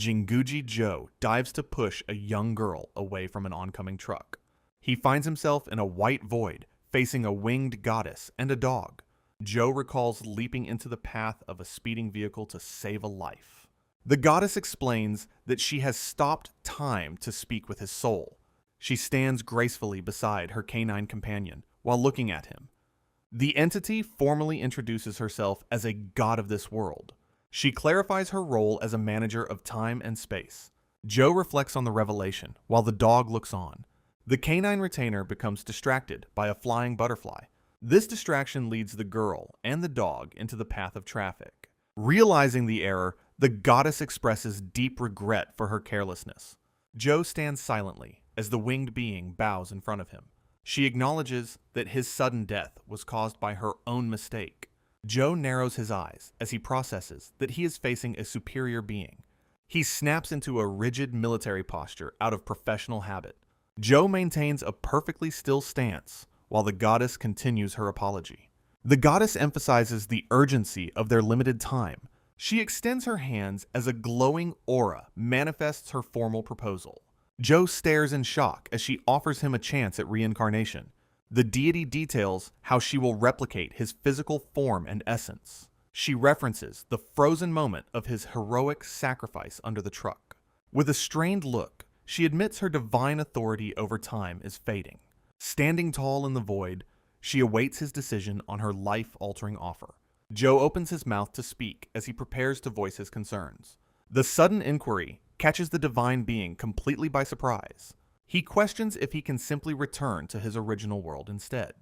Jinguji Joe dives to push a young girl away from an oncoming truck. He finds himself in a white void, facing a winged goddess and a dog. Joe recalls leaping into the path of a speeding vehicle to save a life. The goddess explains that she has stopped time to speak with his soul. She stands gracefully beside her canine companion while looking at him. The entity formally introduces herself as a god of this world. She clarifies her role as a manager of time and space. Joe reflects on the revelation while the dog looks on. The canine retainer becomes distracted by a flying butterfly. This distraction leads the girl and the dog into the path of traffic. Realizing the error, the goddess expresses deep regret for her carelessness. Joe stands silently as the winged being bows in front of him. She acknowledges that his sudden death was caused by her own mistake. Joe narrows his eyes as he processes that he is facing a superior being. He snaps into a rigid military posture out of professional habit. Joe maintains a perfectly still stance while the goddess continues her apology. The goddess emphasizes the urgency of their limited time. She extends her hands as a glowing aura manifests her formal proposal. Joe stares in shock as she offers him a chance at reincarnation. The deity details how she will replicate his physical form and essence. She references the frozen moment of his heroic sacrifice under the truck. With a strained look, she admits her divine authority over time is fading. Standing tall in the void, she awaits his decision on her life-altering offer. Joe opens his mouth to speak as he prepares to voice his concerns. The sudden inquiry catches the divine being completely by surprise. He questions if he can simply return to his original world instead.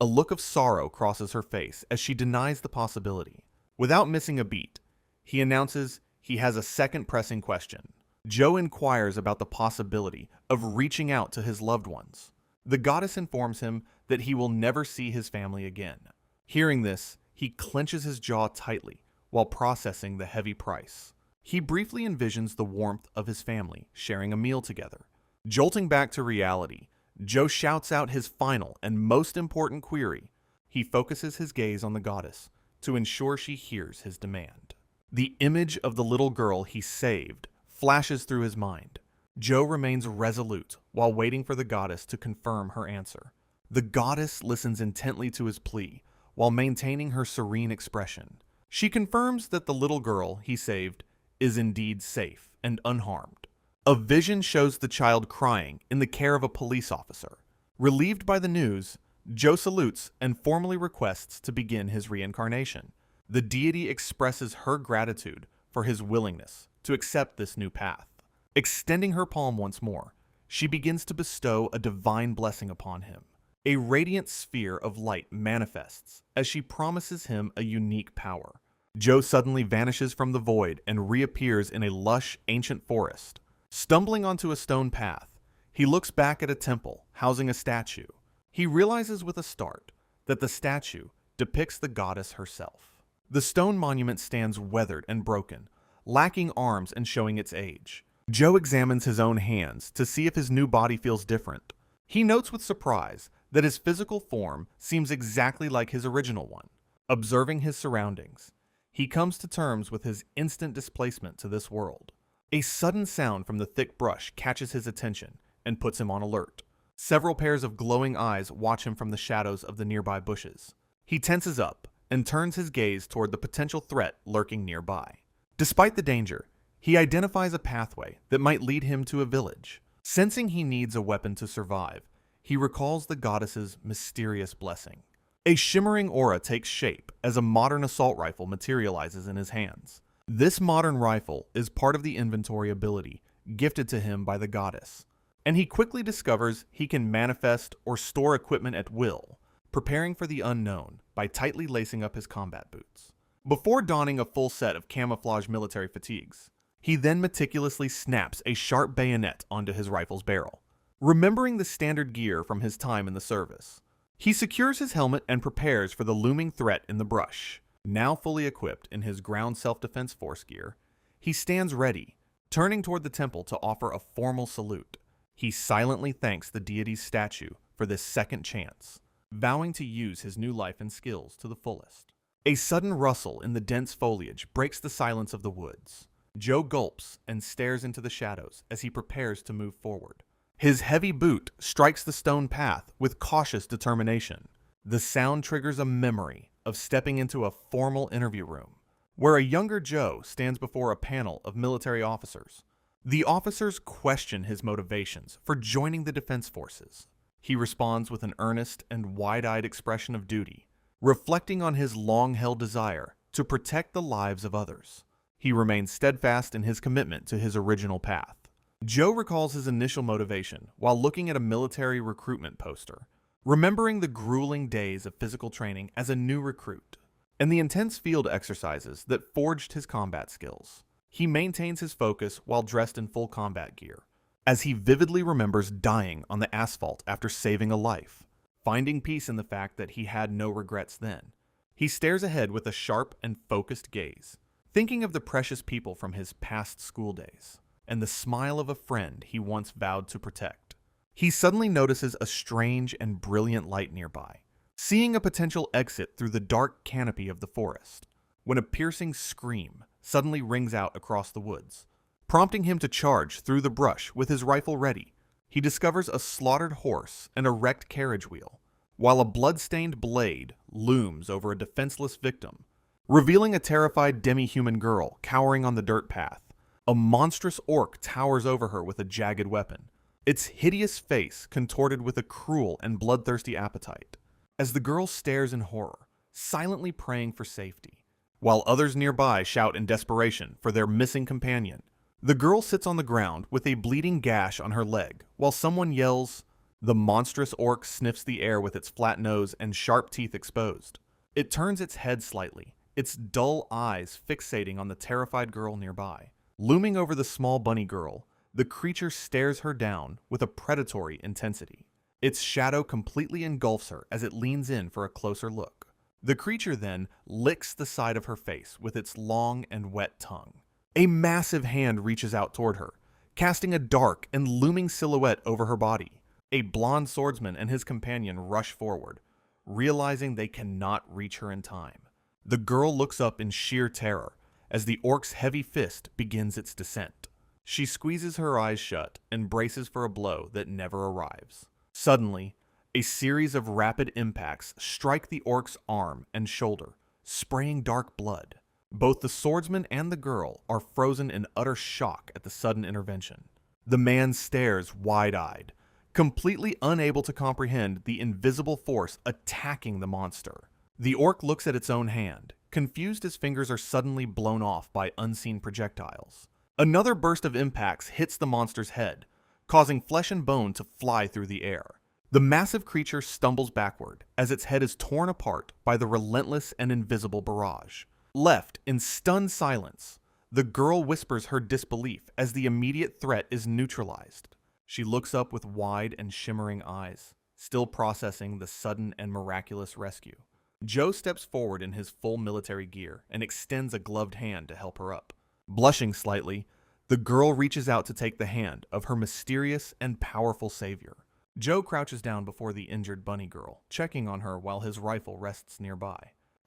A look of sorrow crosses her face as she denies the possibility. Without missing a beat, he announces he has a second pressing question. Joe inquires about the possibility of reaching out to his loved ones. The goddess informs him that he will never see his family again. Hearing this, he clenches his jaw tightly while processing the heavy price. He briefly envisions the warmth of his family sharing a meal together. Jolting back to reality, Joe shouts out his final and most important query. He focuses his gaze on the goddess to ensure she hears his demand. The image of the little girl he saved flashes through his mind. Joe remains resolute while waiting for the goddess to confirm her answer. The goddess listens intently to his plea while maintaining her serene expression. She confirms that the little girl he saved is indeed safe and unharmed. A vision shows the child crying in the care of a police officer. Relieved by the news, Joe salutes and formally requests to begin his reincarnation. The deity expresses her gratitude for his willingness to accept this new path. Extending her palm once more, she begins to bestow a divine blessing upon him. A radiant sphere of light manifests as she promises him a unique power. Joe suddenly vanishes from the void and reappears in a lush, ancient forest. Stumbling onto a stone path, he looks back at a temple housing a statue. He realizes with a start that the statue depicts the goddess herself. The stone monument stands weathered and broken, lacking arms and showing its age. Joe examines his own hands to see if his new body feels different. He notes with surprise that his physical form seems exactly like his original one. Observing his surroundings, he comes to terms with his instant displacement to this world. A sudden sound from the thick brush catches his attention and puts him on alert. Several pairs of glowing eyes watch him from the shadows of the nearby bushes. He tenses up and turns his gaze toward the potential threat lurking nearby. Despite the danger, he identifies a pathway that might lead him to a village. Sensing he needs a weapon to survive, he recalls the goddess's mysterious blessing. A shimmering aura takes shape as a modern assault rifle materializes in his hands. This modern rifle is part of the inventory ability gifted to him by the goddess, and he quickly discovers he can manifest or store equipment at will, preparing for the unknown by tightly lacing up his combat boots. Before donning a full set of camouflage military fatigues, he then meticulously snaps a sharp bayonet onto his rifle's barrel. Remembering the standard gear from his time in the service, he secures his helmet and prepares for the looming threat in the brush. Now fully equipped in his ground self-defense force gear, he stands ready, turning toward the temple to offer a formal salute. He silently thanks the deity's statue for this second chance, vowing to use his new life and skills to the fullest. A sudden rustle in the dense foliage breaks the silence of the woods. Joe gulps and stares into the shadows as he prepares to move forward. His heavy boot strikes the stone path with cautious determination. The sound triggers a memory of stepping into a formal interview room, where a younger Joe stands before a panel of military officers. The officers question his motivations for joining the Defense Forces. He responds with an earnest and wide-eyed expression of duty, reflecting on his long-held desire to protect the lives of others. He remains steadfast in his commitment to his original path. Joe recalls his initial motivation while looking at a military recruitment poster, remembering the grueling days of physical training as a new recruit, and the intense field exercises that forged his combat skills. He maintains his focus while dressed in full combat gear, as he vividly remembers dying on the asphalt after saving a life, finding peace in the fact that he had no regrets then. He stares ahead with a sharp and focused gaze, thinking of the precious people from his past school days, and the smile of a friend he once vowed to protect. He suddenly notices a strange and brilliant light nearby, seeing a potential exit through the dark canopy of the forest, when a piercing scream suddenly rings out across the woods, prompting him to charge through the brush with his rifle ready. He discovers a slaughtered horse and a wrecked carriage wheel, while a blood-stained blade looms over a defenseless victim, revealing a terrified demi-human girl cowering on the dirt path. A monstrous orc towers over her with a jagged weapon, its hideous face contorted with a cruel and bloodthirsty appetite. As the girl stares in horror, silently praying for safety, while others nearby shout in desperation for their missing companion, the girl sits on the ground with a bleeding gash on her leg while someone yells. The monstrous orc sniffs the air with its flat nose and sharp teeth exposed. It turns its head slightly, its dull eyes fixating on the terrified girl nearby. Looming over the small bunny girl, the creature stares her down with a predatory intensity. Its shadow completely engulfs her as it leans in for a closer look. The creature then licks the side of her face with its long and wet tongue. A massive hand reaches out toward her, casting a dark and looming silhouette over her body. A blonde swordsman and his companion rush forward, realizing they cannot reach her in time. The girl looks up in sheer terror as the orc's heavy fist begins its descent. She squeezes her eyes shut and braces for a blow that never arrives. Suddenly, a series of rapid impacts strike the orc's arm and shoulder, spraying dark blood. Both the swordsman and the girl are frozen in utter shock at the sudden intervention. The man stares wide-eyed, completely unable to comprehend the invisible force attacking the monster. The orc looks at its own hand, confused as fingers are suddenly blown off by unseen projectiles. Another burst of impacts hits the monster's head, causing flesh and bone to fly through the air. The massive creature stumbles backward as its head is torn apart by the relentless and invisible barrage. Left in stunned silence, the girl whispers her disbelief as the immediate threat is neutralized. She looks up with wide and shimmering eyes, still processing the sudden and miraculous rescue. Joe steps forward in his full military gear and extends a gloved hand to help her up. Blushing slightly, the girl reaches out to take the hand of her mysterious and powerful savior. Joe crouches down before the injured bunny girl, checking on her while his rifle rests nearby.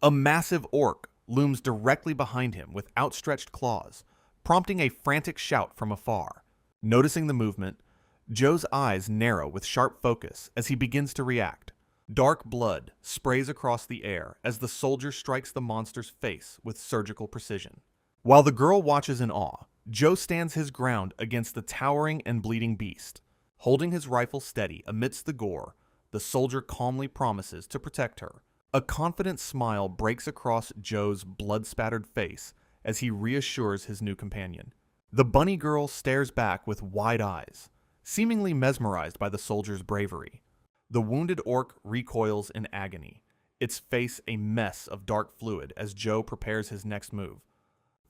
A massive orc looms directly behind him with outstretched claws, prompting a frantic shout from afar. Noticing the movement, Joe's eyes narrow with sharp focus as he begins to react. Dark blood sprays across the air as the soldier strikes the monster's face with surgical precision. While the girl watches in awe, Joe stands his ground against the towering and bleeding beast. Holding his rifle steady amidst the gore, the soldier calmly promises to protect her. A confident smile breaks across Joe's blood-spattered face as he reassures his new companion. The bunny girl stares back with wide eyes, seemingly mesmerized by the soldier's bravery. The wounded orc recoils in agony, its face a mess of dark fluid as Joe prepares his next move.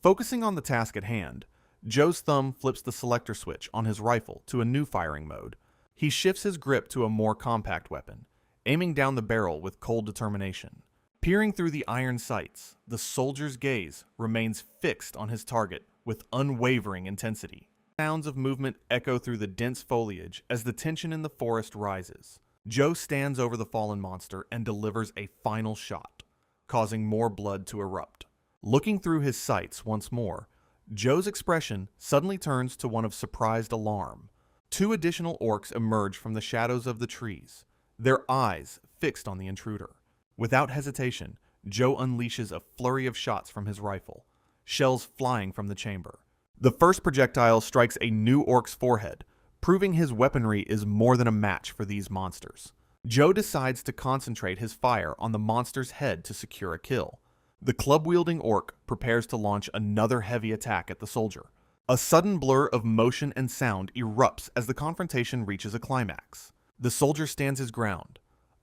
Focusing on the task at hand, Joe's thumb flips the selector switch on his rifle to a new firing mode. He shifts his grip to a more compact weapon, aiming down the barrel with cold determination. Peering through the iron sights, the soldier's gaze remains fixed on his target with unwavering intensity. Sounds of movement echo through the dense foliage as the tension in the forest rises. Joe stands over the fallen monster and delivers a final shot, causing more blood to erupt. Looking through his sights once more, Joe's expression suddenly turns to one of surprised alarm. Two additional orcs emerge from the shadows of the trees, their eyes fixed on the intruder. Without hesitation, Joe unleashes a flurry of shots from his rifle, shells flying from the chamber. The first projectile strikes a new orc's forehead, proving his weaponry is more than a match for these monsters. Joe decides to concentrate his fire on the monster's head to secure a kill. The club-wielding orc prepares to launch another heavy attack at the soldier. A sudden blur of motion and sound erupts as the confrontation reaches a climax. The soldier stands his ground,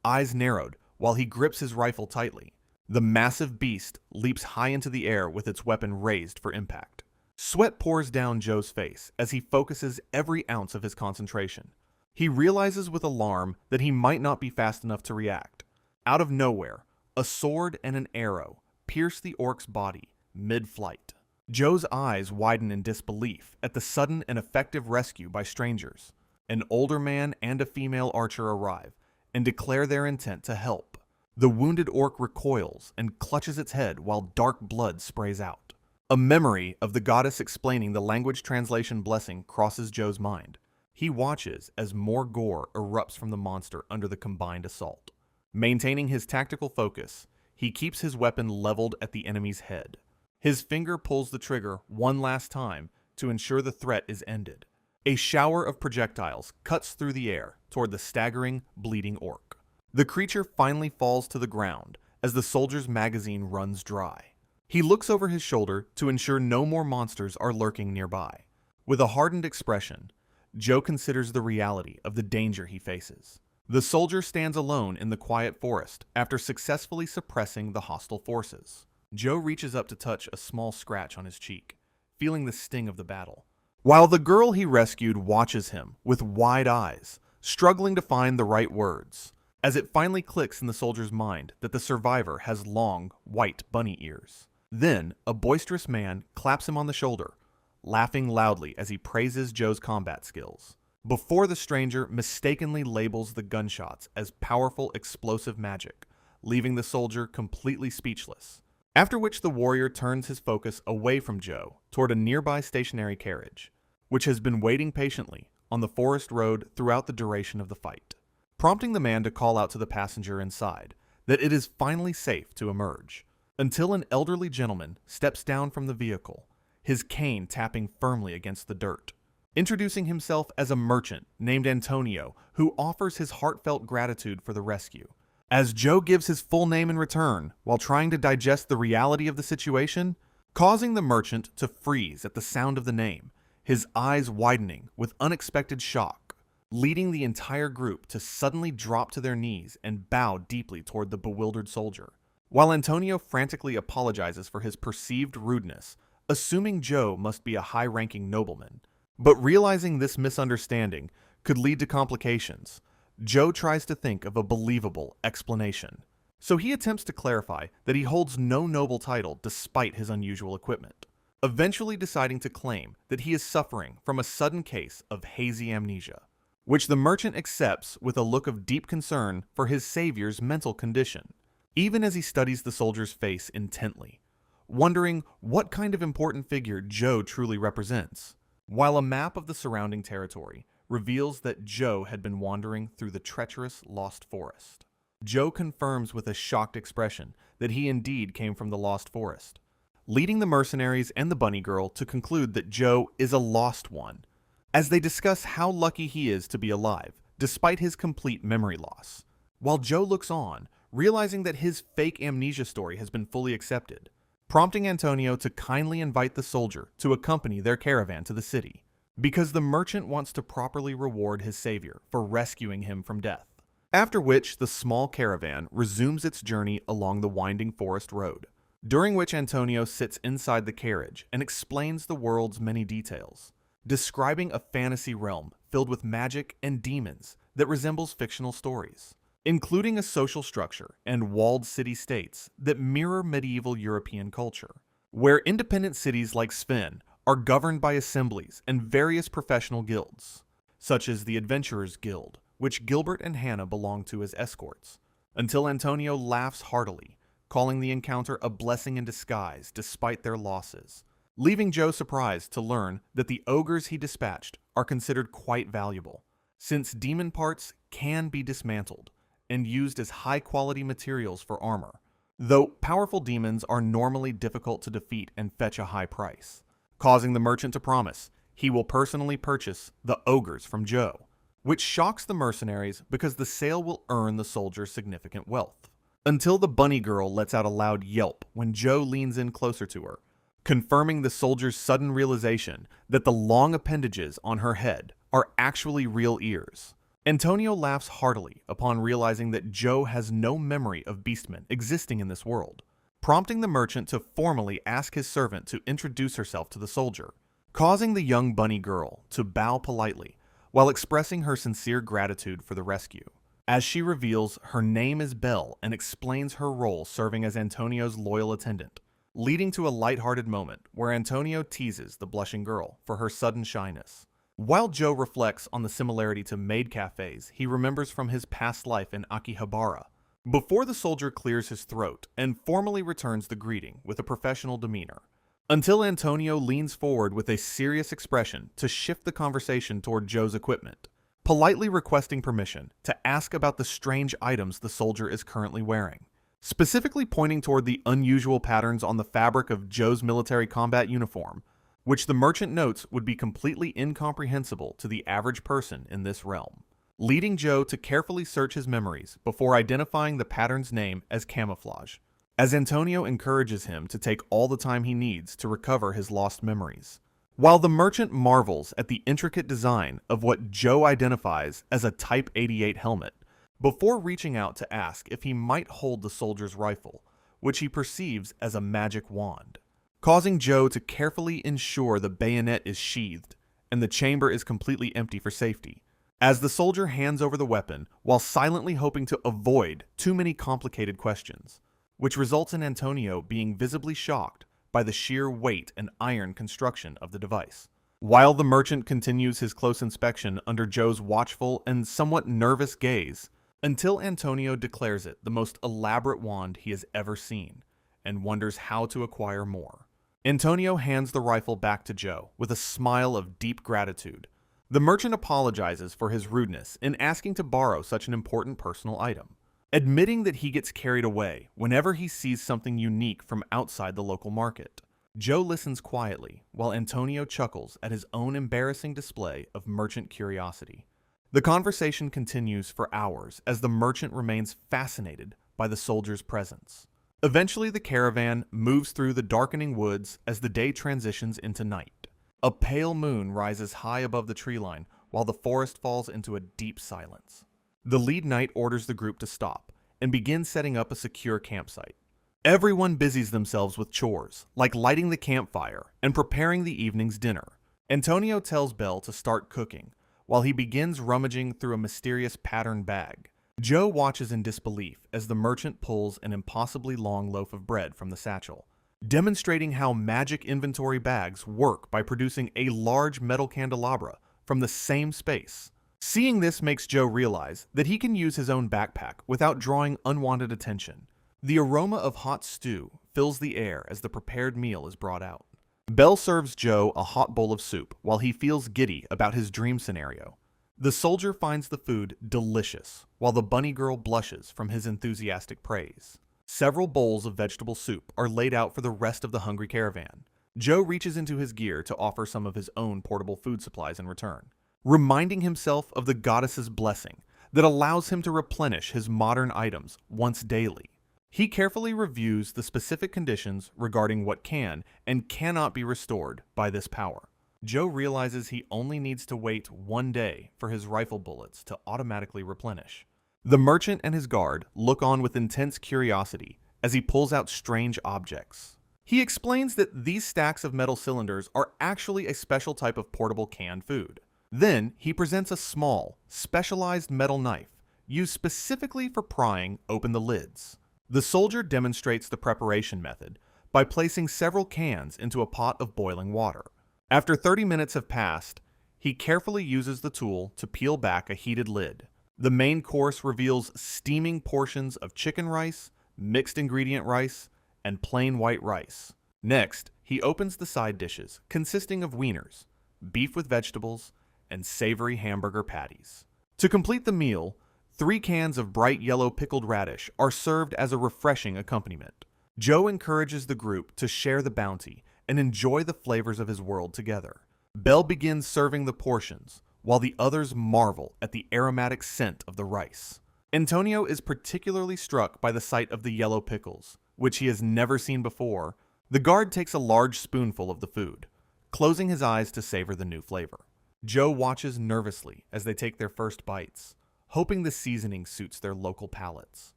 eyes narrowed while he grips his rifle tightly. The massive beast leaps high into the air with its weapon raised for impact. Sweat pours down Joe's face as he focuses every ounce of his concentration. He realizes with alarm that he might not be fast enough to react. Out of nowhere, a sword and an arrow pierce the orc's body mid-flight. Joe's eyes widen in disbelief at the sudden and effective rescue by strangers. An older man and a female archer arrive and declare their intent to help. The wounded orc recoils and clutches its head while dark blood sprays out. A memory of the goddess explaining the language translation blessing crosses Joe's mind. He watches as more gore erupts from the monster under the combined assault. Maintaining his tactical focus, he keeps his weapon leveled at the enemy's head. His finger pulls the trigger one last time to ensure the threat is ended. A shower of projectiles cuts through the air toward the staggering, bleeding orc. The creature finally falls to the ground as the soldier's magazine runs dry. He looks over his shoulder to ensure no more monsters are lurking nearby. With a hardened expression, Joe considers the reality of the danger he faces. The soldier stands alone in the quiet forest after successfully suppressing the hostile forces. Joe reaches up to touch a small scratch on his cheek, feeling the sting of the battle, while the girl he rescued watches him with wide eyes, struggling to find the right words, as it finally clicks in the soldier's mind that the survivor has long, white bunny ears. Then, a boisterous man claps him on the shoulder, laughing loudly as he praises Joe's combat skills, before the stranger mistakenly labels the gunshots as powerful explosive magic, leaving the soldier completely speechless. After which the warrior turns his focus away from Joe toward a nearby stationary carriage, which has been waiting patiently on the forest road throughout the duration of the fight, prompting the man to call out to the passenger inside that it is finally safe to emerge, until an elderly gentleman steps down from the vehicle, his cane tapping firmly against the dirt, introducing himself as a merchant named Antonio who offers his heartfelt gratitude for the rescue. As Joe gives his full name in return while trying to digest the reality of the situation, causing the merchant to freeze at the sound of the name, his eyes widening with unexpected shock, leading the entire group to suddenly drop to their knees and bow deeply toward the bewildered soldier. While Antonio frantically apologizes for his perceived rudeness, assuming Joe must be a high-ranking nobleman, but realizing this misunderstanding could lead to complications, Joe tries to think of a believable explanation. So he attempts to clarify that he holds no noble title despite his unusual equipment, eventually deciding to claim that he is suffering from a sudden case of hazy amnesia, which the merchant accepts with a look of deep concern for his savior's mental condition, even as he studies the soldier's face intently, wondering what kind of important figure Joe truly represents, while a map of the surrounding territory reveals that Joe had been wandering through the treacherous Lost Forest. Joe confirms with a shocked expression that he indeed came from the Lost Forest, leading the mercenaries and the bunny girl to conclude that Joe is a lost one, as they discuss how lucky he is to be alive, despite his complete memory loss. While Joe looks on, realizing that his fake amnesia story has been fully accepted, prompting Antonio to kindly invite the soldier to accompany their caravan to the city, because the merchant wants to properly reward his savior for rescuing him from death. After which, the small caravan resumes its journey along the winding forest road, during which Antonio sits inside the carriage and explains the world's many details, describing a fantasy realm filled with magic and demons that resembles fictional stories, including a social structure and walled city-states that mirror medieval European culture, where independent cities like Spinny are governed by assemblies and various professional guilds, such as the Adventurers Guild, which Gilbert and Hannah belong to as escorts, until Antonio laughs heartily, calling the encounter a blessing in disguise despite their losses, leaving Joe surprised to learn that the ogres he dispatched are considered quite valuable, since demon parts can be dismantled and used as high-quality materials for armor, though powerful demons are normally difficult to defeat and fetch a high price, causing the merchant to promise he will personally purchase the ogres from Joe, which shocks the mercenaries because the sale will earn the soldiers significant wealth. Until the bunny girl lets out a loud yelp when Joe leans in closer to her, confirming the soldier's sudden realization that the long appendages on her head are actually real ears. Antonio laughs heartily upon realizing that Joe has no memory of beastmen existing in this world, prompting the merchant to formally ask his servant to introduce herself to the soldier, causing the young bunny girl to bow politely while expressing her sincere gratitude for the rescue. As she reveals her name is Belle and explains her role serving as Antonio's loyal attendant, leading to a lighthearted moment where Antonio teases the blushing girl for her sudden shyness. While Joe reflects on the similarity to maid cafes he remembers from his past life in Akihabara, before the soldier clears his throat and formally returns the greeting with a professional demeanor, until Antonio leans forward with a serious expression to shift the conversation toward Joe's equipment, politely requesting permission to ask about the strange items the soldier is currently wearing, specifically pointing toward the unusual patterns on the fabric of Joe's military combat uniform, which the merchant notes would be completely incomprehensible to the average person in this realm, leading Joe to carefully search his memories before identifying the pattern's name as camouflage, as Antonio encourages him to take all the time he needs to recover his lost memories. While the merchant marvels at the intricate design of what Joe identifies as a Type 88 helmet, before reaching out to ask if he might hold the soldier's rifle, which he perceives as a magic wand, causing Joe to carefully ensure the bayonet is sheathed and the chamber is completely empty for safety, as the soldier hands over the weapon while silently hoping to avoid too many complicated questions, which results in Antonio being visibly shocked by the sheer weight and iron construction of the device. While the merchant continues his close inspection under Joe's watchful and somewhat nervous gaze, until Antonio declares it the most elaborate wand he has ever seen, and wonders how to acquire more. Antonio hands the rifle back to Joe with a smile of deep gratitude. The merchant apologizes for his rudeness in asking to borrow such an important personal item, admitting that he gets carried away whenever he sees something unique from outside the local market. Joe listens quietly while Antonio chuckles at his own embarrassing display of merchant curiosity. The conversation continues for hours as the merchant remains fascinated by the soldier's presence. Eventually, the caravan moves through the darkening woods as the day transitions into night. A pale moon rises high above the tree line while the forest falls into a deep silence. The lead knight orders the group to stop and begin setting up a secure campsite. Everyone busies themselves with chores, like lighting the campfire and preparing the evening's dinner. Antonio tells Belle to start cooking, while he begins rummaging through a mysterious pattern bag. Joe watches in disbelief as the merchant pulls an impossibly long loaf of bread from the satchel, demonstrating how magic inventory bags work by producing a large metal candelabra from the same space. Seeing this makes Joe realize that he can use his own backpack without drawing unwanted attention. The aroma of hot stew fills the air as the prepared meal is brought out. Belle serves Joe a hot bowl of soup while he feels giddy about his dream scenario. The soldier finds the food delicious, while the bunny girl blushes from his enthusiastic praise. Several bowls of vegetable soup are laid out for the rest of the hungry caravan. Joe reaches into his gear to offer some of his own portable food supplies in return, reminding himself of the goddess's blessing that allows him to replenish his modern items once daily. He carefully reviews the specific conditions regarding what can and cannot be restored by this power. Joe realizes he only needs to wait 1 day for his rifle bullets to automatically replenish. The merchant and his guard look on with intense curiosity as he pulls out strange objects. He explains that these stacks of metal cylinders are actually a special type of portable canned food. Then he presents a small, specialized metal knife used specifically for prying open the lids. The soldier demonstrates the preparation method by placing several cans into a pot of boiling water. After 30 minutes have passed, he carefully uses the tool to peel back a heated lid. The main course reveals steaming portions of chicken rice, mixed ingredient rice, and plain white rice. Next, he opens the side dishes, consisting of wieners, beef with vegetables, and savory hamburger patties. To complete the meal, 3 cans of bright yellow pickled radish are served as a refreshing accompaniment. Joe encourages the group to share the bounty and enjoy the flavors of his world together. Belle begins serving the portions, while the others marvel at the aromatic scent of the rice. Antonio is particularly struck by the sight of the yellow pickles, which he has never seen before. The guard takes a large spoonful of the food, closing his eyes to savor the new flavor. Joe watches nervously as they take their first bites, hoping the seasoning suits their local palates.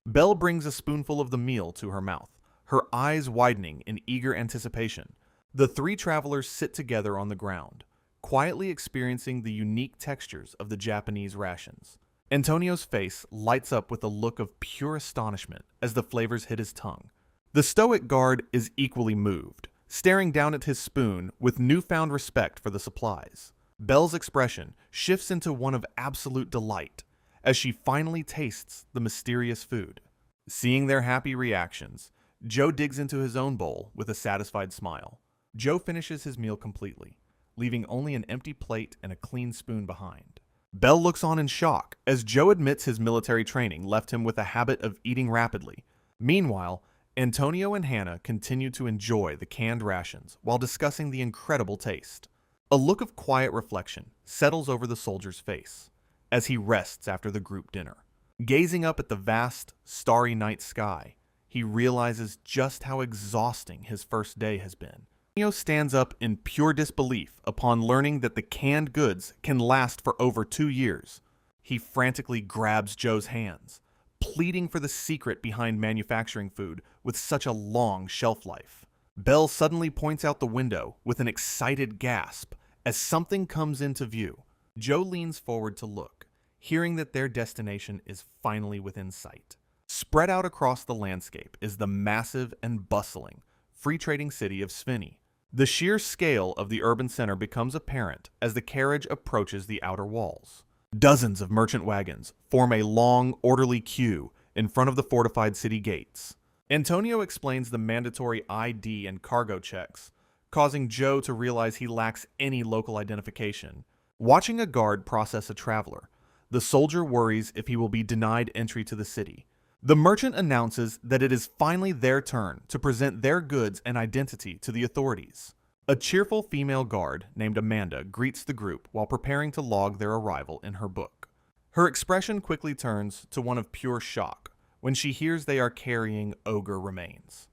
Belle brings a spoonful of the meal to her mouth, her eyes widening in eager anticipation. The 3 travelers sit together on the ground, quietly experiencing the unique textures of the Japanese rations. Antonio's face lights up with a look of pure astonishment as the flavors hit his tongue. The stoic guard is equally moved, staring down at his spoon with newfound respect for the supplies. Belle's expression shifts into one of absolute delight as she finally tastes the mysterious food. Seeing their happy reactions, Joe digs into his own bowl with a satisfied smile. Joe finishes his meal completely, leaving only an empty plate and a clean spoon behind. Belle looks on in shock as Joe admits his military training left him with a habit of eating rapidly. Meanwhile, Antonio and Hannah continue to enjoy the canned rations while discussing the incredible taste. A look of quiet reflection settles over the soldier's face as he rests after the group dinner. Gazing up at the vast, starry night sky, he realizes just how exhausting his first day has been. Antonio stands up in pure disbelief upon learning that the canned goods can last for over 2 years. He frantically grabs Joe's hands, pleading for the secret behind manufacturing food with such a long shelf life. Belle suddenly points out the window with an excited gasp as something comes into view. Joe leans forward to look, hearing that their destination is finally within sight. Spread out across the landscape is the massive and bustling free trading city of Spinny. The sheer scale of the urban center becomes apparent as the carriage approaches the outer walls. Dozens of merchant wagons form a long, orderly queue in front of the fortified city gates. Antonio explains the mandatory ID and cargo checks, causing Joe to realize he lacks any local identification. Watching a guard process a traveler, the soldier worries if he will be denied entry to the city. The merchant announces that it is finally their turn to present their goods and identity to the authorities. A cheerful female guard named Amanda greets the group while preparing to log their arrival in her book. Her expression quickly turns to one of pure shock when she hears they are carrying ogre remains.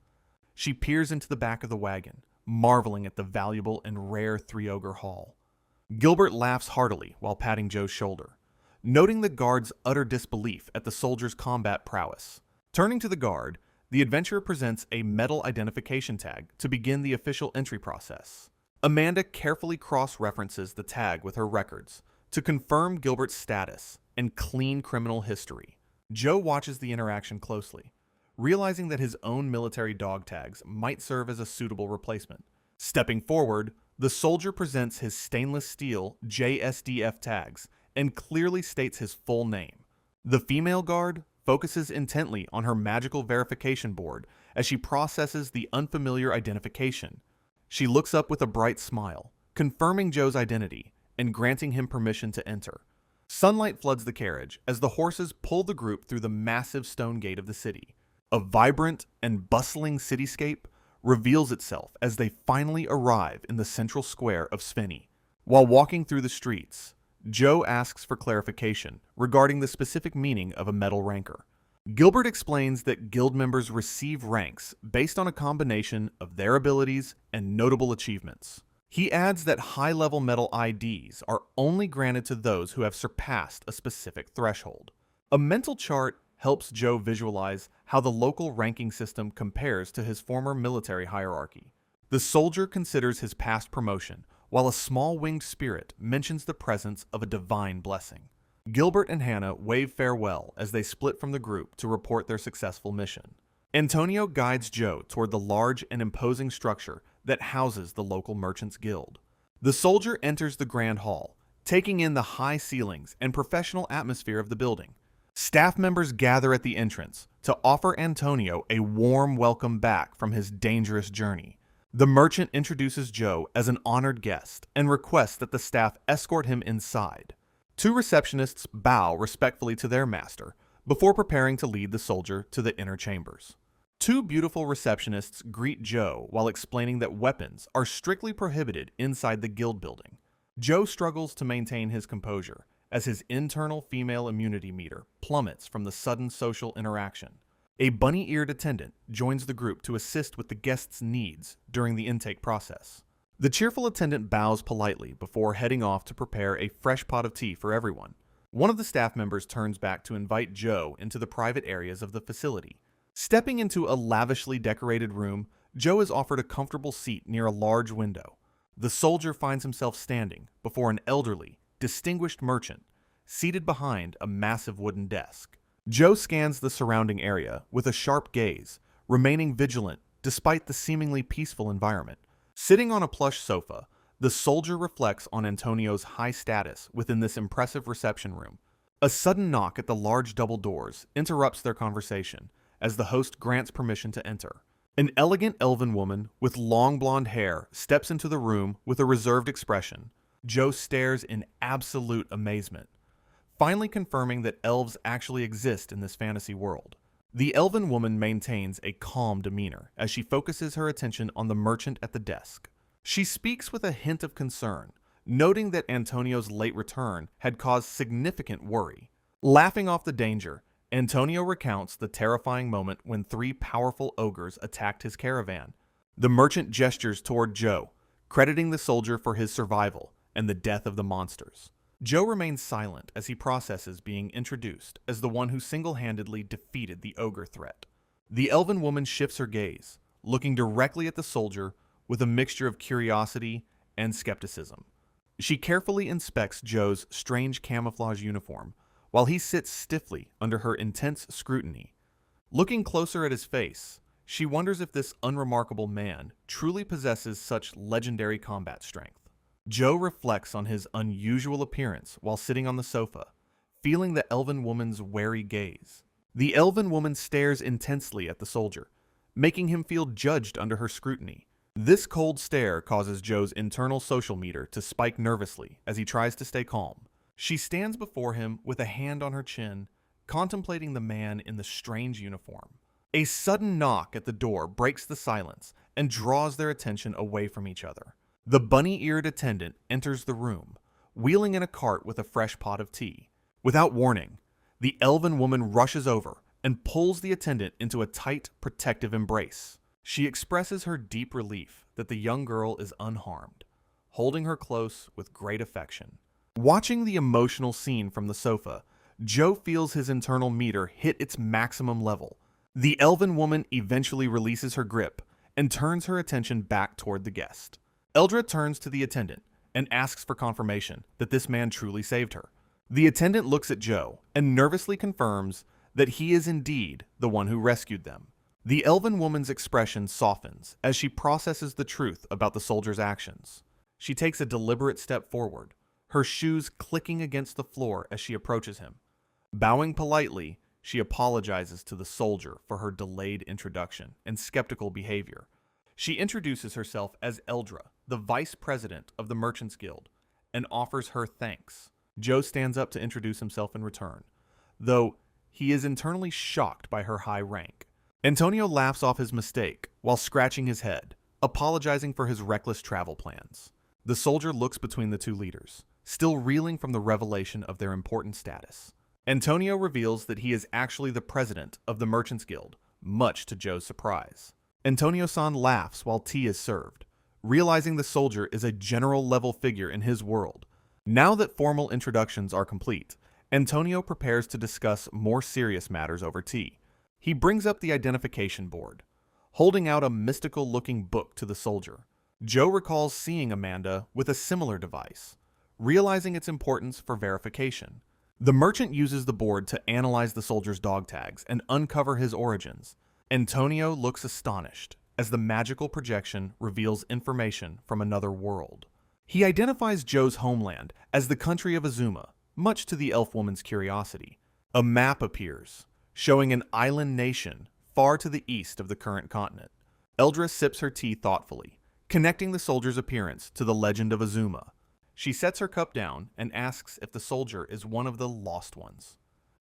She peers into the back of the wagon, marveling at the valuable and rare 3-ogre haul. Gilbert laughs heartily while patting Joe's shoulder, noting the guard's utter disbelief at the soldier's combat prowess. Turning to the guard, the adventurer presents a metal identification tag to begin the official entry process. Amanda carefully cross-references the tag with her records to confirm Gilbert's status and clean criminal history. Joe watches the interaction closely, realizing that his own military dog tags might serve as a suitable replacement. Stepping forward, the soldier presents his stainless steel JSDF tags and clearly states his full name. The female guard focuses intently on her magical verification board as she processes the unfamiliar identification. She looks up with a bright smile, confirming Joe's identity and granting him permission to enter. Sunlight floods the carriage as the horses pull the group through the massive stone gate of the city. A vibrant and bustling cityscape reveals itself as they finally arrive in the central square of Spinny. While walking through the streets, Joe asks for clarification regarding the specific meaning of a metal rancor. Gilbert explains that guild members receive ranks based on a combination of their abilities and notable achievements. He adds that high-level metal IDs are only granted to those who have surpassed a specific threshold. A mental chart helps Joe visualize how the local ranking system compares to his former military hierarchy. The soldier considers his past promotion, while a small winged spirit mentions the presence of a divine blessing. Gilbert and Hannah wave farewell as they split from the group to report their successful mission. Antonio guides Joe toward the large and imposing structure that houses the local Merchants Guild. The soldier enters the grand hall, taking in the high ceilings and professional atmosphere of the building. Staff members gather at the entrance to offer Antonio a warm welcome back from his dangerous journey. The merchant introduces Joe as an honored guest and requests that the staff escort him inside. Two receptionists bow respectfully to their master before preparing to lead the soldier to the inner chambers. Two beautiful receptionists greet Joe while explaining that weapons are strictly prohibited inside the guild building. Joe struggles to maintain his composure as his internal female immunity meter plummets from the sudden social interaction. A bunny-eared attendant joins the group to assist with the guests' needs during the intake process. The cheerful attendant bows politely before heading off to prepare a fresh pot of tea for everyone. One of the staff members turns back to invite Joe into the private areas of the facility. Stepping into a lavishly decorated room, Joe is offered a comfortable seat near a large window. The soldier finds himself standing before an elderly, distinguished merchant, seated behind a massive wooden desk. Joe scans the surrounding area with a sharp gaze, remaining vigilant despite the seemingly peaceful environment. Sitting on a plush sofa, the soldier reflects on Antonio's high status within this impressive reception room. A sudden knock at the large double doors interrupts their conversation as the host grants permission to enter. An elegant elven woman with long blonde hair steps into the room with a reserved expression. Joe stares in absolute amazement, finally confirming that elves actually exist in this fantasy world. The elven woman maintains a calm demeanor as she focuses her attention on the merchant at the desk. She speaks with a hint of concern, noting that Antonio's late return had caused significant worry. Laughing off the danger, Antonio recounts the terrifying moment when three powerful ogres attacked his caravan. The merchant gestures toward Joe, crediting the soldier for his survival and the death of the monsters. Joe remains silent as he processes being introduced as the one who single-handedly defeated the ogre threat. The elven woman shifts her gaze, looking directly at the soldier with a mixture of curiosity and skepticism. She carefully inspects Joe's strange camouflage uniform while he sits stiffly under her intense scrutiny. Looking closer at his face, she wonders if this unremarkable man truly possesses such legendary combat strength. Joe reflects on his unusual appearance while sitting on the sofa, feeling the elven woman's wary gaze. The elven woman stares intensely at the soldier, making him feel judged under her scrutiny. This cold stare causes Joe's internal social meter to spike nervously as he tries to stay calm. She stands before him with a hand on her chin, contemplating the man in the strange uniform. A sudden knock at the door breaks the silence and draws their attention away from each other. The bunny-eared attendant enters the room, wheeling in a cart with a fresh pot of tea. Without warning, the elven woman rushes over and pulls the attendant into a tight, protective embrace. She expresses her deep relief that the young girl is unharmed, holding her close with great affection. Watching the emotional scene from the sofa, Joe feels his internal meter hit its maximum level. The elven woman eventually releases her grip and turns her attention back toward the guest. Eldra turns to the attendant and asks for confirmation that this man truly saved her. The attendant looks at Joe and nervously confirms that he is indeed the one who rescued them. The elven woman's expression softens as she processes the truth about the soldier's actions. She takes a deliberate step forward, her shoes clicking against the floor as she approaches him. Bowing politely, she apologizes to the soldier for her delayed introduction and skeptical behavior. She introduces herself as Eldra, the vice president of the Merchants Guild, and offers her thanks. Joe stands up to introduce himself in return, though he is internally shocked by her high rank. Antonio laughs off his mistake while scratching his head, apologizing for his reckless travel plans. The soldier looks between the two leaders, still reeling from the revelation of their important status. Antonio reveals that he is actually the president of the Merchants Guild, much to Joe's surprise. Antonio-san laughs while tea is served, realizing the soldier is a general-level figure in his world. Now that formal introductions are complete, Antonio prepares to discuss more serious matters over tea. He brings up the identification board, holding out a mystical-looking book to the soldier. Joe recalls seeing Amanda with a similar device, realizing its importance for verification. The merchant uses the board to analyze the soldier's dog tags and uncover his origins. Antonio looks astonished as the magical projection reveals information from another world. He identifies Joe's homeland as the country of Azuma, much to the elf woman's curiosity. A map appears, showing an island nation far to the east of the current continent. Eldra sips her tea thoughtfully, connecting the soldier's appearance to the legend of Azuma. She sets her cup down and asks if the soldier is one of the lost ones.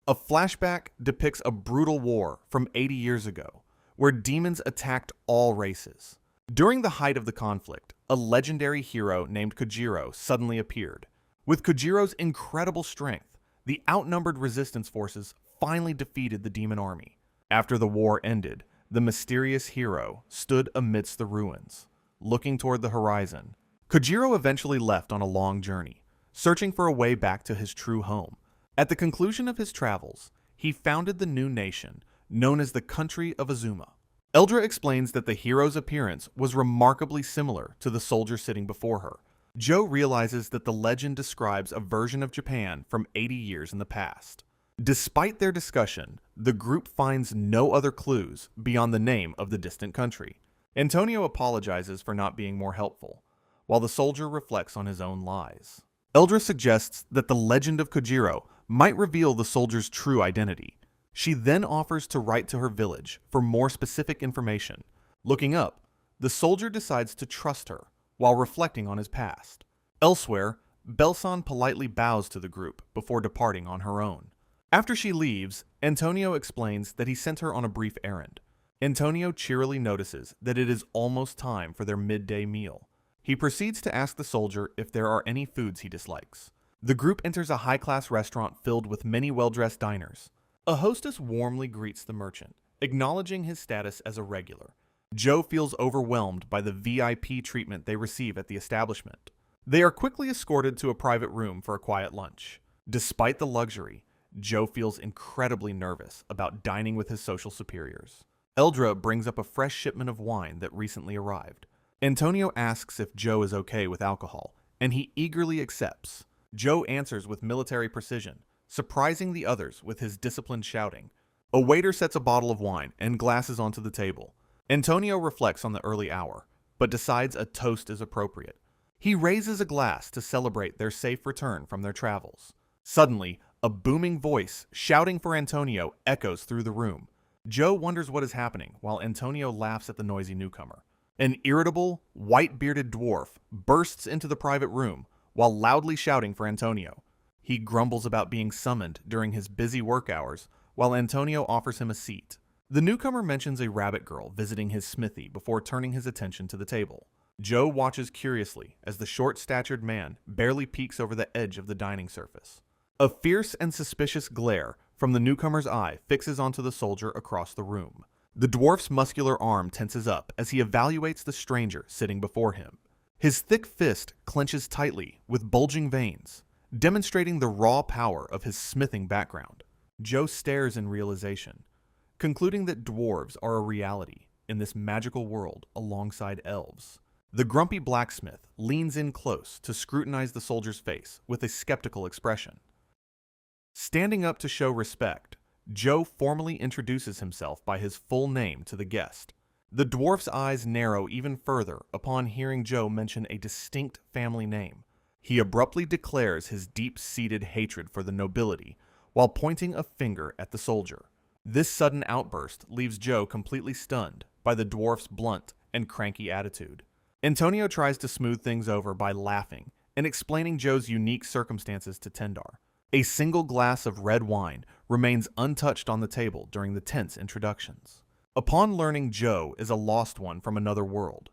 A flashback depicts a brutal war from 80 years ago, where demons attacked all races. During the height of the conflict, a legendary hero named Kojiro suddenly appeared. With Kojiro's incredible strength, the outnumbered resistance forces finally defeated the demon army. After the war ended, the mysterious hero stood amidst the ruins, looking toward the horizon. Kojiro eventually left on a long journey, searching for a way back to his true home. At the conclusion of his travels, he founded the new nation, known as the Country of Azuma. Eldra explains that the hero's appearance was remarkably similar to the soldier sitting before her. Joe realizes that the legend describes a version of Japan from 80 years in the past. Despite their discussion, the group finds no other clues beyond the name of the distant country. Antonio apologizes for not being more helpful, while the soldier reflects on his own lies. Eldra suggests that the legend of Kojiro might reveal the soldier's true identity. She then offers to write to her village for more specific information. Looking up, the soldier decides to trust her while reflecting on his past. Elsewhere, Belson politely bows to the group before departing on her own. After she leaves, Antonio explains that he sent her on a brief errand. Antonio cheerily notices that it is almost time for their midday meal. He proceeds to ask the soldier if there are any foods he dislikes. The group enters a high-class restaurant filled with many well-dressed diners. A hostess warmly greets the merchant, acknowledging his status as a regular. Joe feels overwhelmed by the VIP treatment they receive at the establishment. They are quickly escorted to a private room for a quiet lunch. Despite the luxury, Joe feels incredibly nervous about dining with his social superiors. Eldra brings up a fresh shipment of wine that recently arrived. Antonio asks if Joe is okay with alcohol, and he eagerly accepts. Joe answers with military precision, surprising the others with his disciplined shouting. A waiter sets a bottle of wine and glasses onto the table. Antonio reflects on the early hour, but decides a toast is appropriate. He raises a glass to celebrate their safe return from their travels. Suddenly, a booming voice shouting for Antonio echoes through the room. Joe wonders what is happening while Antonio laughs at the noisy newcomer. An irritable, white-bearded dwarf bursts into the private room while loudly shouting for Antonio. He grumbles about being summoned during his busy work hours, while Antonio offers him a seat. The newcomer mentions a rabbit girl visiting his smithy before turning his attention to the table. Joe watches curiously as the short-statured man barely peeks over the edge of the dining surface. A fierce and suspicious glare from the newcomer's eye fixes onto the soldier across the room. The dwarf's muscular arm tenses up as he evaluates the stranger sitting before him. His thick fist clenches tightly with bulging veins, demonstrating the raw power of his smithing background. Joe stares in realization, concluding that dwarves are a reality in this magical world alongside elves. The grumpy blacksmith leans in close to scrutinize the soldier's face with a skeptical expression. Standing up to show respect, Joe formally introduces himself by his full name to the guest. The dwarf's eyes narrow even further upon hearing Joe mention a distinct family name. He abruptly declares his deep-seated hatred for the nobility while pointing a finger at the soldier. This sudden outburst leaves Joe completely stunned by the dwarf's blunt and cranky attitude. Antonio tries to smooth things over by laughing and explaining Joe's unique circumstances to Tendar. A single glass of red wine remains untouched on the table during the tense introductions. Upon learning Joe is a lost one from another world,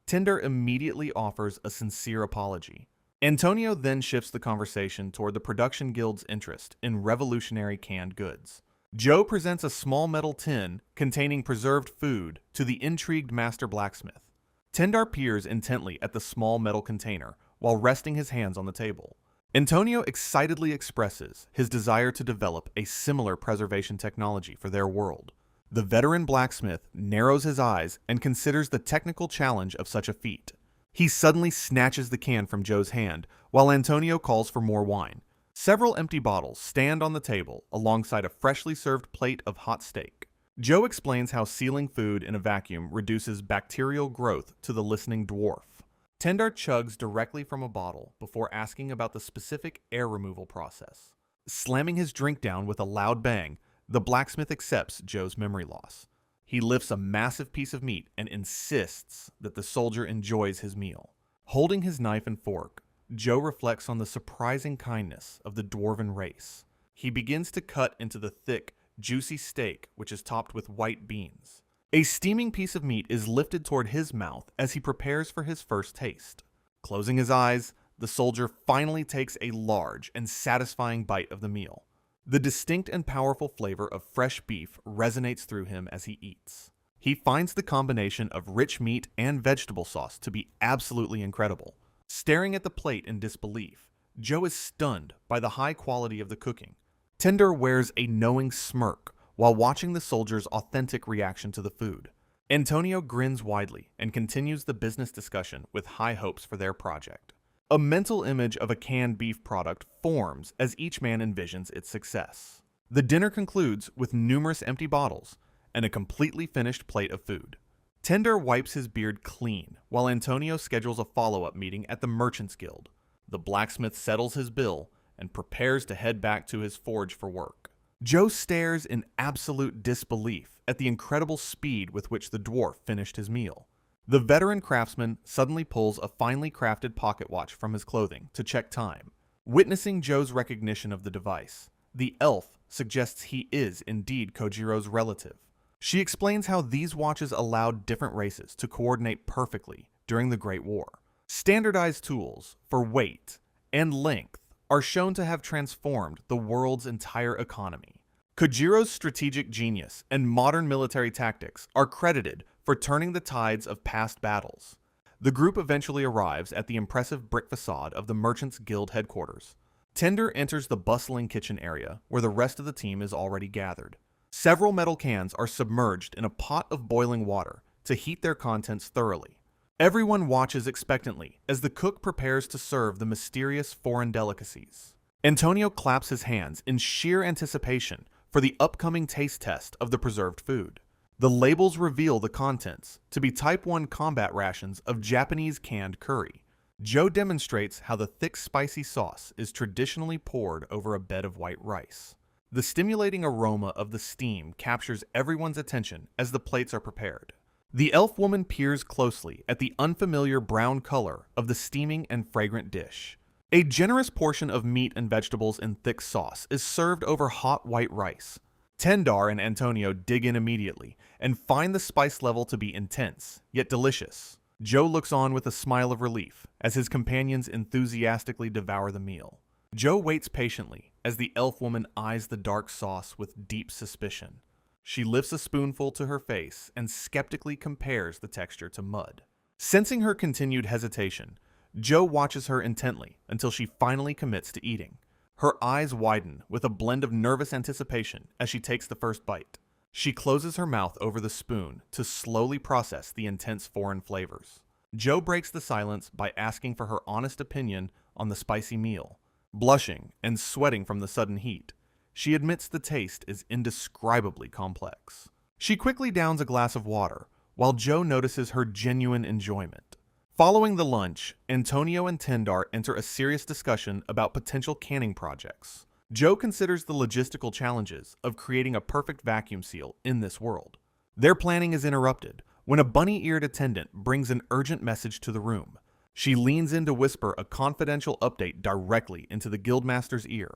Tendar immediately offers a sincere apology. Antonio then shifts the conversation toward the production guild's interest in revolutionary canned goods. Joe presents a small metal tin containing preserved food to the intrigued master blacksmith. Tendar peers intently at the small metal container while resting his hands on the table. Antonio excitedly expresses his desire to develop a similar preservation technology for their world. The veteran blacksmith narrows his eyes and considers the technical challenge of such a feat. He suddenly snatches the can from Joe's hand while Antonio calls for more wine. Several empty bottles stand on the table alongside a freshly served plate of hot steak. Joe explains how sealing food in a vacuum reduces bacterial growth to the listening dwarf. Tendar chugs directly from a bottle before asking about the specific air removal process. Slamming his drink down with a loud bang, the blacksmith accepts Joe's memory loss. He lifts a massive piece of meat and insists that the soldier enjoys his meal. Holding his knife and fork, Joe reflects on the surprising kindness of the dwarven race. He begins to cut into the thick, juicy steak, which is topped with white beans. A steaming piece of meat is lifted toward his mouth as he prepares for his first taste. Closing his eyes, the soldier finally takes a large and satisfying bite of the meal. The distinct and powerful flavor of fresh beef resonates through him as he eats. He finds the combination of rich meat and vegetable sauce to be absolutely incredible. Staring at the plate in disbelief, Joe is stunned by the high quality of the cooking. Tender wears a knowing smirk while watching the soldier's authentic reaction to the food. Antonio grins widely and continues the business discussion with high hopes for their project. A mental image of a canned beef product forms as each man envisions its success. The dinner concludes with numerous empty bottles and a completely finished plate of food. Tender wipes his beard clean while Antonio schedules a follow-up meeting at the Merchants Guild. The blacksmith settles his bill and prepares to head back to his forge for work. Joe stares in absolute disbelief at the incredible speed with which the dwarf finished his meal. The veteran craftsman suddenly pulls a finely crafted pocket watch from his clothing to check time. Witnessing Joe's recognition of the device, the elf suggests he is indeed Kojiro's relative. She explains how these watches allowed different races to coordinate perfectly during the Great War. Standardized tools for weight and length are shown to have transformed the world's entire economy. Kojiro's strategic genius and modern military tactics are credited for turning the tides of past battles. The group eventually arrives at the impressive brick facade of the Merchants Guild headquarters. Tender enters the bustling kitchen area where the rest of the team is already gathered. Several metal cans are submerged in a pot of boiling water to heat their contents thoroughly. Everyone watches expectantly as the cook prepares to serve the mysterious foreign delicacies. Antonio claps his hands in sheer anticipation for the upcoming taste test of the preserved food. The labels reveal the contents to be Type 1 combat rations of Japanese canned curry. Joe demonstrates how the thick spicy sauce is traditionally poured over a bed of white rice. The stimulating aroma of the steam captures everyone's attention as the plates are prepared. The elf woman peers closely at the unfamiliar brown color of the steaming and fragrant dish. A generous portion of meat and vegetables in thick sauce is served over hot white rice. Tendar and Antonio dig in immediately and find the spice level to be intense, yet delicious. Joe looks on with a smile of relief as his companions enthusiastically devour the meal. Joe waits patiently as the elf woman eyes the dark sauce with deep suspicion. She lifts a spoonful to her face and skeptically compares the texture to mud. Sensing her continued hesitation, Joe watches her intently until she finally commits to eating. Her eyes widen with a blend of nervous anticipation as she takes the first bite. She closes her mouth over the spoon to slowly process the intense foreign flavors. Joe breaks the silence by asking for her honest opinion on the spicy meal. Blushing and sweating from the sudden heat, she admits the taste is indescribably complex. She quickly downs a glass of water, while Joe notices her genuine enjoyment. Following the lunch, Antonio and Tendar enter a serious discussion about potential canning projects. Joe considers the logistical challenges of creating a perfect vacuum seal in this world. Their planning is interrupted when a bunny-eared attendant brings an urgent message to the room. She leans in to whisper a confidential update directly into the guildmaster's ear.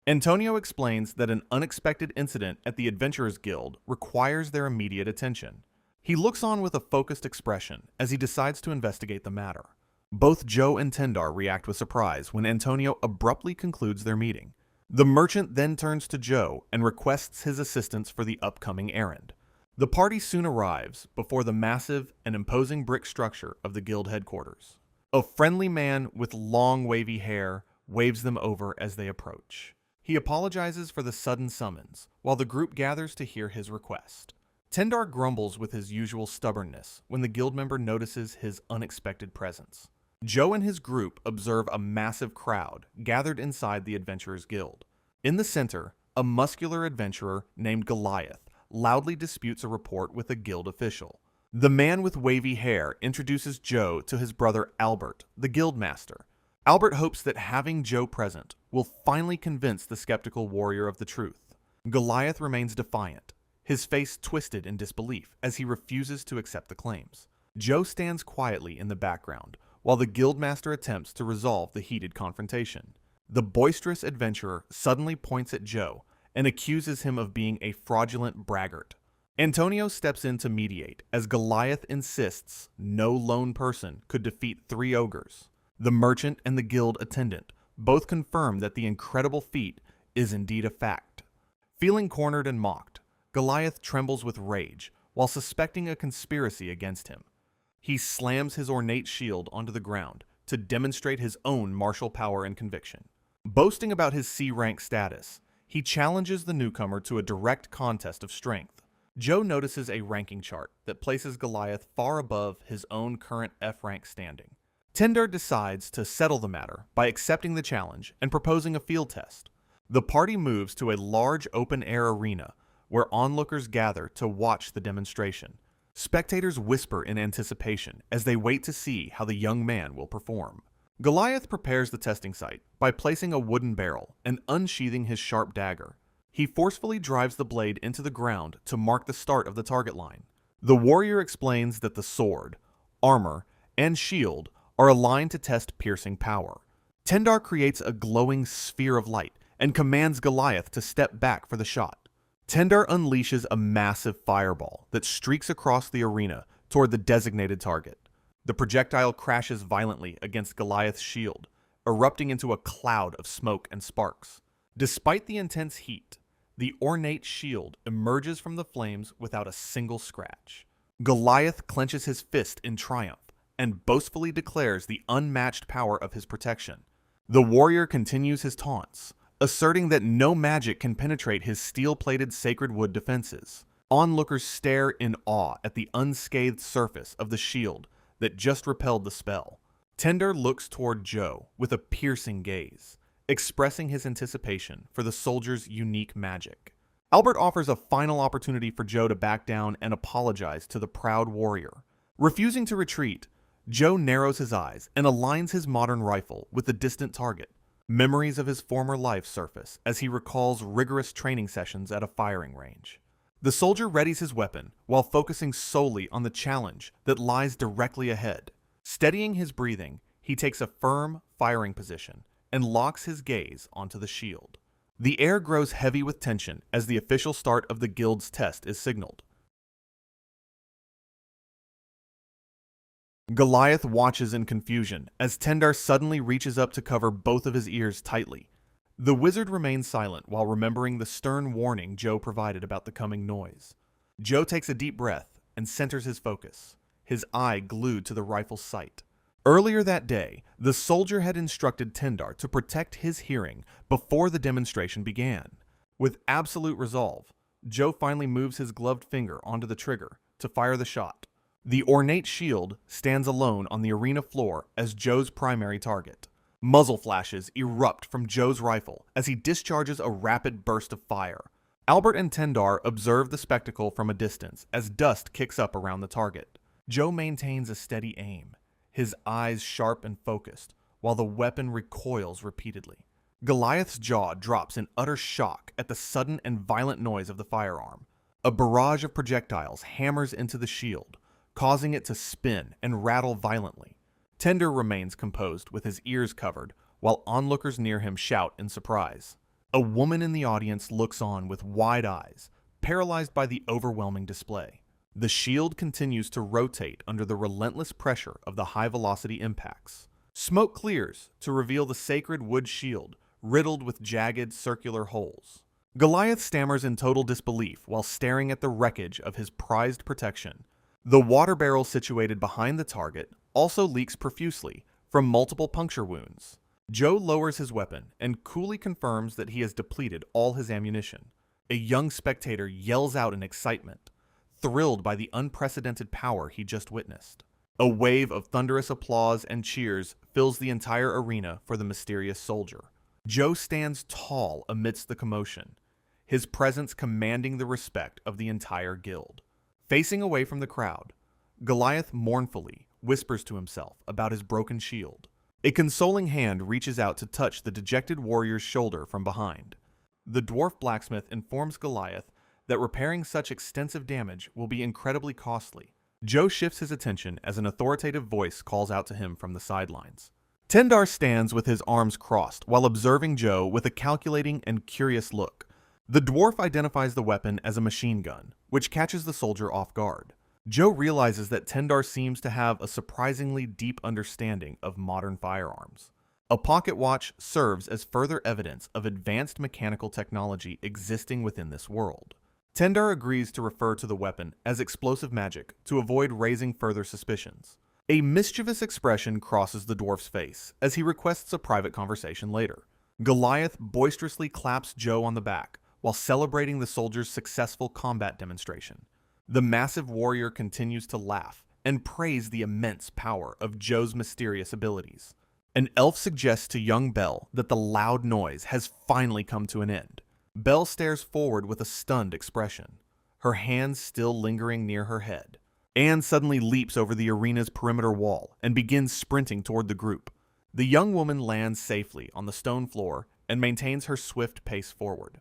Antonio explains that an unexpected incident at the Adventurers Guild requires their immediate attention. He looks on with a focused expression as he decides to investigate the matter. Both Joe and Tendar react with surprise when Antonio abruptly concludes their meeting. The merchant then turns to Joe and requests his assistance for the upcoming errand. The party soon arrives before the massive and imposing brick structure of the guild headquarters. A friendly man with long wavy hair waves them over as they approach. He apologizes for the sudden summons, while the group gathers to hear his request. Tendar grumbles with his usual stubbornness when the guild member notices his unexpected presence. Joe and his group observe a massive crowd gathered inside the Adventurers Guild. In the center, a muscular adventurer named Goliath loudly disputes a report with a guild official. The man with wavy hair introduces Joe to his brother Albert, the guildmaster. Albert hopes that having Joe present will finally convince the skeptical warrior of the truth. Goliath remains defiant. his face twisted in disbelief as he refuses to accept the claims. Joe stands quietly in the background while the guildmaster attempts to resolve the heated confrontation. The boisterous adventurer suddenly points at Joe and accuses him of being a fraudulent braggart. Antonio steps in to mediate as Goliath insists no lone person could defeat 3 ogres. The merchant and the guild attendant both confirm that the incredible feat is indeed a fact. Feeling cornered and mocked, Goliath trembles with rage while suspecting a conspiracy against him. He slams his ornate shield onto the ground to demonstrate his own martial power and conviction. Boasting about his C-rank status, he challenges the newcomer to a direct contest of strength. Joe notices a ranking chart that places Goliath far above his own current F-rank standing. Tendar decides to settle the matter by accepting the challenge and proposing a field test. The party moves to a large open-air arena where onlookers gather to watch the demonstration. Spectators whisper in anticipation as they wait to see how the young man will perform. Goliath prepares the testing site by placing a wooden barrel and unsheathing his sharp dagger. He forcefully drives the blade into the ground to mark the start of the target line. The warrior explains that the sword, armor, and shield are aligned to test piercing power. Tendar creates a glowing sphere of light and commands Goliath to step back for the shot. Tendar unleashes a massive fireball that streaks across the arena toward the designated target. The projectile crashes violently against Goliath's shield, erupting into a cloud of smoke and sparks. Despite the intense heat, the ornate shield emerges from the flames without a single scratch. Goliath clenches his fist in triumph and boastfully declares the unmatched power of his protection. The warrior continues his taunts, asserting that no magic can penetrate his steel-plated sacred wood defenses. Onlookers stare in awe at the unscathed surface of the shield that just repelled the spell. Tendar looks toward Joe with a piercing gaze, expressing his anticipation for the soldier's unique magic. Albert offers a final opportunity for Joe to back down and apologize to the proud warrior. Refusing to retreat, Joe narrows his eyes and aligns his modern rifle with the distant target. Memories of his former life surface as he recalls rigorous training sessions at a firing range. The soldier readies his weapon while focusing solely on the challenge that lies directly ahead. Steadying his breathing, he takes a firm firing position and locks his gaze onto the shield. The air grows heavy with tension as the official start of the guild's test is signaled. Goliath watches in confusion as Tendar suddenly reaches up to cover both of his ears tightly. The wizard remains silent while remembering the stern warning Joe provided about the coming noise. Joe takes a deep breath and centers his focus, his eye glued to the rifle's sight. Earlier that day, the soldier had instructed Tendar to protect his hearing before the demonstration began. With absolute resolve, Joe finally moves his gloved finger onto the trigger to fire the shot. The ornate shield stands alone on the arena floor as Joe's primary target. Muzzle flashes erupt from Joe's rifle as he discharges a rapid burst of fire. Albert and Tendar observe the spectacle from a distance as dust kicks up around the target. Joe maintains a steady aim, his eyes sharp and focused, while the weapon recoils repeatedly. Goliath's jaw drops in utter shock at the sudden and violent noise of the firearm. A barrage of projectiles hammers into the shield, causing it to spin and rattle violently. Tendar remains composed with his ears covered, while onlookers near him shout in surprise. A woman in the audience looks on with wide eyes, paralyzed by the overwhelming display. The shield continues to rotate under the relentless pressure of the high-velocity impacts. Smoke clears to reveal the sacred wood shield, riddled with jagged circular holes. Goliath stammers in total disbelief while staring at the wreckage of his prized protection. The water barrel situated behind the target also leaks profusely from multiple puncture wounds. Joe lowers his weapon and coolly confirms that he has depleted all his ammunition. A young spectator yells out in excitement, thrilled by the unprecedented power he just witnessed. A wave of thunderous applause and cheers fills the entire arena for the mysterious soldier. Joe stands tall amidst the commotion, his presence commanding the respect of the entire guild. Facing away from the crowd, Goliath mournfully whispers to himself about his broken shield. A consoling hand reaches out to touch the dejected warrior's shoulder from behind. The dwarf blacksmith informs Goliath that repairing such extensive damage will be incredibly costly. Joe shifts his attention as an authoritative voice calls out to him from the sidelines. Tendar stands with his arms crossed while observing Joe with a calculating and curious look. The dwarf identifies the weapon as a machine gun, which catches the soldier off guard. Joe realizes that Tendar seems to have a surprisingly deep understanding of modern firearms. A pocket watch serves as further evidence of advanced mechanical technology existing within this world. Tendar agrees to refer to the weapon as explosive magic to avoid raising further suspicions. A mischievous expression crosses the dwarf's face as he requests a private conversation later. Goliath boisterously claps Joe on the back while celebrating the soldier's successful combat demonstration. The massive warrior continues to laugh and praise the immense power of Joe's mysterious abilities. An elf suggests to young Belle that the loud noise has finally come to an end. Belle stares forward with a stunned expression, her hands still lingering near her head. Anne suddenly leaps over the arena's perimeter wall and begins sprinting toward the group. The young woman lands safely on the stone floor and maintains her swift pace forward.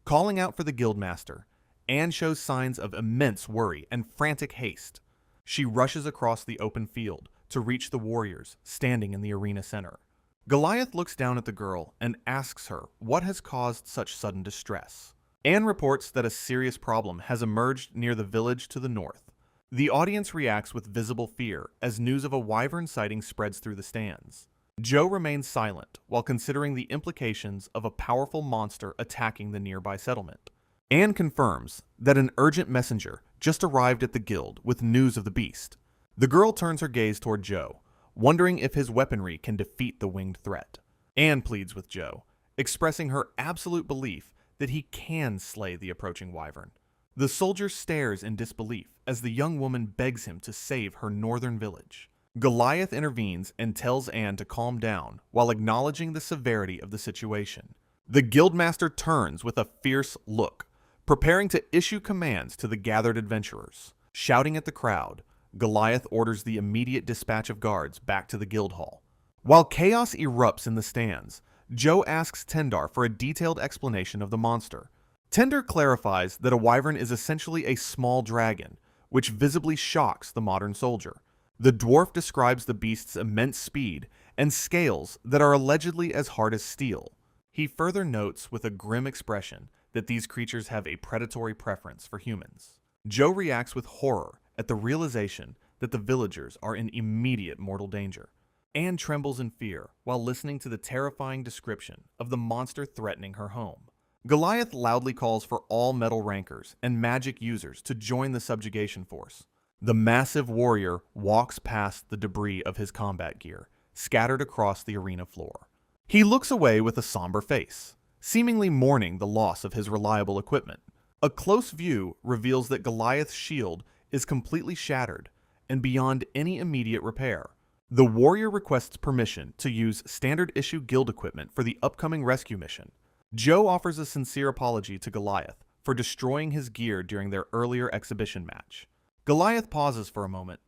Calling out for the guildmaster, Anne shows signs of immense worry and frantic haste. She rushes across the open field to reach the warriors standing in the arena center. Goliath looks down at the girl and asks her what has caused such sudden distress. Anne reports that a serious problem has emerged near the village to the north. The audience reacts with visible fear as news of a wyvern sighting spreads through the stands. Joe remains silent while considering the implications of a powerful monster attacking the nearby settlement. Anne confirms that an urgent messenger just arrived at the guild with news of the beast. The girl turns her gaze toward Joe, wondering if his weaponry can defeat the winged threat. Anne pleads with Joe, expressing her absolute belief that he can slay the approaching wyvern. The soldier stares in disbelief as the young woman begs him to save her northern village. Goliath intervenes and tells Anne to calm down while acknowledging the severity of the situation. The guildmaster turns with a fierce look, preparing to issue commands to the gathered adventurers. Shouting at the crowd, Goliath orders the immediate dispatch of guards back to the guild hall. While chaos erupts in the stands, Joe asks Tendar for a detailed explanation of the monster. Tendar clarifies that a wyvern is essentially a small dragon, which visibly shocks the modern soldier. The dwarf describes the beast's immense speed and scales that are allegedly as hard as steel. He further notes with a grim expression that these creatures have a predatory preference for humans. Joe reacts with horror at the realization that the villagers are in immediate mortal danger. Anne trembles in fear while listening to the terrifying description of the monster threatening her home. Goliath loudly calls for all metal rankers and magic users to join the subjugation force. The massive warrior walks past the debris of his combat gear, scattered across the arena floor. He looks away with a somber face, seemingly mourning the loss of his reliable equipment. A close view reveals that Goliath's shield is completely shattered and beyond any immediate repair. The warrior requests permission to use standard-issue guild equipment for the upcoming rescue mission. Joe offers a sincere apology to Goliath for destroying his gear during their earlier exhibition match. Goliath pauses for a moment,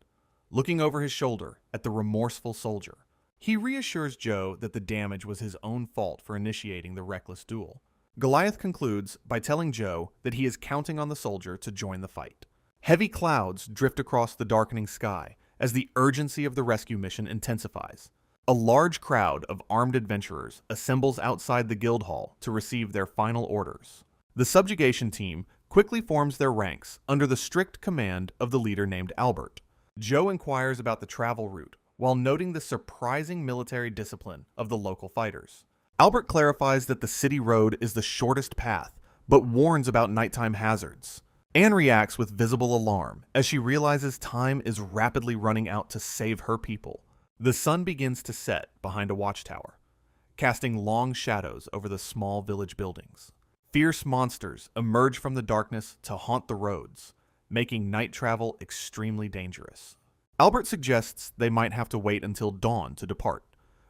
looking over his shoulder at the remorseful soldier. He reassures Joe that the damage was his own fault for initiating the reckless duel. Goliath concludes by telling Joe that he is counting on the soldier to join the fight. Heavy clouds drift across the darkening sky as the urgency of the rescue mission intensifies. A large crowd of armed adventurers assembles outside the guild hall to receive their final orders. The subjugation team quickly forms their ranks under the strict command of the leader named Albert. Joe inquires about the travel route while noting the surprising military discipline of the local fighters. Albert clarifies that the city road is the shortest path, but warns about nighttime hazards. Anne reacts with visible alarm as she realizes time is rapidly running out to save her people. The sun begins to set behind a watchtower, casting long shadows over the small village buildings. Fierce monsters emerge from the darkness to haunt the roads, making night travel extremely dangerous. Albert suggests they might have to wait until dawn to depart,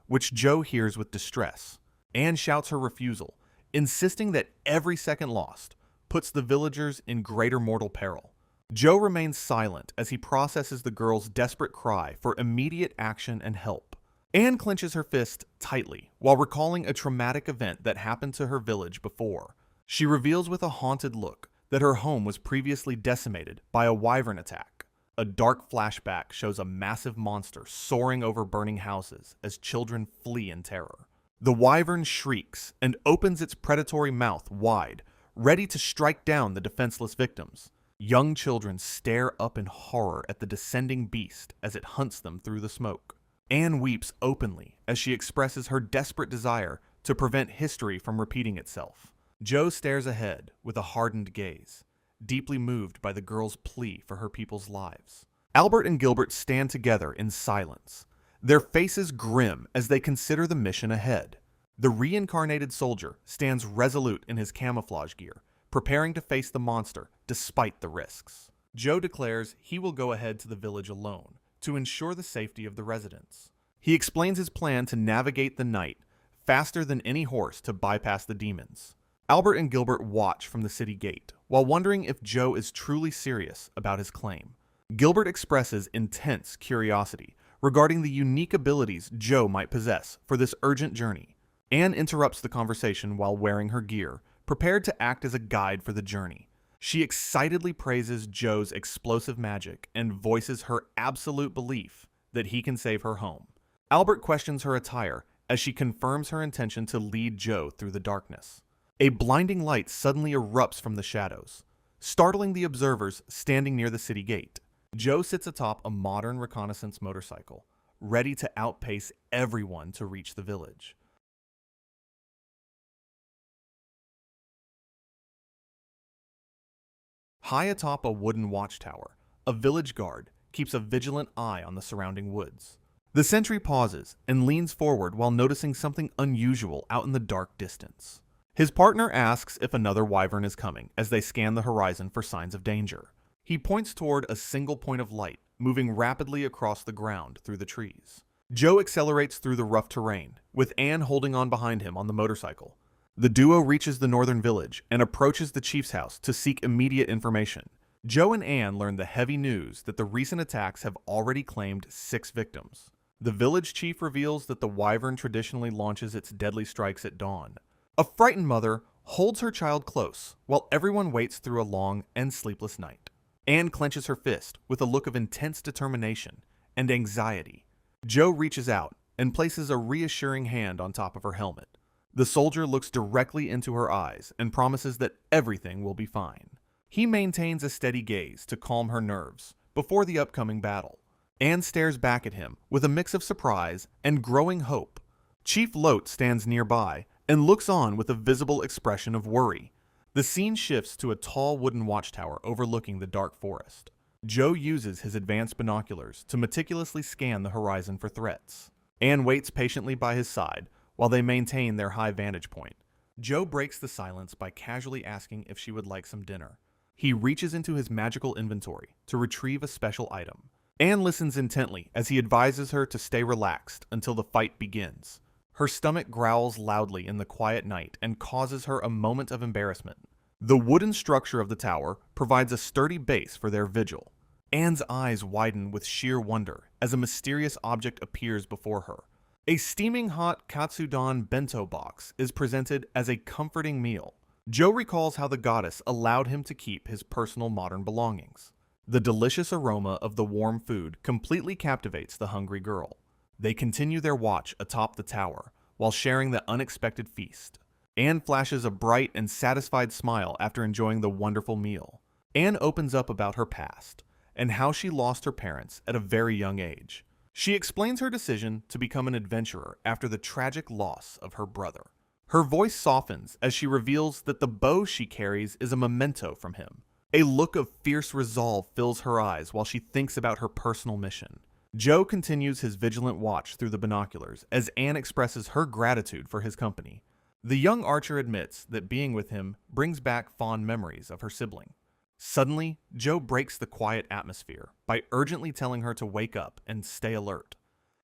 which Joe hears with distress. Anne shouts her refusal, insisting that every second lost puts the villagers in greater mortal peril. Joe remains silent as he processes the girl's desperate cry for immediate action and help. Anne clenches her fist tightly while recalling a traumatic event that happened to her village before. She reveals with a haunted look that her home was previously decimated by a wyvern attack. A dark flashback shows a massive monster soaring over burning houses as children flee in terror. The wyvern shrieks and opens its predatory mouth wide, ready to strike down the defenseless victims. Young children stare up in horror at the descending beast as it hunts them through the smoke. Anne weeps openly as she expresses her desperate desire to prevent history from repeating itself. Jo stares ahead with a hardened gaze, deeply moved by the girl's plea for her people's lives. Albert and Gilbert stand together in silence, their faces grim as they consider the mission ahead. The reincarnated soldier stands resolute in his camouflage gear, preparing to face the monster despite the risks. Jo declares he will go ahead to the village alone to ensure the safety of the residents. He explains his plan to navigate the night faster than any horse to bypass the demons. Albert and Gilbert watch from the city gate, while wondering if Jo is truly serious about his claim. Gilbert expresses intense curiosity regarding the unique abilities Jo might possess for this urgent journey. Anne interrupts the conversation while wearing her gear, prepared to act as a guide for the journey. She excitedly praises Jo's explosive magic and voices her absolute belief that he can save her home. Albert questions her attire as she confirms her intention to lead Jo through the darkness. A blinding light suddenly erupts from the shadows, startling the observers standing near the city gate. Jo sits atop a modern reconnaissance motorcycle, ready to outpace everyone to reach the village. High atop a wooden watchtower, a village guard keeps a vigilant eye on the surrounding woods. The sentry pauses and leans forward while noticing something unusual out in the dark distance. His partner asks if another wyvern is coming as they scan the horizon for signs of danger. He points toward a single point of light, moving rapidly across the ground through the trees. Jo accelerates through the rough terrain, with Anne holding on behind him on the motorcycle. The duo reaches the northern village and approaches the chief's house to seek immediate information. Jo and Anne learn the heavy news that the recent attacks have already claimed 6 victims. The village chief reveals that the wyvern traditionally launches its deadly strikes at dawn. A frightened mother holds her child close while everyone waits through a long and sleepless night. Anne clenches her fist with a look of intense determination and anxiety. Jo reaches out and places a reassuring hand on top of her helmet. The soldier looks directly into her eyes and promises that everything will be fine. He maintains a steady gaze to calm her nerves before the upcoming battle. Anne stares back at him with a mix of surprise and growing hope. Chief Lote stands nearby and looks on with a visible expression of worry. The scene shifts to a tall wooden watchtower overlooking the dark forest. Jo uses his advanced binoculars to meticulously scan the horizon for threats. Anne waits patiently by his side while they maintain their high vantage point. Jo breaks the silence by casually asking if she would like some dinner. He reaches into his magical inventory to retrieve a special item. Anne listens intently as he advises her to stay relaxed until the fight begins. Her stomach growls loudly in the quiet night and causes her a moment of embarrassment. The wooden structure of the tower provides a sturdy base for their vigil. Anne's eyes widen with sheer wonder as a mysterious object appears before her. A steaming hot katsudon bento box is presented as a comforting meal. Jo recalls how the goddess allowed him to keep his personal modern belongings. The delicious aroma of the warm food completely captivates the hungry girl. They continue their watch atop the tower while sharing the unexpected feast. Anne flashes a bright and satisfied smile after enjoying the wonderful meal. Anne opens up about her past and how she lost her parents at a very young age. She explains her decision to become an adventurer after the tragic loss of her brother. Her voice softens as she reveals that the bow she carries is a memento from him. A look of fierce resolve fills her eyes while she thinks about her personal mission. Jo continues his vigilant watch through the binoculars as Anne expresses her gratitude for his company. The young archer admits that being with him brings back fond memories of her sibling. Suddenly, Jo breaks the quiet atmosphere by urgently telling her to wake up and stay alert.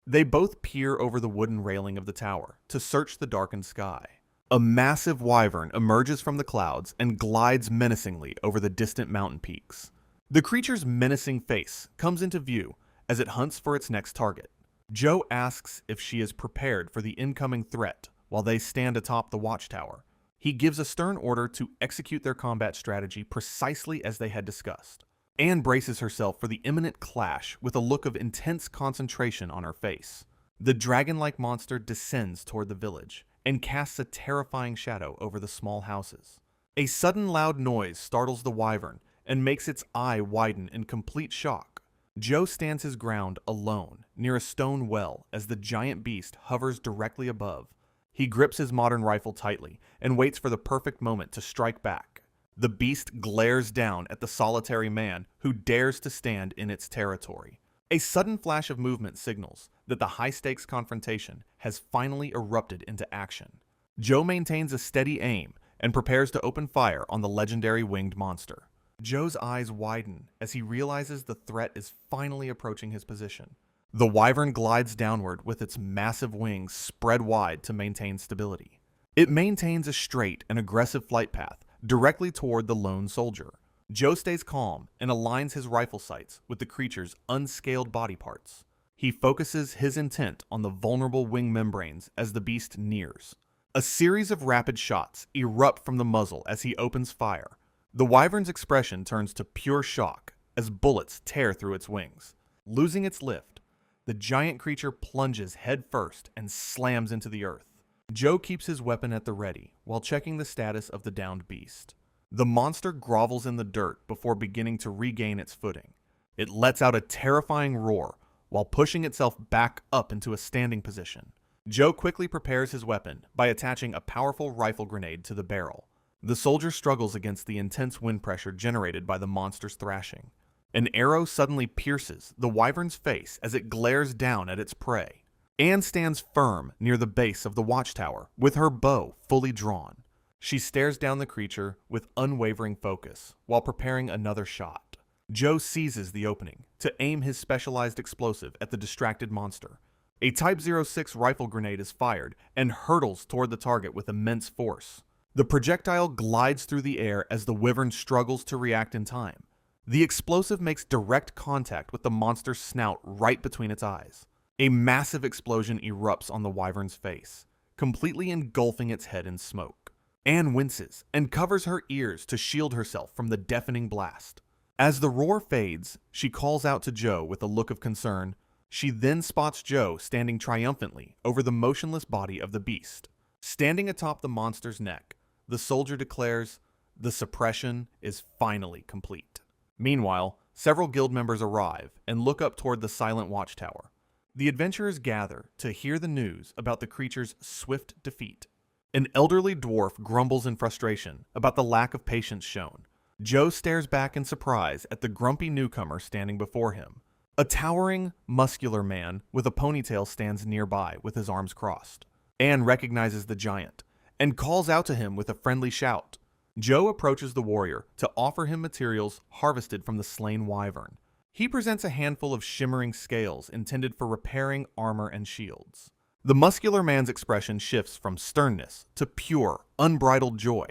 They both peer over the wooden railing of the tower to search the darkened sky. A massive wyvern emerges from the clouds and glides menacingly over the distant mountain peaks. The creature's menacing face comes into view as it hunts for its next target. Jo asks if she is prepared for the incoming threat while they stand atop the watchtower. He gives a stern order to execute their combat strategy precisely as they had discussed. Anne braces herself for the imminent clash with a look of intense concentration on her face. The dragon-like monster descends toward the village and casts a terrifying shadow over the small houses. A sudden loud noise startles the wyvern and makes its eye widen in complete shock. Joe stands his ground alone near a stone well as the giant beast hovers directly above. He grips his modern rifle tightly and waits for the perfect moment to strike back. The beast glares down at the solitary man who dares to stand in its territory. A sudden flash of movement signals that the high-stakes confrontation has finally erupted into action. Joe maintains a steady aim and prepares to open fire on the legendary winged monster. Joe's eyes widen as he realizes the threat is finally approaching his position. The wyvern glides downward with its massive wings spread wide to maintain stability. It maintains a straight and aggressive flight path directly toward the lone soldier. Joe stays calm and aligns his rifle sights with the creature's unscaled body parts. He focuses his intent on the vulnerable wing membranes as the beast nears. A series of rapid shots erupt from the muzzle as he opens fire. The wyvern's expression turns to pure shock as bullets tear through its wings. Losing its lift, the giant creature plunges headfirst and slams into the earth. Joe keeps his weapon at the ready while checking the status of the downed beast. The monster grovels in the dirt before beginning to regain its footing. It lets out a terrifying roar while pushing itself back up into a standing position. Joe quickly prepares his weapon by attaching a powerful rifle grenade to the barrel. The soldier struggles against the intense wind pressure generated by the monster's thrashing. An arrow suddenly pierces the wyvern's face as it glares down at its prey. Anne stands firm near the base of the watchtower with her bow fully drawn. She stares down the creature with unwavering focus while preparing another shot. Joe seizes the opening to aim his specialized explosive at the distracted monster. A Type 06 rifle grenade is fired and hurtles toward the target with immense force. The projectile glides through the air as the wyvern struggles to react in time. The explosive makes direct contact with the monster's snout right between its eyes. A massive explosion erupts on the wyvern's face, completely engulfing its head in smoke. Anne winces and covers her ears to shield herself from the deafening blast. As the roar fades, she calls out to Joe with a look of concern. She then spots Joe standing triumphantly over the motionless body of the beast. Standing atop the monster's neck, the soldier declares, "The suppression is finally complete." Meanwhile, several guild members arrive and look up toward the silent watchtower. The adventurers gather to hear the news about the creature's swift defeat. An elderly dwarf grumbles in frustration about the lack of patience shown. Joe stares back in surprise at the grumpy newcomer standing before him. A towering, muscular man with a ponytail stands nearby with his arms crossed. Anne recognizes the giant and calls out to him with a friendly shout. Joe approaches the warrior to offer him materials harvested from the slain wyvern. He presents a handful of shimmering scales intended for repairing armor and shields. The muscular man's expression shifts from sternness to pure, unbridled joy.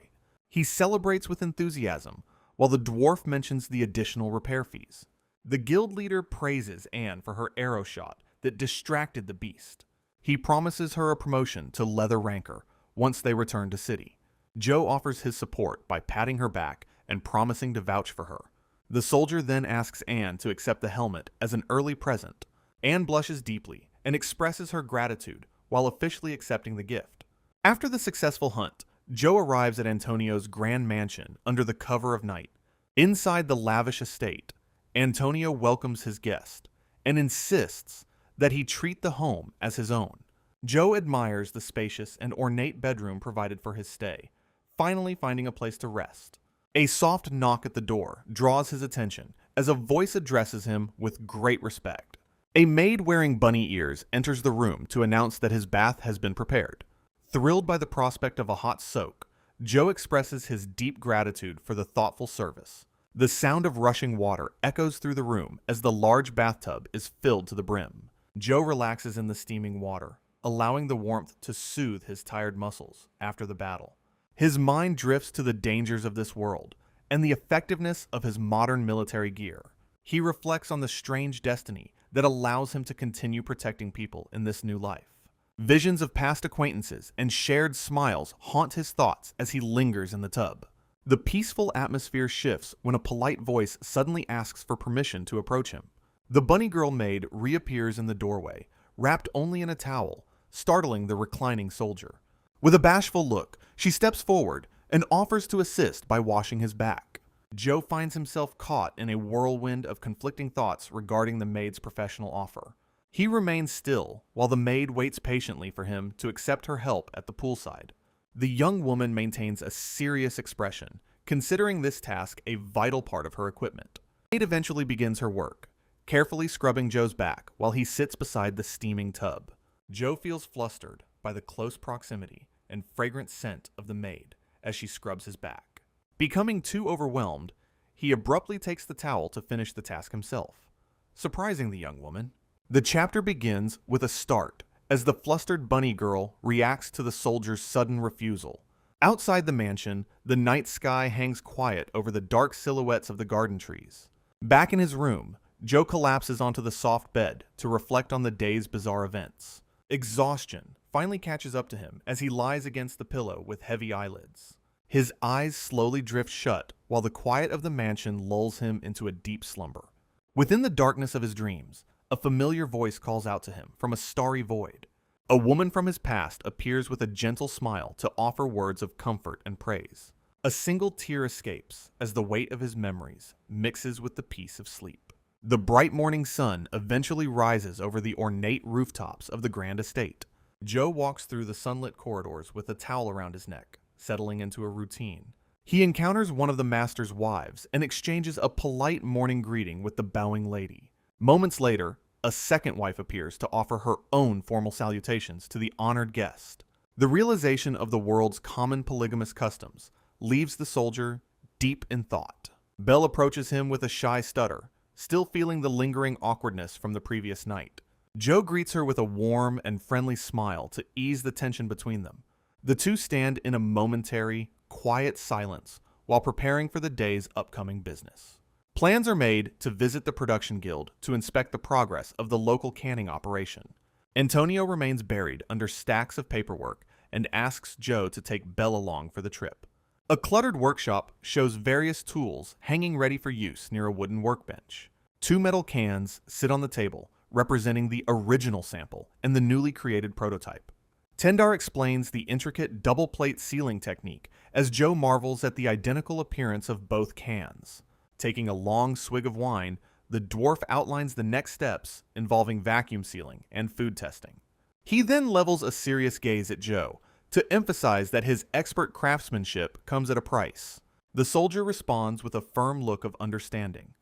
He celebrates with enthusiasm, while the dwarf mentions the additional repair fees. The guild leader praises Anne for her arrow shot that distracted the beast. He promises her a promotion to leather ranker once they return to city. Joe offers his support by patting her back and promising to vouch for her. The soldier then asks Anne to accept the helmet as an early present. Anne blushes deeply and expresses her gratitude while officially accepting the gift. After the successful hunt, Joe arrives at Antonio's grand mansion under the cover of night. Inside the lavish estate, Antonio welcomes his guest and insists that he treat the home as his own. Joe admires the spacious and ornate bedroom provided for his stay, finally finding a place to rest. A soft knock at the door draws his attention as a voice addresses him with great respect. A maid wearing bunny ears enters the room to announce that his bath has been prepared. Thrilled by the prospect of a hot soak, Joe expresses his deep gratitude for the thoughtful service. The sound of rushing water echoes through the room as the large bathtub is filled to the brim. Joe relaxes in the steaming water, allowing the warmth to soothe his tired muscles after the battle. His mind drifts to the dangers of this world and the effectiveness of his modern military gear. He reflects on the strange destiny that allows him to continue protecting people in this new life. Visions of past acquaintances and shared smiles haunt his thoughts as he lingers in the tub. The peaceful atmosphere shifts when a polite voice suddenly asks for permission to approach him. The bunny girl maid reappears in the doorway, wrapped only in a towel, startling the reclining soldier. With a bashful look, she steps forward and offers to assist by washing his back. Joe finds himself caught in a whirlwind of conflicting thoughts regarding the maid's professional offer. He remains still while the maid waits patiently for him to accept her help at the poolside. The young woman maintains a serious expression, considering this task a vital part of her equipment. The maid eventually begins her work, carefully scrubbing Joe's back while he sits beside the steaming tub. Joe feels flustered by the close proximity and fragrant scent of the maid as she scrubs his back. Becoming too overwhelmed, he abruptly takes the towel to finish the task himself, surprising the young woman. The chapter begins with a start as the flustered bunny girl reacts to the soldier's sudden refusal. Outside the mansion, the night sky hangs quiet over the dark silhouettes of the garden trees. Back in his room, Joe collapses onto the soft bed to reflect on the day's bizarre events. Exhaustion finally catches up to him as he lies against the pillow with heavy eyelids. His eyes slowly drift shut while the quiet of the mansion lulls him into a deep slumber. Within the darkness of his dreams, a familiar voice calls out to him from a starry void. A woman from his past appears with a gentle smile to offer words of comfort and praise. A single tear escapes as the weight of his memories mixes with the peace of sleep. The bright morning sun eventually rises over the ornate rooftops of the grand estate. Joe walks through the sunlit corridors with a towel around his neck, settling into a routine. He encounters one of the master's wives and exchanges a polite morning greeting with the bowing lady. Moments later, a second wife appears to offer her own formal salutations to the honored guest. The realization of the world's common polygamous customs leaves the soldier deep in thought. Belle approaches him with a shy stutter, still feeling the lingering awkwardness from the previous night. Joe greets her with a warm and friendly smile to ease the tension between them. The two stand in a momentary, quiet silence while preparing for the day's upcoming business. Plans are made to visit the production guild to inspect the progress of the local canning operation. Antonio remains buried under stacks of paperwork and asks Joe to take Belle along for the trip. A cluttered workshop shows various tools hanging ready for use near a wooden workbench. Two metal cans sit on the table, representing the original sample and the newly created prototype. Tendar explains the intricate double-plate sealing technique as Joe marvels at the identical appearance of both cans. Taking a long swig of wine, the dwarf outlines the next steps involving vacuum sealing and food testing. He then levels a serious gaze at Joe to emphasize that his expert craftsmanship comes at a price. The soldier responds with a firm look of understanding,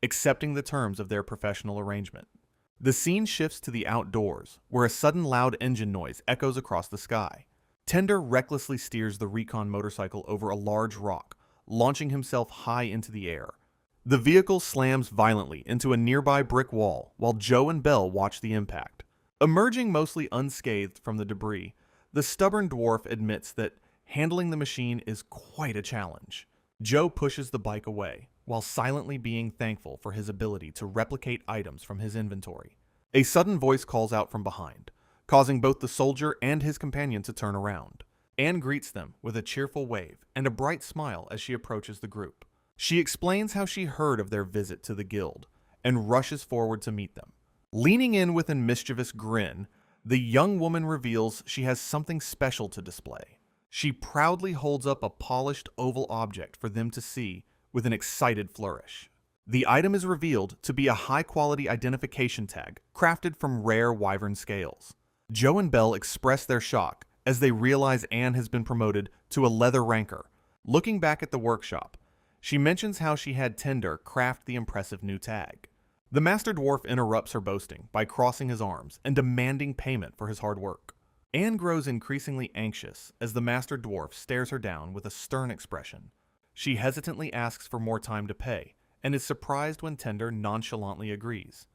accepting the terms of their professional arrangement. The scene shifts to the outdoors, where a sudden loud engine noise echoes across the sky. Tender recklessly steers the recon motorcycle over a large rock, launching himself high into the air. The vehicle slams violently into a nearby brick wall while Joe and Belle watch the impact. Emerging mostly unscathed from the debris, the stubborn dwarf admits that handling the machine is quite a challenge. Joe pushes the bike away, while silently being thankful for his ability to replicate items from his inventory. A sudden voice calls out from behind, causing both the soldier and his companion to turn around. Anne greets them with a cheerful wave and a bright smile as she approaches the group. She explains how she heard of their visit to the guild and rushes forward to meet them. Leaning in with a mischievous grin, the young woman reveals she has something special to display. She proudly holds up a polished oval object for them to see with an excited flourish. The item is revealed to be a high-quality identification tag crafted from rare wyvern scales. Joe and Belle express their shock as they realize Anne has been promoted to a leather ranker. Looking back at the workshop, she mentions how she had Tender craft the impressive new tag. The Master Dwarf interrupts her boasting by crossing his arms and demanding payment for his hard work. Anne grows increasingly anxious as the Master Dwarf stares her down with a stern expression. She hesitantly asks for more time to pay and is surprised when Tender nonchalantly agrees.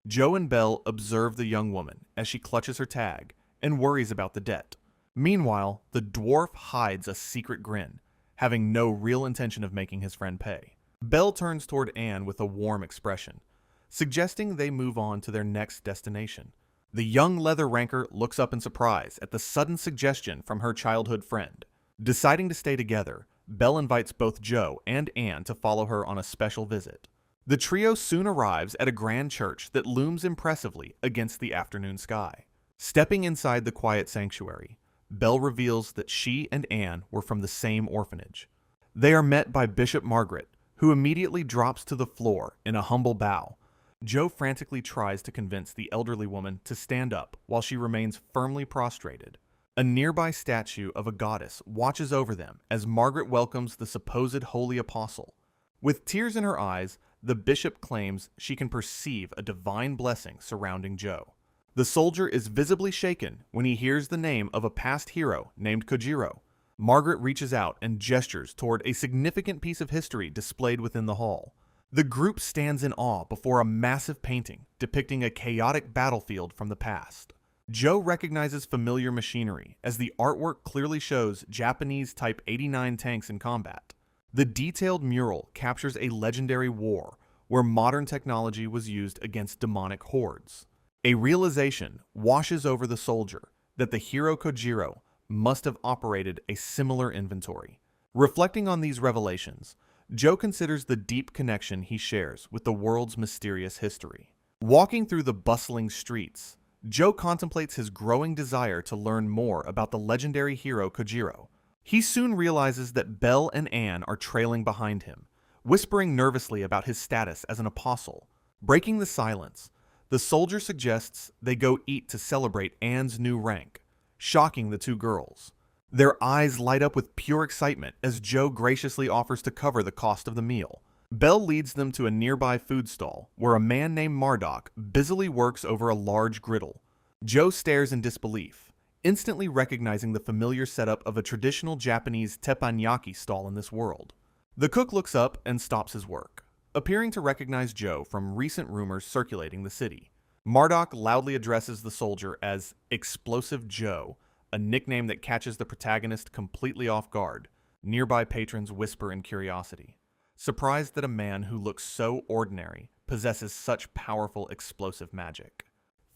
Joe and Belle observe the young woman as she clutches her tag and worries about the debt. Meanwhile, the dwarf hides a secret grin, having no real intention of making his friend pay. Belle turns toward Anne with a warm expression, suggesting they move on to their next destination. The young leather ranker looks up in surprise at the sudden suggestion from her childhood friend. Deciding to stay together, Belle invites both Joe and Anne to follow her on a special visit. The trio soon arrives at a grand church that looms impressively against the afternoon sky. Stepping inside the quiet sanctuary, Belle reveals that she and Anne were from the same orphanage. They are met by Bishop Margaret, who immediately drops to the floor in a humble bow. Joe frantically tries to convince the elderly woman to stand up while she remains firmly prostrated. A nearby statue of a goddess watches over them as Margaret welcomes the supposed holy apostle. With tears in her eyes, the bishop claims she can perceive a divine blessing surrounding Joe. The soldier is visibly shaken when he hears the name of a past hero named Kojiro. Margaret reaches out and gestures toward a significant piece of history displayed within the hall. The group stands in awe before a massive painting depicting a chaotic battlefield from the past. Joe recognizes familiar machinery as the artwork clearly shows Japanese Type 89 tanks in combat. The detailed mural captures a legendary war where modern technology was used against demonic hordes. A realization washes over the soldier that the hero Kojiro must have operated a similar inventory. Reflecting on these revelations, Joe considers the deep connection he shares with the world's mysterious history. Walking through the bustling streets, Joe contemplates his growing desire to learn more about the legendary hero Kojiro. He soon realizes that Belle and Anne are trailing behind him, whispering nervously about his status as an apostle. Breaking the silence, the soldier suggests they go eat to celebrate Anne's new rank, shocking the two girls. Their eyes light up with pure excitement as Joe graciously offers to cover the cost of the meal. Belle leads them to a nearby food stall where a man named Marduk busily works over a large griddle. Joe stares in disbelief, instantly recognizing the familiar setup of a traditional Japanese teppanyaki stall in this world. The cook looks up and stops his work, appearing to recognize Joe from recent rumors circulating the city. Marduk loudly addresses the soldier as Explosive Joe, a nickname that catches the protagonist completely off guard. Nearby patrons whisper in curiosity, surprised that a man who looks so ordinary possesses such powerful explosive magic.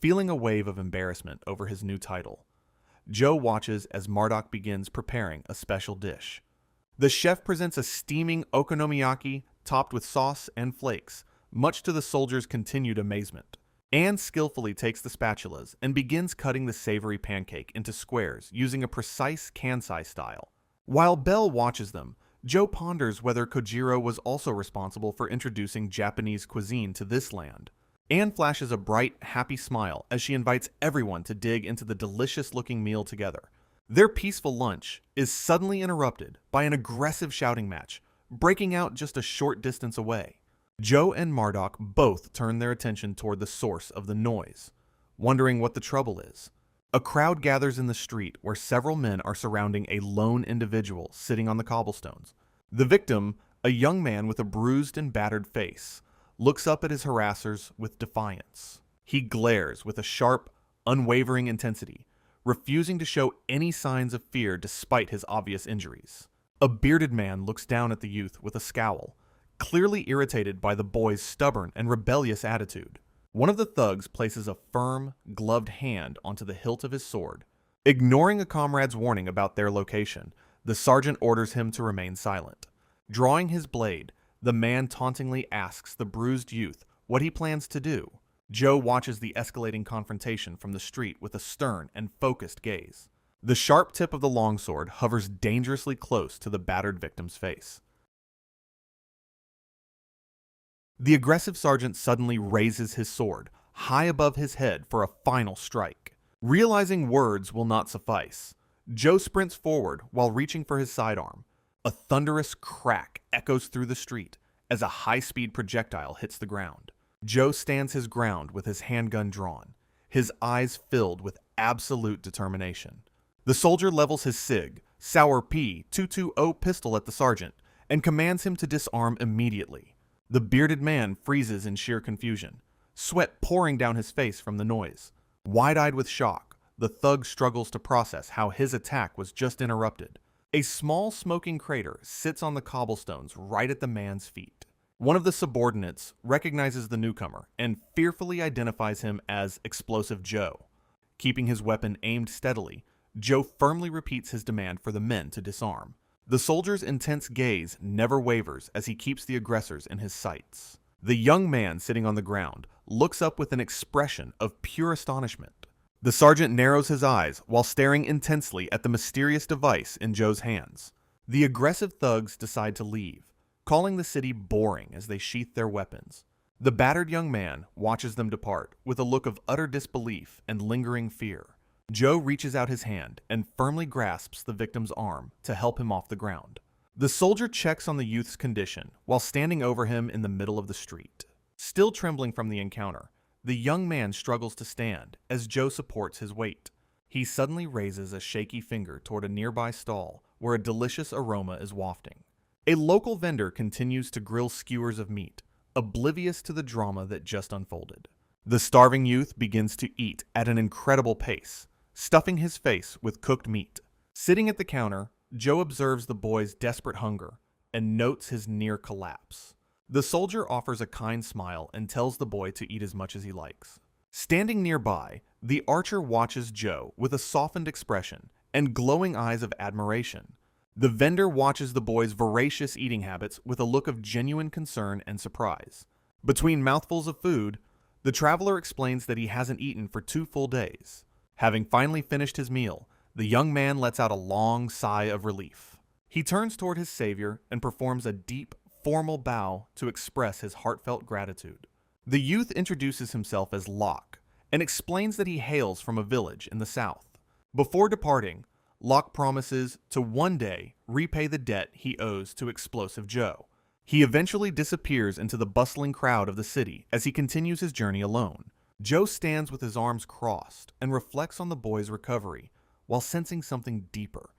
Feeling a wave of embarrassment over his new title, Joe watches as Marduk begins preparing a special dish. The chef presents a steaming okonomiyaki topped with sauce and flakes, much to the soldier's continued amazement. Anne skillfully takes the spatulas and begins cutting the savory pancake into squares using a precise Kansai style. While Belle watches them, Joe ponders whether Kojiro was also responsible for introducing Japanese cuisine to this land. Anne flashes a bright, happy smile as she invites everyone to dig into the delicious-looking meal together. Their peaceful lunch is suddenly interrupted by an aggressive shouting match, breaking out just a short distance away. Joe and Marduk both turn their attention toward the source of the noise, wondering what the trouble is. A crowd gathers in the street where several men are surrounding a lone individual sitting on the cobblestones. The victim, a young man with a bruised and battered face, looks up at his harassers with defiance. He glares with a sharp, unwavering intensity, refusing to show any signs of fear despite his obvious injuries. A bearded man looks down at the youth with a scowl, clearly irritated by the boy's stubborn and rebellious attitude. One of the thugs places a firm, gloved hand onto the hilt of his sword. Ignoring a comrade's warning about their location, the sergeant orders him to remain silent. Drawing his blade, the man tauntingly asks the bruised youth what he plans to do. Joe watches the escalating confrontation from the street with a stern and focused gaze. The sharp tip of the longsword hovers dangerously close to the battered victim's face. The aggressive sergeant suddenly raises his sword high above his head for a final strike. Realizing words will not suffice, Joe sprints forward while reaching for his sidearm. A thunderous crack echoes through the street as a high-speed projectile hits the ground. Joe stands his ground with his handgun drawn, his eyes filled with absolute determination. The soldier levels his SIG, Sauer P220 pistol at the sergeant and commands him to disarm immediately. The bearded man freezes in sheer confusion, sweat pouring down his face from the noise. Wide-eyed with shock, the thug struggles to process how his attack was just interrupted. A small smoking crater sits on the cobblestones right at the man's feet. One of the subordinates recognizes the newcomer and fearfully identifies him as Explosive Joe. Keeping his weapon aimed steadily, Joe firmly repeats his demand for the men to disarm. The soldier's intense gaze never wavers as he keeps the aggressors in his sights. The young man sitting on the ground looks up with an expression of pure astonishment. The sergeant narrows his eyes while staring intensely at the mysterious device in Joe's hands. The aggressive thugs decide to leave, calling the city boring as they sheath their weapons. The battered young man watches them depart with a look of utter disbelief and lingering fear. Joe reaches out his hand and firmly grasps the victim's arm to help him off the ground. The soldier checks on the youth's condition while standing over him in the middle of the street. Still trembling from the encounter, the young man struggles to stand as Joe supports his weight. He suddenly raises a shaky finger toward a nearby stall where a delicious aroma is wafting. A local vendor continues to grill skewers of meat, oblivious to the drama that just unfolded. The starving youth begins to eat at an incredible pace, stuffing his face with cooked meat. Sitting at the counter, Joe observes the boy's desperate hunger and notes his near collapse. The soldier offers a kind smile and tells the boy to eat as much as he likes. Standing nearby, the archer watches Joe with a softened expression and glowing eyes of admiration. The vendor watches the boy's voracious eating habits with a look of genuine concern and surprise. Between mouthfuls of food, the traveler explains that he hasn't eaten for 2 full days. Having finally finished his meal, the young man lets out a long sigh of relief. He turns toward his savior and performs a deep, formal bow to express his heartfelt gratitude. The youth introduces himself as Locke and explains that he hails from a village in the south. Before departing, Locke promises to one day repay the debt he owes to Explosive Joe. He eventually disappears into the bustling crowd of the city as he continues his journey alone. Joe stands with his arms crossed and reflects on the boy's recovery while sensing something deeper.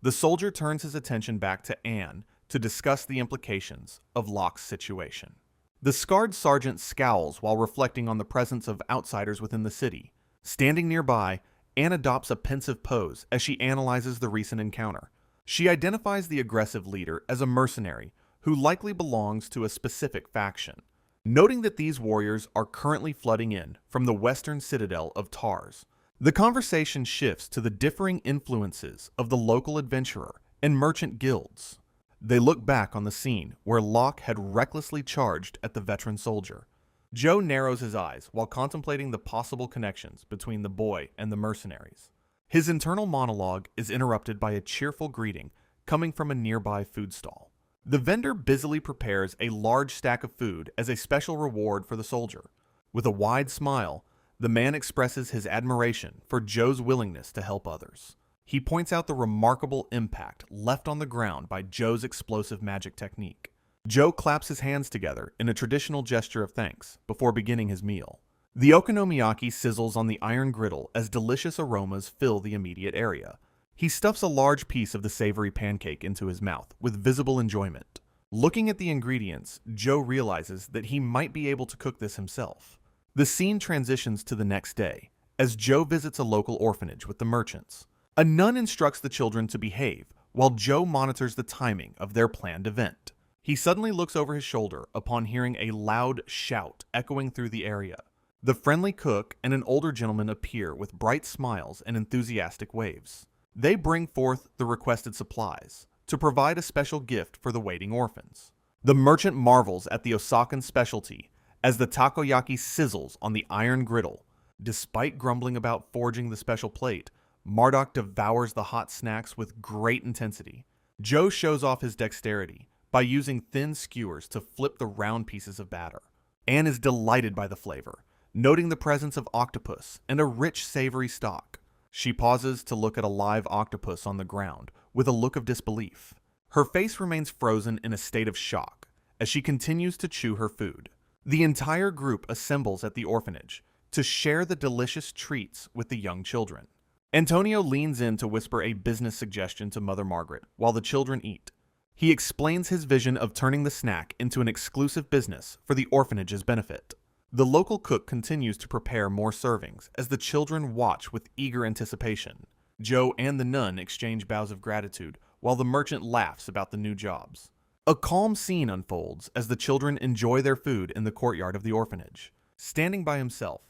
The soldier turns his attention back to Anne to discuss the implications of Locke's situation. The scarred sergeant scowls while reflecting on the presence of outsiders within the city. Standing nearby, Anne adopts a pensive pose as she analyzes the recent encounter. She identifies the aggressive leader as a mercenary who likely belongs to a specific faction. Noting that these warriors are currently flooding in from the western citadel of Tars, the conversation shifts to the differing influences of the local adventurer and merchant guilds. They look back on the scene where Locke had recklessly charged at the veteran soldier. Joe narrows his eyes while contemplating the possible connections between the boy and the mercenaries. His internal monologue is interrupted by a cheerful greeting coming from a nearby food stall. The vendor busily prepares a large stack of food as a special reward for the soldier. With a wide smile, the man expresses his admiration for Joe's willingness to help others. He points out the remarkable impact left on the ground by Joe's explosive magic technique. Joe claps his hands together in a traditional gesture of thanks before beginning his meal. The okonomiyaki sizzles on the iron griddle as delicious aromas fill the immediate area. He stuffs a large piece of the savory pancake into his mouth with visible enjoyment. Looking at the ingredients, Joe realizes that he might be able to cook this himself. The scene transitions to the next day, as Joe visits a local orphanage with the merchants. A nun instructs the children to behave, while Joe monitors the timing of their planned event. He suddenly looks over his shoulder upon hearing a loud shout echoing through the area. The friendly cook and an older gentleman appear with bright smiles and enthusiastic waves. They bring forth the requested supplies to provide a special gift for the waiting orphans. The merchant marvels at the Osakan specialty as the takoyaki sizzles on the iron griddle. Despite grumbling about forging the special plate, Marduk devours the hot snacks with great intensity. Joe shows off his dexterity by using thin skewers to flip the round pieces of batter. Anne is delighted by the flavor, noting the presence of octopus and a rich, savory stock. She pauses to look at a live octopus on the ground with a look of disbelief. Her face remains frozen in a state of shock as she continues to chew her food. The entire group assembles at the orphanage to share the delicious treats with the young children. Antonio leans in to whisper a business suggestion to Mother Margaret while the children eat. He explains his vision of turning the snack into an exclusive business for the orphanage's benefit. The local cook continues to prepare more servings as the children watch with eager anticipation. Joe and the nun exchange bows of gratitude while the merchant laughs about the new jobs. A calm scene unfolds as the children enjoy their food in the courtyard of the orphanage. Standing by himself,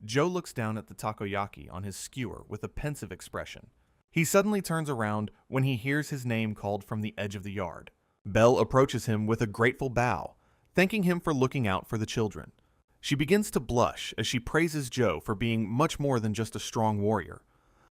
Joe looks down at the takoyaki on his skewer with a pensive expression. He suddenly turns around when he hears his name called from the edge of the yard. Belle approaches him with a grateful bow, thanking him for looking out for the children. She begins to blush as she praises Joe for being much more than just a strong warrior.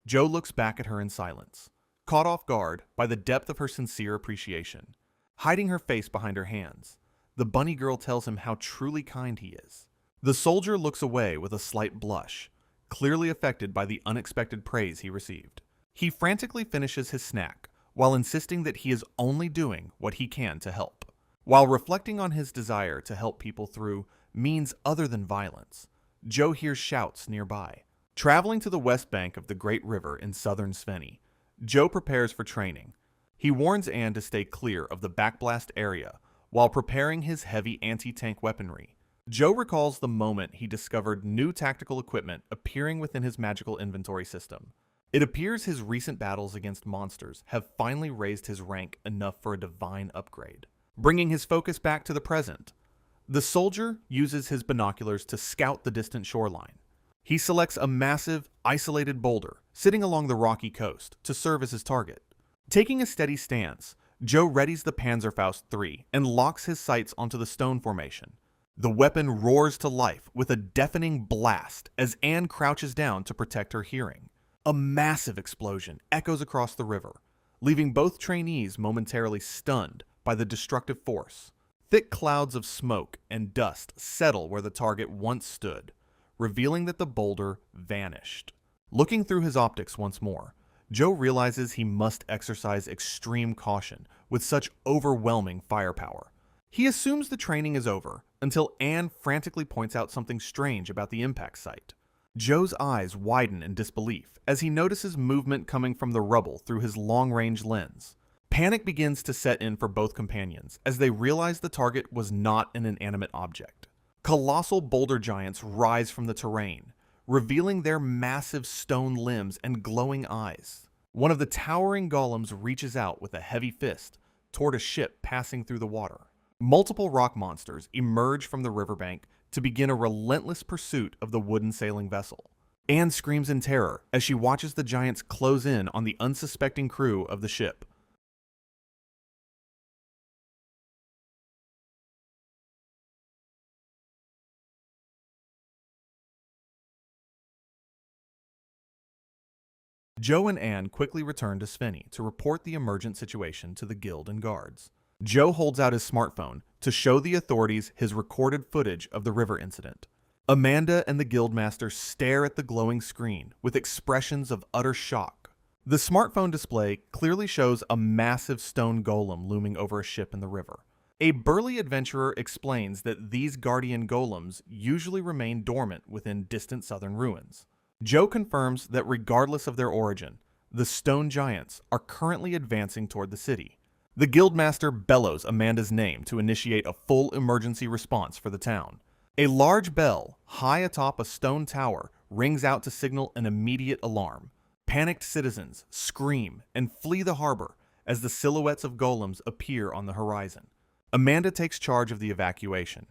Joe looks back at her in silence, caught off guard by the depth of her sincere appreciation. Hiding her face behind her hands, the bunny girl tells him how truly kind he is. The soldier looks away with a slight blush, clearly affected by the unexpected praise he received. He frantically finishes his snack, while insisting that he is only doing what he can to help. While reflecting on his desire to help people through means other than violence, Joe hears shouts nearby. Traveling to the west bank of the Great River in southern Spinny, Joe prepares for training. He warns Anne to stay clear of the backblast area while preparing his heavy anti-tank weaponry. Joe recalls the moment he discovered new tactical equipment appearing within his magical inventory system. It appears his recent battles against monsters have finally raised his rank enough for a divine upgrade. Bringing his focus back to the present, the soldier uses his binoculars to scout the distant shoreline. He selects a massive, isolated boulder sitting along the rocky coast to serve as his target. Taking a steady stance, Joe readies the Panzerfaust III and locks his sights onto the stone formation. The weapon roars to life with a deafening blast as Anne crouches down to protect her hearing. A massive explosion echoes across the river, leaving both trainees momentarily stunned by the destructive force. Thick clouds of smoke and dust settle where the target once stood, revealing that the boulder vanished. Looking through his optics once more, Joe realizes he must exercise extreme caution with such overwhelming firepower. He assumes the training is over until Anne frantically points out something strange about the impact site. Joe's eyes widen in disbelief as he notices movement coming from the rubble through his long-range lens. Panic begins to set in for both companions as they realize the target was not an inanimate object. Colossal boulder giants rise from the terrain, revealing their massive stone limbs and glowing eyes. One of the towering golems reaches out with a heavy fist toward a ship passing through the water. Multiple rock monsters emerge from the riverbank to begin a relentless pursuit of the wooden sailing vessel. Anne screams in terror as she watches the giants close in on the unsuspecting crew of the ship. Joe and Anne quickly return to Spinny to report the emergent situation to the guild and guards. Joe holds out his smartphone to show the authorities his recorded footage of the river incident. Amanda and the guildmaster stare at the glowing screen with expressions of utter shock. The smartphone display clearly shows a massive stone golem looming over a ship in the river. A burly adventurer explains that these guardian golems usually remain dormant within distant southern ruins. Joe confirms that regardless of their origin, the stone giants are currently advancing toward the city. The guildmaster bellows Amanda's name to initiate a full emergency response for the town. A large bell, high atop a stone tower, rings out to signal an immediate alarm. Panicked citizens scream and flee the harbor as the silhouettes of golems appear on the horizon. Amanda takes charge of the evacuation,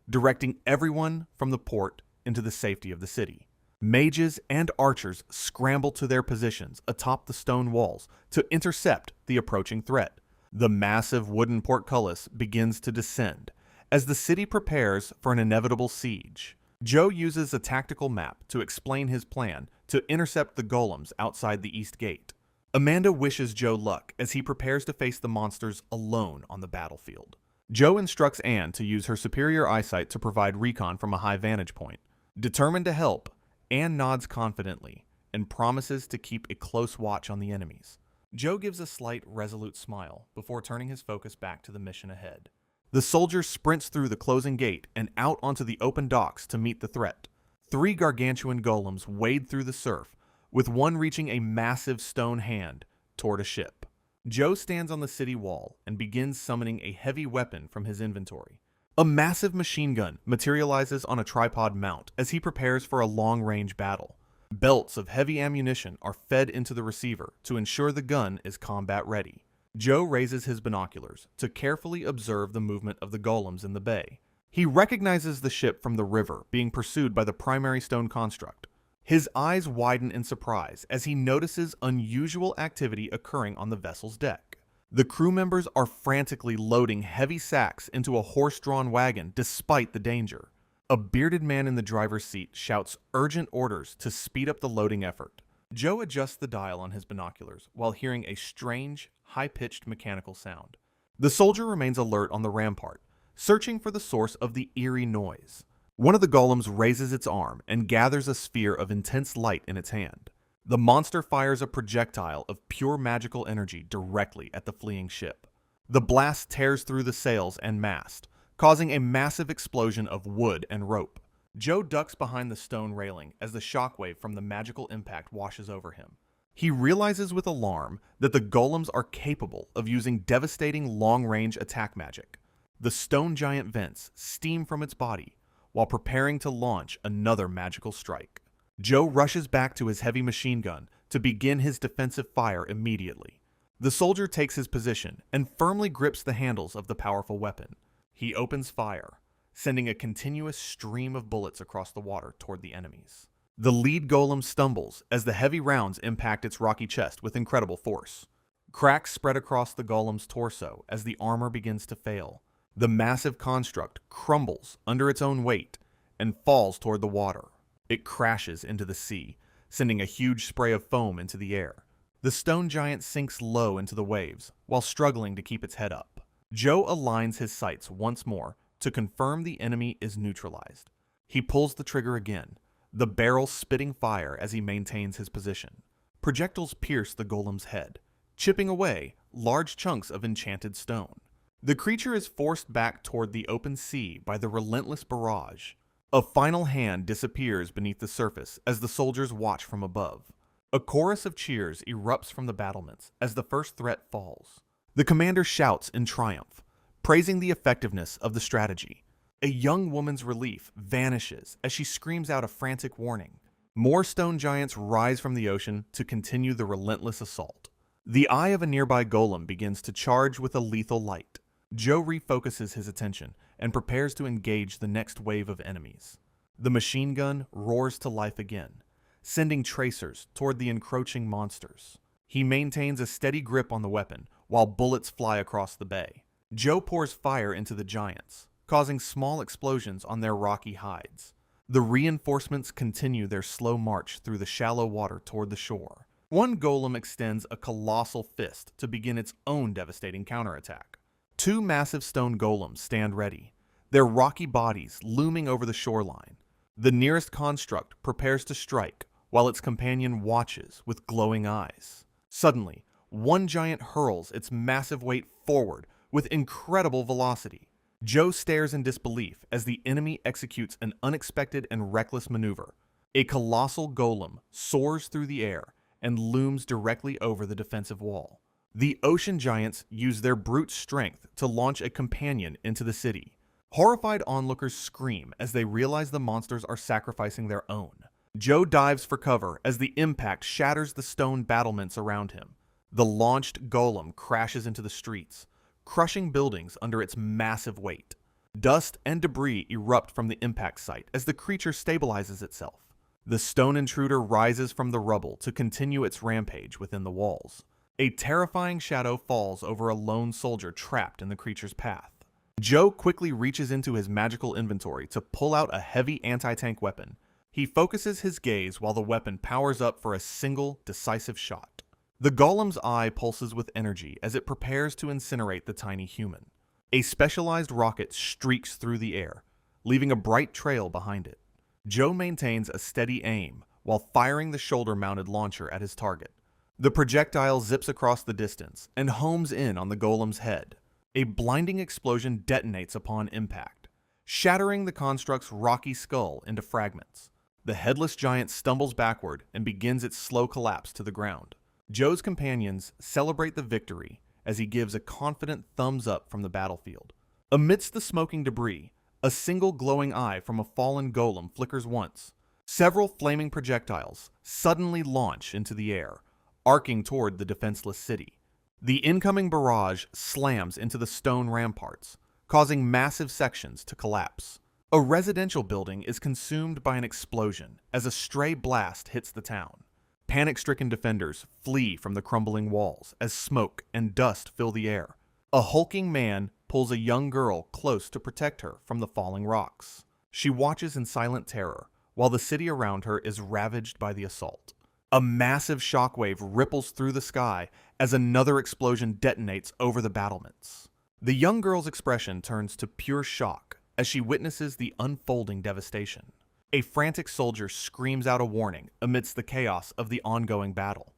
directing everyone from the port into the safety of the city. Mages and archers scramble to their positions atop the stone walls to intercept the approaching threat. The massive wooden portcullis begins to descend as the city prepares for an inevitable siege. Joe uses a tactical map to explain his plan to intercept the golems outside the east gate. Amanda wishes Joe luck as he prepares to face the monsters alone on the battlefield. Joe instructs Anne to use her superior eyesight to provide recon from a high vantage point. Determined to help, Anne nods confidently and promises to keep a close watch on the enemies. Joe gives a slight, resolute smile before turning his focus back to the mission ahead. The soldier sprints through the closing gate and out onto the open docks to meet the threat. 3 gargantuan golems wade through the surf, with one reaching a massive stone hand toward a ship. Joe stands on the city wall and begins summoning a heavy weapon from his inventory. A massive machine gun materializes on a tripod mount as he prepares for a long-range battle. Belts of heavy ammunition are fed into the receiver to ensure the gun is combat-ready. Joe raises his binoculars to carefully observe the movement of the golems in the bay. He recognizes the ship from the river being pursued by the primary stone construct. His eyes widen in surprise as he notices unusual activity occurring on the vessel's deck. The crew members are frantically loading heavy sacks into a horse-drawn wagon despite the danger. A bearded man in the driver's seat shouts urgent orders to speed up the loading effort. Joe adjusts the dial on his binoculars while hearing a strange, high-pitched mechanical sound. The soldier remains alert on the rampart, searching for the source of the eerie noise. One of the golems raises its arm and gathers a sphere of intense light in its hand. The monster fires a projectile of pure magical energy directly at the fleeing ship. The blast tears through the sails and mast, causing a massive explosion of wood and rope. Joe ducks behind the stone railing as the shockwave from the magical impact washes over him. He realizes with alarm that the golems are capable of using devastating long-range attack magic. The stone giant vents steam from its body while preparing to launch another magical strike. Joe rushes back to his heavy machine gun to begin his defensive fire immediately. The soldier takes his position and firmly grips the handles of the powerful weapon. He opens fire, sending a continuous stream of bullets across the water toward the enemies. The lead golem stumbles as the heavy rounds impact its rocky chest with incredible force. Cracks spread across the golem's torso as the armor begins to fail. The massive construct crumbles under its own weight and falls toward the water. It crashes into the sea, sending a huge spray of foam into the air. The stone giant sinks low into the waves while struggling to keep its head up. Joe aligns his sights once more to confirm the enemy is neutralized. He pulls the trigger again, the barrel spitting fire as he maintains his position. Projectiles pierce the golem's head, chipping away large chunks of enchanted stone. The creature is forced back toward the open sea by the relentless barrage. A final hand disappears beneath the surface as the soldiers watch from above. A chorus of cheers erupts from the battlements as the first threat falls. The commander shouts in triumph, praising the effectiveness of the strategy. A young woman's relief vanishes as she screams out a frantic warning. More stone giants rise from the ocean to continue the relentless assault. The eye of a nearby golem begins to charge with a lethal light. Joe refocuses his attention and prepares to engage the next wave of enemies. The machine gun roars to life again, sending tracers toward the encroaching monsters. He maintains a steady grip on the weapon while bullets fly across the bay. Joe pours fire into the giants, causing small explosions on their rocky hides. The reinforcements continue their slow march through the shallow water toward the shore. One golem extends a colossal fist to begin its own devastating counterattack. Two massive stone golems stand ready, their rocky bodies looming over the shoreline. The nearest construct prepares to strike, while its companion watches with glowing eyes. Suddenly, one giant hurls its massive weight forward with incredible velocity. Joe stares in disbelief as the enemy executes an unexpected and reckless maneuver. A colossal golem soars through the air and looms directly over the defensive wall. The ocean giants use their brute strength to launch a companion into the city. Horrified onlookers scream as they realize the monsters are sacrificing their own. Joe dives for cover as the impact shatters the stone battlements around him. The launched golem crashes into the streets, crushing buildings under its massive weight. Dust and debris erupt from the impact site as the creature stabilizes itself. The stone intruder rises from the rubble to continue its rampage within the walls. A terrifying shadow falls over a lone soldier trapped in the creature's path. Joe quickly reaches into his magical inventory to pull out a heavy anti-tank weapon. He focuses his gaze while the weapon powers up for a single, decisive shot. The golem's eye pulses with energy as it prepares to incinerate the tiny human. A specialized rocket streaks through the air, leaving a bright trail behind it. Joe maintains a steady aim while firing the shoulder-mounted launcher at his target. The projectile zips across the distance and homes in on the golem's head. A blinding explosion detonates upon impact, shattering the construct's rocky skull into fragments. The headless giant stumbles backward and begins its slow collapse to the ground. Joe's companions celebrate the victory as he gives a confident thumbs up from the battlefield. Amidst the smoking debris, a single glowing eye from a fallen golem flickers once. Several flaming projectiles suddenly launch into the air, arcing toward the defenseless city. The incoming barrage slams into the stone ramparts, causing massive sections to collapse. A residential building is consumed by an explosion as a stray blast hits the town. Panic-stricken defenders flee from the crumbling walls as smoke and dust fill the air. A hulking man pulls a young girl close to protect her from the falling rocks. She watches in silent terror while the city around her is ravaged by the assault. A massive shockwave ripples through the sky as another explosion detonates over the battlements. The young girl's expression turns to pure shock as she witnesses the unfolding devastation. A frantic soldier screams out a warning amidst the chaos of the ongoing battle.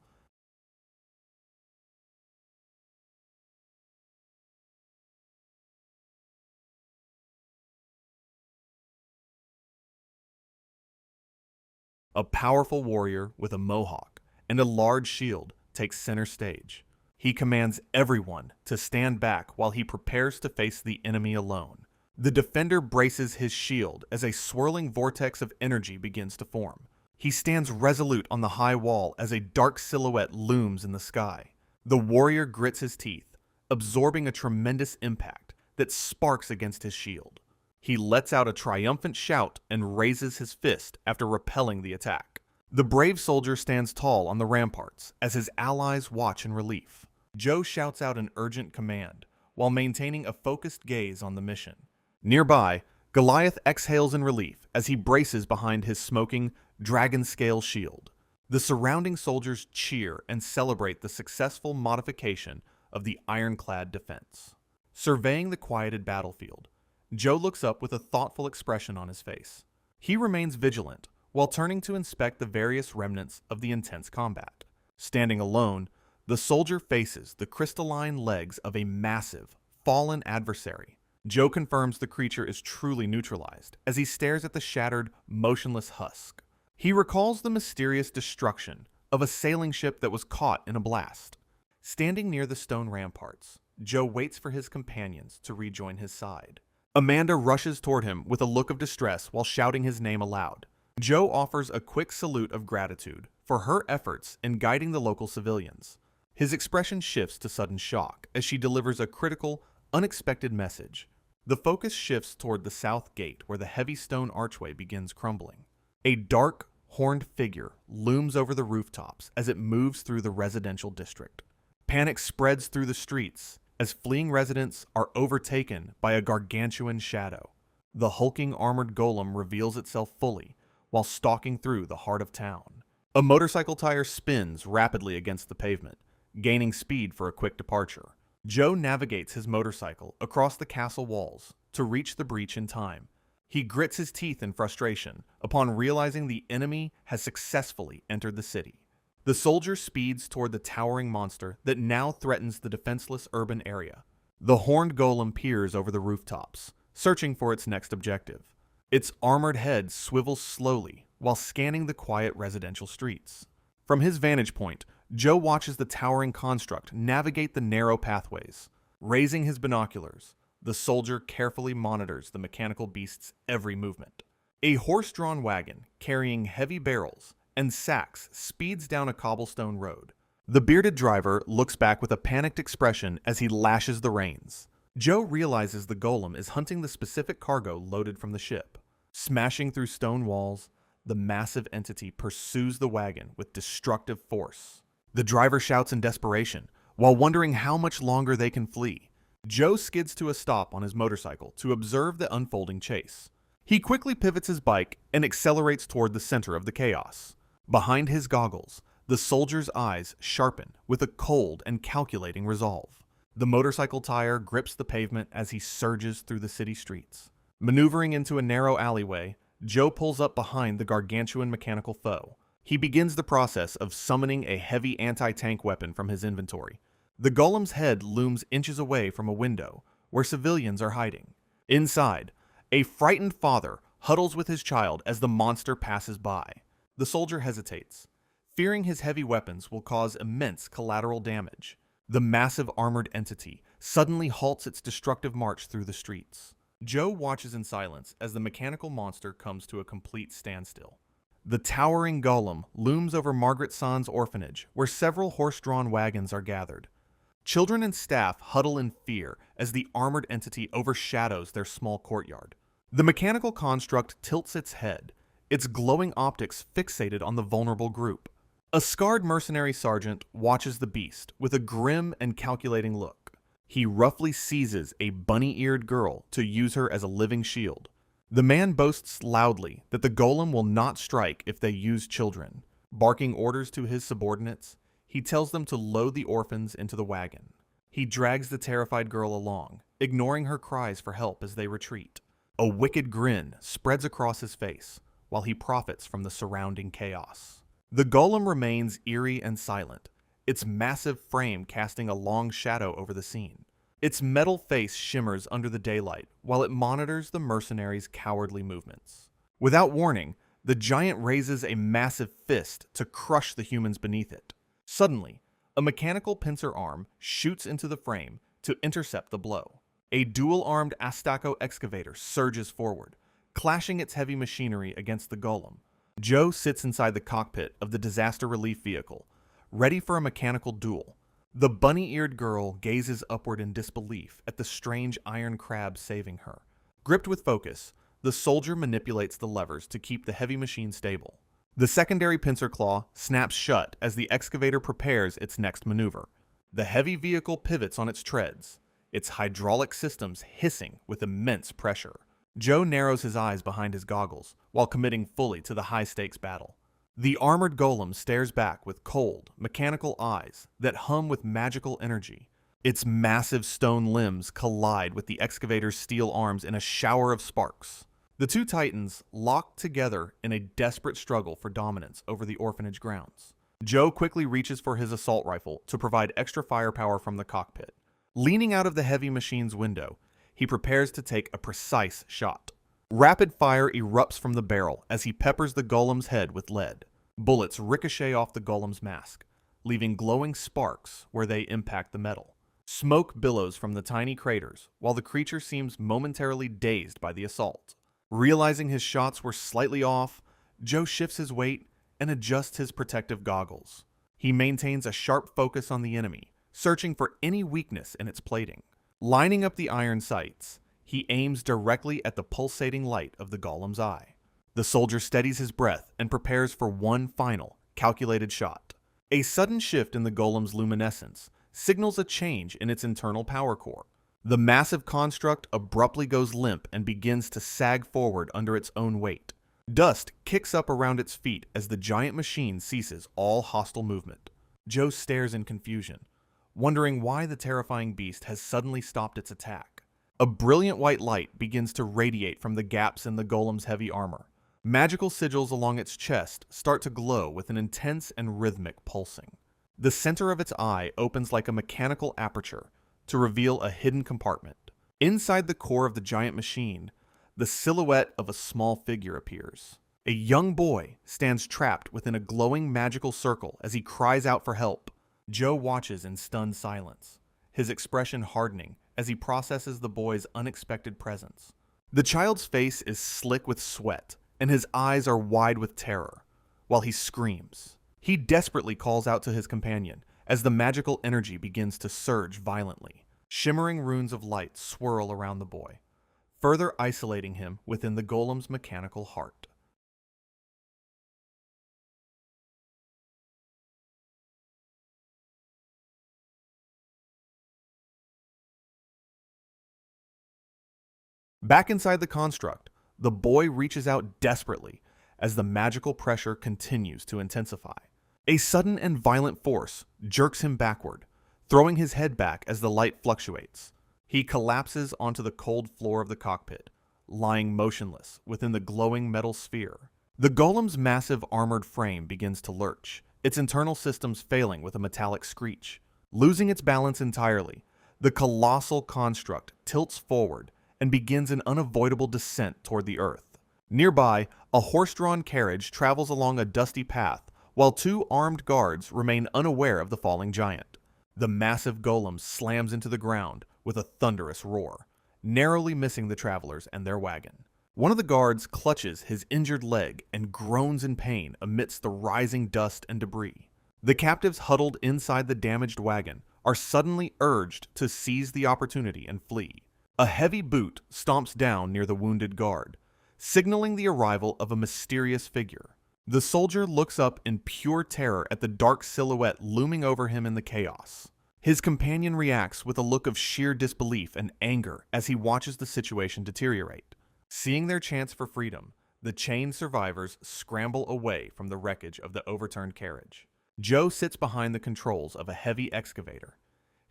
A powerful warrior with a mohawk and a large shield takes center stage. He commands everyone to stand back while he prepares to face the enemy alone. The defender braces his shield as a swirling vortex of energy begins to form. He stands resolute on the high wall as a dark silhouette looms in the sky. The warrior grits his teeth, absorbing a tremendous impact that sparks against his shield. He lets out a triumphant shout and raises his fist after repelling the attack. The brave soldier stands tall on the ramparts as his allies watch in relief. Joe shouts out an urgent command while maintaining a focused gaze on the mission. Nearby, Goliath exhales in relief as he braces behind his smoking, dragon-scale shield. The surrounding soldiers cheer and celebrate the successful modification of the ironclad defense. Surveying the quieted battlefield, Joe looks up with a thoughtful expression on his face. He remains vigilant while turning to inspect the various remnants of the intense combat. Standing alone, the soldier faces the crystalline legs of a massive, fallen adversary. Joe confirms the creature is truly neutralized as he stares at the shattered, motionless husk. He recalls the mysterious destruction of a sailing ship that was caught in a blast. Standing near the stone ramparts, Joe waits for his companions to rejoin his side. Amanda rushes toward him with a look of distress while shouting his name aloud. Joe offers a quick salute of gratitude for her efforts in guiding the local civilians. His expression shifts to sudden shock as she delivers a critical, unexpected message. The focus shifts toward the south gate where the heavy stone archway begins crumbling. A dark, horned figure looms over the rooftops as it moves through the residential district. Panic spreads through the streets as fleeing residents are overtaken by a gargantuan shadow. The hulking armored golem reveals itself fully while stalking through the heart of town. A motorcycle tire spins rapidly against the pavement, gaining speed for a quick departure. Joe navigates his motorcycle across the castle walls to reach the breach in time. He grits his teeth in frustration upon realizing the enemy has successfully entered the city. The soldier speeds toward the towering monster that now threatens the defenseless urban area. The horned golem peers over the rooftops, searching for its next objective. Its armored head swivels slowly while scanning the quiet residential streets. From his vantage point, Joe watches the towering construct navigate the narrow pathways. Raising his binoculars, the soldier carefully monitors the mechanical beast's every movement. A horse-drawn wagon carrying heavy barrels and sacks speeds down a cobblestone road. The bearded driver looks back with a panicked expression as he lashes the reins. Joe realizes the golem is hunting the specific cargo loaded from the ship. Smashing through stone walls, the massive entity pursues the wagon with destructive force. The driver shouts in desperation, while wondering how much longer they can flee. Joe skids to a stop on his motorcycle to observe the unfolding chase. He quickly pivots his bike and accelerates toward the center of the chaos. Behind his goggles, the soldier's eyes sharpen with a cold and calculating resolve. The motorcycle tire grips the pavement as he surges through the city streets. Maneuvering into a narrow alleyway, Joe pulls up behind the gargantuan mechanical foe. He begins the process of summoning a heavy anti-tank weapon from his inventory. The golem's head looms inches away from a window where civilians are hiding. Inside, a frightened father huddles with his child as the monster passes by. The soldier hesitates, fearing his heavy weapons will cause immense collateral damage. The massive armored entity suddenly halts its destructive march through the streets. Joe watches in silence as the mechanical monster comes to a complete standstill. The towering golem looms over Margaret San's orphanage, where several horse-drawn wagons are gathered. Children and staff huddle in fear as the armored entity overshadows their small courtyard. The mechanical construct tilts its head, its glowing optics fixated on the vulnerable group. A scarred mercenary sergeant watches the beast with a grim and calculating look. He roughly seizes a bunny-eared girl to use her as a living shield. The man boasts loudly that the golem will not strike if they use children. Barking orders to his subordinates, he tells them to load the orphans into the wagon. He drags the terrified girl along, ignoring her cries for help as they retreat. A wicked grin spreads across his face, while he profits from the surrounding chaos. The golem remains eerie and silent, its massive frame casting a long shadow over the scene. Its metal face shimmers under the daylight, while it monitors the mercenaries' cowardly movements. Without warning, the giant raises a massive fist to crush the humans beneath it. Suddenly, a mechanical pincer arm shoots into the frame to intercept the blow. A dual-armed Astako excavator surges forward, clashing its heavy machinery against the golem. Joe sits inside the cockpit of the disaster relief vehicle, ready for a mechanical duel. The bunny-eared girl gazes upward in disbelief at the strange iron crab saving her. Gripped with focus, the soldier manipulates the levers to keep the heavy machine stable. The secondary pincer claw snaps shut as the excavator prepares its next maneuver. The heavy vehicle pivots on its treads, its hydraulic systems hissing with immense pressure. Joe narrows his eyes behind his goggles while committing fully to the high-stakes battle. The armored golem stares back with cold, mechanical eyes that hum with magical energy. Its massive stone limbs collide with the excavator's steel arms in a shower of sparks. The two titans lock together in a desperate struggle for dominance over the orphanage grounds. Joe quickly reaches for his assault rifle to provide extra firepower from the cockpit. Leaning out of the heavy machine's window, he prepares to take a precise shot. Rapid fire erupts from the barrel as he peppers the golem's head with lead. Bullets ricochet off the golem's mask, leaving glowing sparks where they impact the metal. Smoke billows from the tiny craters, while the creature seems momentarily dazed by the assault. Realizing his shots were slightly off, Joe shifts his weight and adjusts his protective goggles. He maintains a sharp focus on the enemy, searching for any weakness in its plating. Lining up the iron sights, he aims directly at the pulsating light of the golem's eye. The soldier steadies his breath and prepares for one final, calculated shot. A sudden shift in the golem's luminescence signals a change in its internal power core. The massive construct abruptly goes limp and begins to sag forward under its own weight. Dust kicks up around its feet as the giant machine ceases all hostile movement. Joe stares in confusion, wondering why the terrifying beast has suddenly stopped its attack. A brilliant white light begins to radiate from the gaps in the golem's heavy armor. Magical sigils along its chest start to glow with an intense and rhythmic pulsing. The center of its eye opens like a mechanical aperture to reveal a hidden compartment. Inside the core of the giant machine, the silhouette of a small figure appears. A young boy stands trapped within a glowing magical circle as he cries out for help. Joe watches in stunned silence, his expression hardening as he processes the boy's unexpected presence. The child's face is slick with sweat, and his eyes are wide with terror, while he screams. He desperately calls out to his companion as the magical energy begins to surge violently. Shimmering runes of light swirl around the boy, further isolating him within the golem's mechanical heart. Back inside the construct, the boy reaches out desperately as the magical pressure continues to intensify. A sudden and violent force jerks him backward, throwing his head back as the light fluctuates. He collapses onto the cold floor of the cockpit, lying motionless within the glowing metal sphere. The golem's massive armored frame begins to lurch, its internal systems failing with a metallic screech. Losing its balance entirely, the colossal construct tilts forward and begins an unavoidable descent toward the earth. Nearby, a horse-drawn carriage travels along a dusty path, while two armed guards remain unaware of the falling giant. The massive golem slams into the ground with a thunderous roar, narrowly missing the travelers and their wagon. One of the guards clutches his injured leg and groans in pain amidst the rising dust and debris. The captives huddled inside the damaged wagon are suddenly urged to seize the opportunity and flee. A heavy boot stomps down near the wounded guard, signaling the arrival of a mysterious figure. The soldier looks up in pure terror at the dark silhouette looming over him in the chaos. His companion reacts with a look of sheer disbelief and anger as he watches the situation deteriorate. Seeing their chance for freedom, the chained survivors scramble away from the wreckage of the overturned carriage. Joe sits behind the controls of a heavy excavator,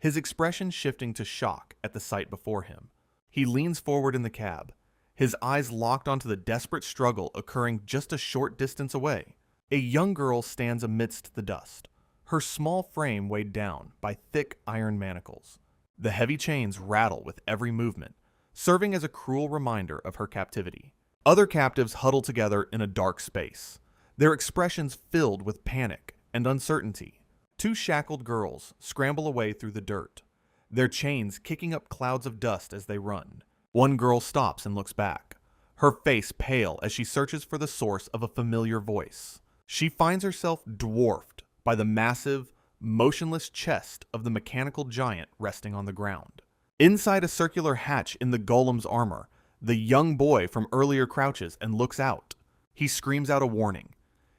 his expression shifting to shock at the sight before him. He leans forward in the cab, his eyes locked onto the desperate struggle occurring just a short distance away. A young girl stands amidst the dust, her small frame weighed down by thick iron manacles. The heavy chains rattle with every movement, serving as a cruel reminder of her captivity. Other captives huddle together in a dark space, their expressions filled with panic and uncertainty. Two shackled girls scramble away through the dirt, their chains kicking up clouds of dust as they run. One girl stops and looks back, her face pale as she searches for the source of a familiar voice. She finds herself dwarfed by the massive, motionless chest of the mechanical giant resting on the ground. Inside a circular hatch in the golem's armor, the young boy from earlier crouches and looks out. He screams out a warning,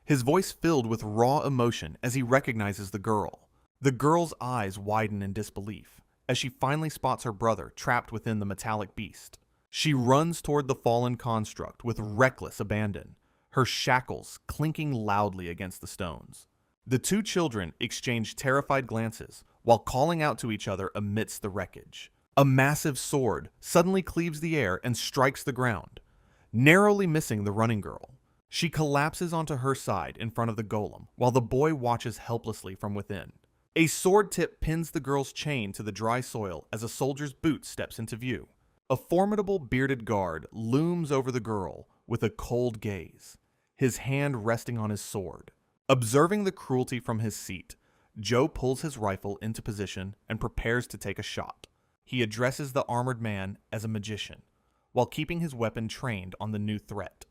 his voice filled with raw emotion as he recognizes the girl. The girl's eyes widen in disbelief as she finally spots her brother trapped within the metallic beast. She runs toward the fallen construct with reckless abandon, her shackles clinking loudly against the stones. The two children exchange terrified glances while calling out to each other amidst the wreckage. A massive sword suddenly cleaves the air and strikes the ground, narrowly missing the running girl. She collapses onto her side in front of the golem, while the boy watches helplessly from within. A sword tip pins the girl's chain to the dry soil as a soldier's boot steps into view. A formidable bearded guard looms over the girl with a cold gaze, his hand resting on his sword. Observing the cruelty from his seat, Joe pulls his rifle into position and prepares to take a shot. He addresses the armored man as a magician, while keeping his weapon trained on the new threat.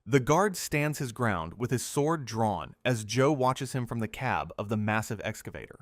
The guard stands his ground with his sword drawn as Joe watches him from the cab of the massive excavator.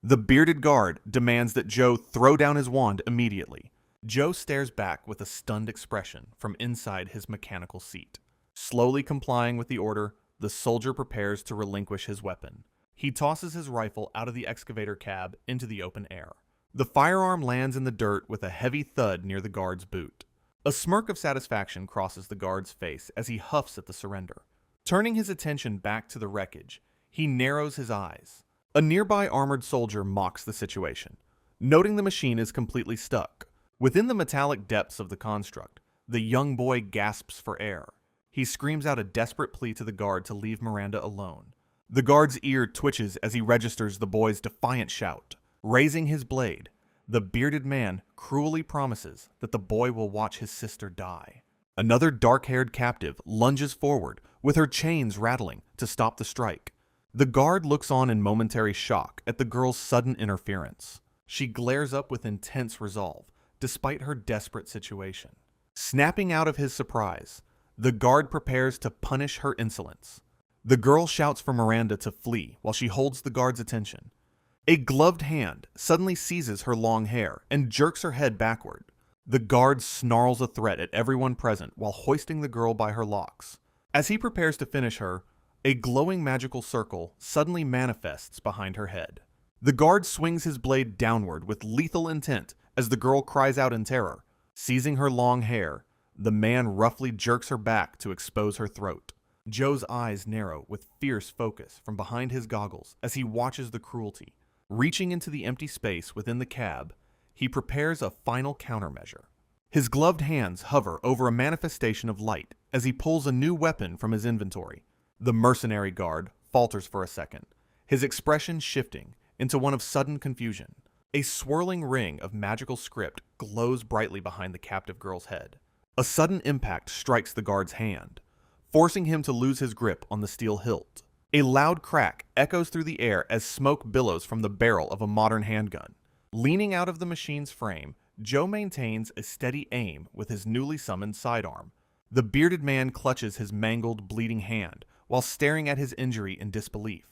The bearded guard demands that Joe throw down his wand immediately. Joe stares back with a stunned expression from inside his mechanical seat. Slowly complying with the order, the soldier prepares to relinquish his weapon. He tosses his rifle out of the excavator cab into the open air. The firearm lands in the dirt with a heavy thud near the guard's boot. A smirk of satisfaction crosses the guard's face as he huffs at the surrender. Turning his attention back to the wreckage, he narrows his eyes. A nearby armored soldier mocks the situation, noting the machine is completely stuck. Within the metallic depths of the construct, the young boy gasps for air. He screams out a desperate plea to the guard to leave Miranda alone. The guard's ear twitches as he registers the boy's defiant shout. Raising his blade, the bearded man cruelly promises that the boy will watch his sister die. Another dark-haired captive lunges forward, with her chains rattling, to stop the strike. The guard looks on in momentary shock at the girl's sudden interference. She glares up with intense resolve, despite her desperate situation. Snapping out of his surprise, the guard prepares to punish her insolence. The girl shouts for Miranda to flee while she holds the guard's attention. A gloved hand suddenly seizes her long hair and jerks her head backward. The guard snarls a threat at everyone present while hoisting the girl by her locks. As he prepares to finish her, a glowing magical circle suddenly manifests behind her head. The guard swings his blade downward with lethal intent as the girl cries out in terror. Seizing her long hair, the man roughly jerks her back to expose her throat. Joe's eyes narrow with fierce focus from behind his goggles as he watches the cruelty. Reaching into the empty space within the cab, he prepares a final countermeasure. His gloved hands hover over a manifestation of light as he pulls a new weapon from his inventory. The mercenary guard falters for a second, his expression shifting into one of sudden confusion. A swirling ring of magical script glows brightly behind the captive girl's head. A sudden impact strikes the guard's hand, forcing him to lose his grip on the steel hilt. A loud crack echoes through the air as smoke billows from the barrel of a modern handgun. Leaning out of the machine's frame, Joe maintains a steady aim with his newly summoned sidearm. The bearded man clutches his mangled, bleeding hand while staring at his injury in disbelief.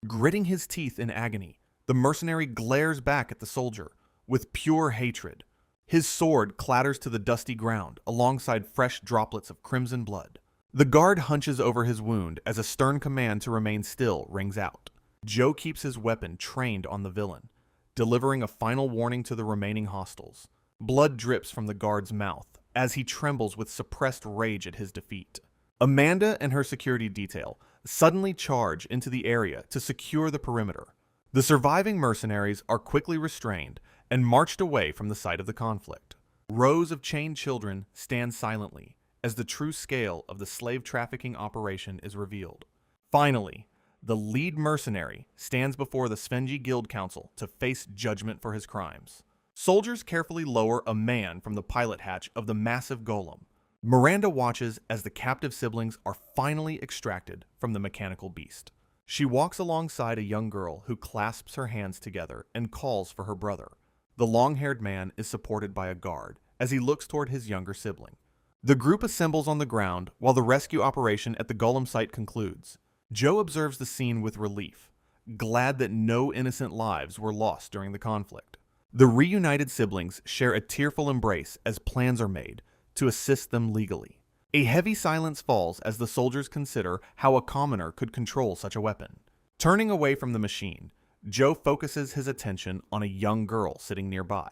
Gritting his teeth in agony, The mercenary glares back at the soldier with pure hatred. His sword clatters to the dusty ground alongside fresh droplets of crimson blood. The guard hunches over his wound as a stern command to remain still rings out. Joe keeps his weapon trained on the villain, delivering a final warning to the remaining hostiles. Blood drips from the guard's mouth as he trembles with suppressed rage at his defeat. Amanda and her security detail suddenly charge into the area to secure the perimeter. The surviving mercenaries are quickly restrained and marched away from the site of the conflict. Rows of chained children stand silently as the true scale of the slave trafficking operation is revealed. Finally, the lead mercenary stands before the Svenji Guild Council to face judgment for his crimes. Soldiers carefully lower a man from the pilot hatch of the massive golem. Miranda watches as the captive siblings are finally extracted from the mechanical beast. She walks alongside a young girl who clasps her hands together and calls for her brother. The long-haired man is supported by a guard as he looks toward his younger sibling. The group assembles on the ground while the rescue operation at the golem site concludes. Joe observes the scene with relief, glad that no innocent lives were lost during the conflict. The reunited siblings share a tearful embrace as plans are made to assist them legally. A heavy silence falls as the soldiers consider how a commoner could control such a weapon. Turning away from the machine, Joe focuses his attention on a young girl sitting nearby.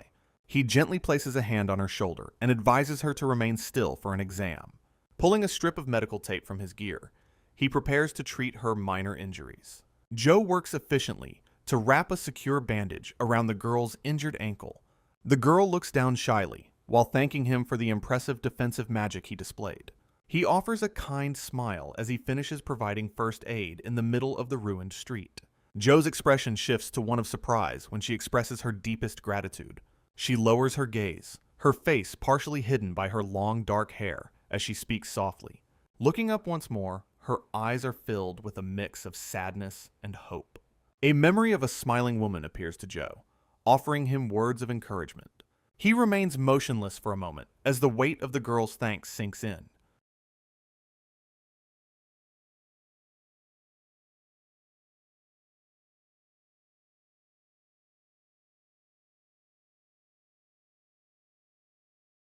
He gently places a hand on her shoulder and advises her to remain still for an exam. Pulling a strip of medical tape from his gear, he prepares to treat her minor injuries. Joe works efficiently to wrap a secure bandage around the girl's injured ankle. The girl looks down shyly while thanking him for the impressive defensive magic he displayed. He offers a kind smile as he finishes providing first aid in the middle of the ruined street. Joe's expression shifts to one of surprise when she expresses her deepest gratitude. She lowers her gaze, her face partially hidden by her long dark hair as she speaks softly. Looking up once more, her eyes are filled with a mix of sadness and hope. A memory of a smiling woman appears to Joe, offering him words of encouragement. He remains motionless for a moment as the weight of the girl's thanks sinks in.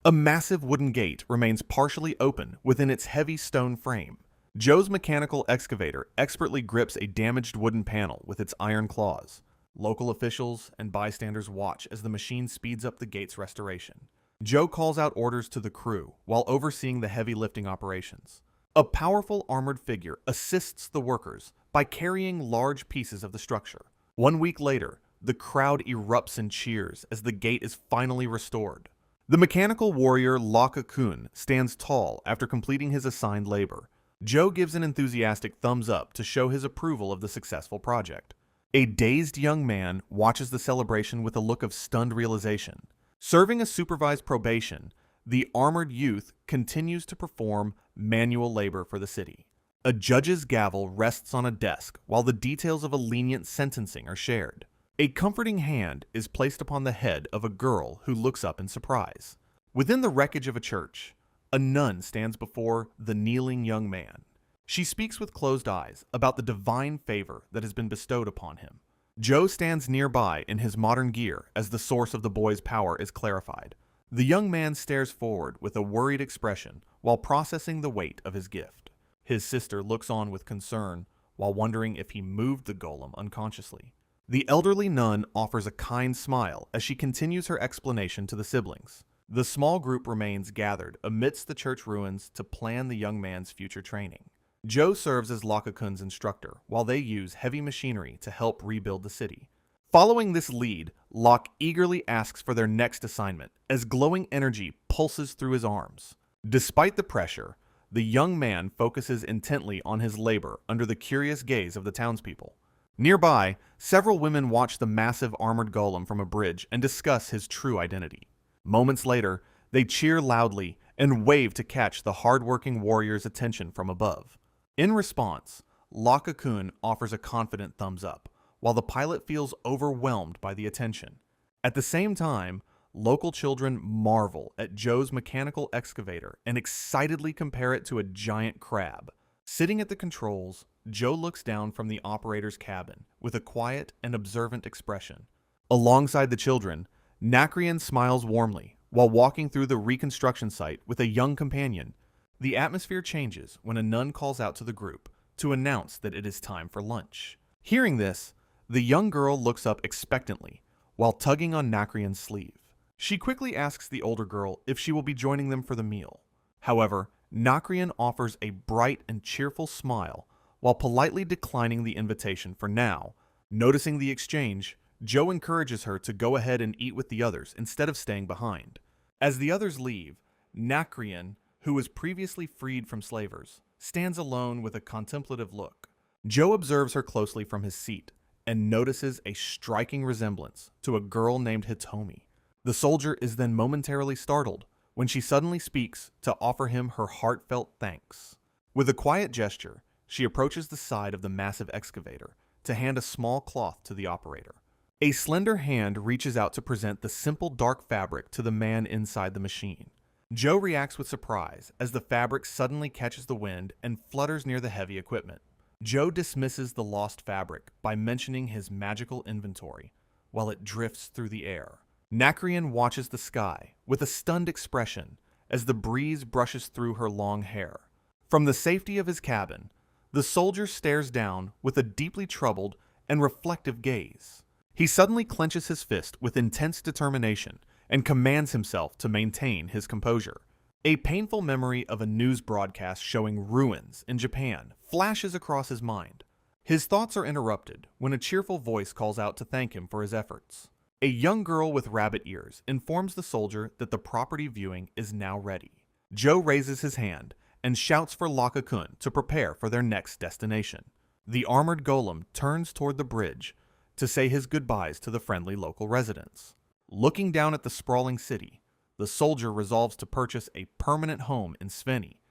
A massive wooden gate remains partially open within its heavy stone frame. Joe's mechanical excavator expertly grips a damaged wooden panel with its iron claws. Local officials and bystanders watch as the machine speeds up the gate's restoration. Joe calls out orders to the crew while overseeing the heavy lifting operations. A powerful armored figure assists the workers by carrying large pieces of the structure. 1 week later, the crowd erupts in cheers as the gate is finally restored. The mechanical warrior Laka-kun stands tall after completing his assigned labor. Joe gives an enthusiastic thumbs up to show his approval of the successful project. A dazed young man watches the celebration with a look of stunned realization. Serving a supervised probation, the armored youth continues to perform manual labor for the city. A judge's gavel rests on a desk while the details of a lenient sentencing are shared. A comforting hand is placed upon the head of a girl who looks up in surprise. Within the wreckage of a church, a nun stands before the kneeling young man. She speaks with closed eyes about the divine favor that has been bestowed upon him. Joe stands nearby in his modern gear as the source of the boy's power is clarified. The young man stares forward with a worried expression while processing the weight of his gift. His sister looks on with concern while wondering if he moved the golem unconsciously. The elderly nun offers a kind smile as she continues her explanation to the siblings. The small group remains gathered amidst the church ruins to plan the young man's future training. Joe serves as Laka-kun's instructor while they use heavy machinery to help rebuild the city. Following this lead, Locke eagerly asks for their next assignment as glowing energy pulses through his arms. Despite the pressure, the young man focuses intently on his labor under the curious gaze of the townspeople. Nearby, several women watch the massive armored golem from a bridge and discuss his true identity. Moments later, they cheer loudly and wave to catch the hard-working warrior's attention from above. In response, Laka-kun offers a confident thumbs up, while the pilot feels overwhelmed by the attention. At the same time, local children marvel at Joe's mechanical excavator and excitedly compare it to a giant crab. Sitting at the controls, Joe looks down from the operator's cabin with a quiet and observant expression. Alongside the children, Nacrian smiles warmly while walking through the reconstruction site with a young companion. The atmosphere changes when a nun calls out to the group to announce that it is time for lunch. Hearing this, the young girl looks up expectantly while tugging on Nacrian's sleeve. She quickly asks the older girl if she will be joining them for the meal. However, Nacrian offers a bright and cheerful smile while politely declining the invitation for now. Noticing the exchange, Joe encourages her to go ahead and eat with the others instead of staying behind. As the others leave, Nacrian, who was previously freed from slavers, stands alone with a contemplative look. Joe observes her closely from his seat and notices a striking resemblance to a girl named Hitomi. The soldier is then momentarily startled when she suddenly speaks to offer him her heartfelt thanks. With a quiet gesture, she approaches the side of the massive excavator to hand a small cloth to the operator. A slender hand reaches out to present the simple dark fabric to the man inside the machine. Joe reacts with surprise as the fabric suddenly catches the wind and flutters near the heavy equipment. Joe dismisses the lost fabric by mentioning his magical inventory while it drifts through the air. Nacrian watches the sky with a stunned expression as the breeze brushes through her long hair. From the safety of his cabin, the soldier stares down with a deeply troubled and reflective gaze. He suddenly clenches his fist with intense determination and commands himself to maintain his composure. A painful memory of a news broadcast showing ruins in Japan flashes across his mind. His thoughts are interrupted when a cheerful voice calls out to thank him for his efforts. A young girl with rabbit ears informs the soldier that the property viewing is now ready. Joe raises his hand and shouts for Laka-kun to prepare for their next destination. The armored golem turns toward the bridge to say his goodbyes to the friendly local residents. Looking down at the sprawling city, the soldier resolves to purchase a permanent home in Spinny.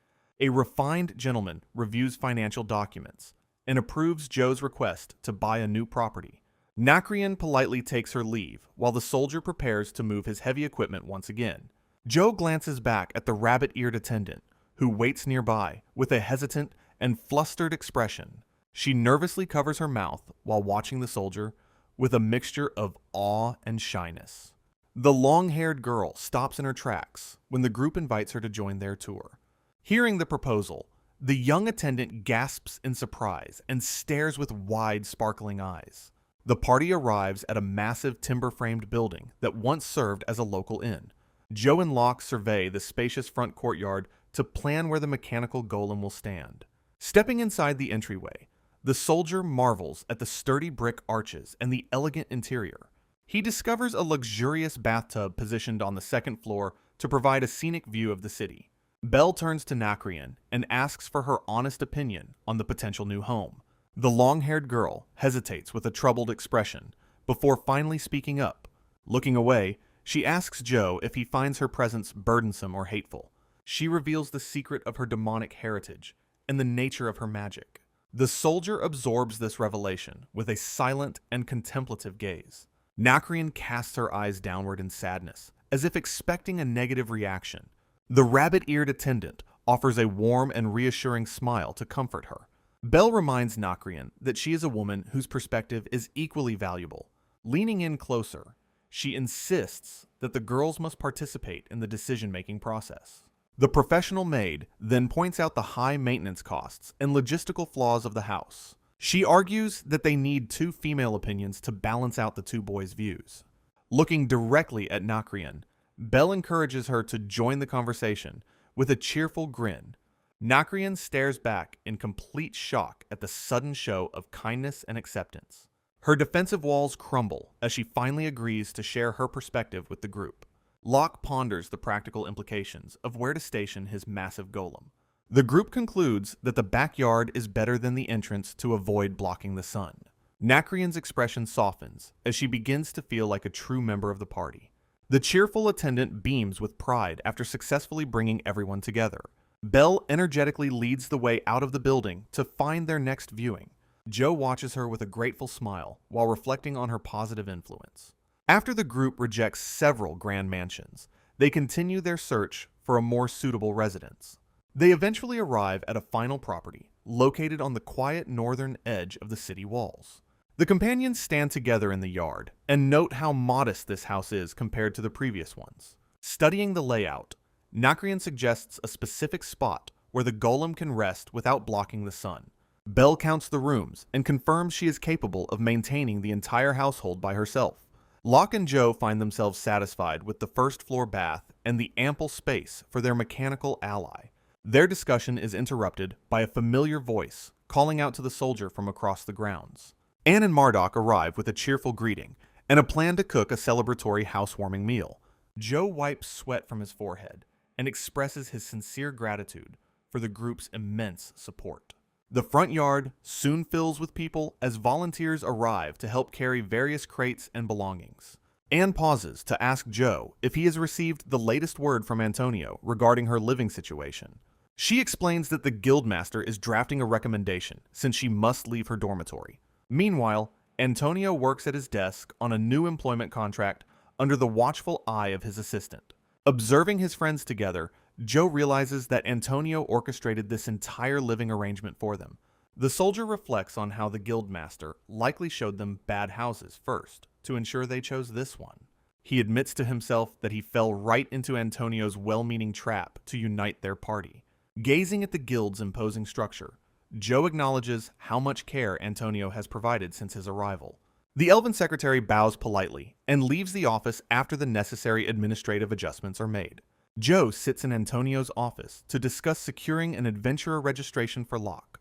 A refined gentleman reviews financial documents and approves Joe's request to buy a new property. Nacrian politely takes her leave while the soldier prepares to move his heavy equipment once again. Joe glances back at the rabbit-eared attendant, who waits nearby with a hesitant and flustered expression. She nervously covers her mouth while watching the soldier with a mixture of awe and shyness. The long-haired girl stops in her tracks when the group invites her to join their tour. Hearing the proposal, the young attendant gasps in surprise and stares with wide, sparkling eyes. The party arrives at a massive timber-framed building that once served as a local inn. Joe and Locke survey the spacious front courtyard to plan where the mechanical golem will stand. Stepping inside the entryway, the soldier marvels at the sturdy brick arches and the elegant interior. He discovers a luxurious bathtub positioned on the second floor to provide a scenic view of the city. Belle turns to Nacrian and asks for her honest opinion on the potential new home. The long-haired girl hesitates with a troubled expression before finally speaking up. Looking away, she asks Joe if he finds her presence burdensome or hateful. She reveals the secret of her demonic heritage and the nature of her magic. The soldier absorbs this revelation with a silent and contemplative gaze. Nacrian casts her eyes downward in sadness, as if expecting a negative reaction. The rabbit-eared attendant offers a warm and reassuring smile to comfort her. Belle reminds Nacrian that she is a woman whose perspective is equally valuable. Leaning in closer, she insists that the girls must participate in the decision-making process. The professional maid then points out the high maintenance costs and logistical flaws of the house. She argues that they need two female opinions to balance out the two boys' views. Looking directly at Nacrian, Belle encourages her to join the conversation with a cheerful grin. Nacrian stares back in complete shock at the sudden show of kindness and acceptance. Her defensive walls crumble as she finally agrees to share her perspective with the group. Locke ponders the practical implications of where to station his massive golem. The group concludes that the backyard is better than the entrance to avoid blocking the sun. Nacrian's expression softens as she begins to feel like a true member of the party. The cheerful attendant beams with pride after successfully bringing everyone together. Belle energetically leads the way out of the building to find their next viewing. Joe watches her with a grateful smile while reflecting on her positive influence. After the group rejects several grand mansions, they continue their search for a more suitable residence. They eventually arrive at a final property located on the quiet northern edge of the city walls. The companions stand together in the yard and note how modest this house is compared to the previous ones. Studying the layout, Nakrian suggests a specific spot where the golem can rest without blocking the sun. Belle counts the rooms and confirms she is capable of maintaining the entire household by herself. Locke and Joe find themselves satisfied with the first-floor bath and the ample space for their mechanical ally. Their discussion is interrupted by a familiar voice calling out to the soldier from across the grounds. Anne and Marduk arrive with a cheerful greeting and a plan to cook a celebratory housewarming meal. Joe wipes sweat from his forehead and expresses his sincere gratitude for the group's immense support. The front yard soon fills with people as volunteers arrive to help carry various crates and belongings. Anne pauses to ask Joe if he has received the latest word from Antonio regarding her living situation. She explains that the guildmaster is drafting a recommendation since she must leave her dormitory. Meanwhile, Antonio works at his desk on a new employment contract under the watchful eye of his assistant. Observing his friends together, Joe realizes that Antonio orchestrated this entire living arrangement for them. The soldier reflects on how the guildmaster likely showed them bad houses first to ensure they chose this one. He admits to himself that he fell right into Antonio's well-meaning trap to unite their party. Gazing at the guild's imposing structure, Joe acknowledges how much care Antonio has provided since his arrival. The elven secretary bows politely and leaves the office after the necessary administrative adjustments are made. Joe sits in Antonio's office to discuss securing an adventurer registration for Locke.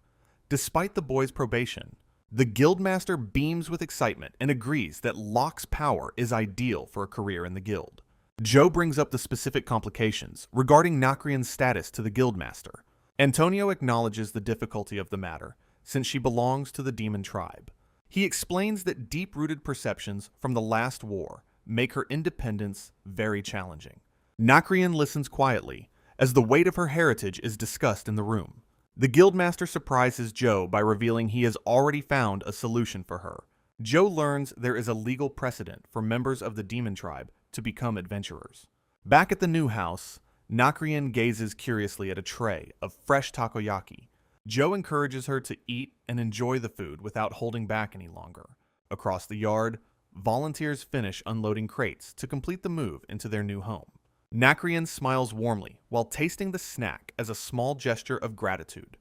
Despite the boy's probation, the guildmaster beams with excitement and agrees that Locke's power is ideal for a career in the guild. Joe brings up the specific complications regarding Nakrian's status to the guildmaster. Antonio acknowledges the difficulty of the matter, since she belongs to the demon tribe. He explains that deep-rooted perceptions from the last war make her independence very challenging. Nakrian listens quietly as the weight of her heritage is discussed in the room. The guildmaster surprises Joe by revealing he has already found a solution for her. Joe learns there is a legal precedent for members of the demon tribe to become adventurers. Back at the new house, Nakrian gazes curiously at a tray of fresh takoyaki. Joe encourages her to eat and enjoy the food without holding back any longer. Across the yard, volunteers finish unloading crates to complete the move into their new home. Nakrian smiles warmly while tasting the snack as a small gesture of gratitude.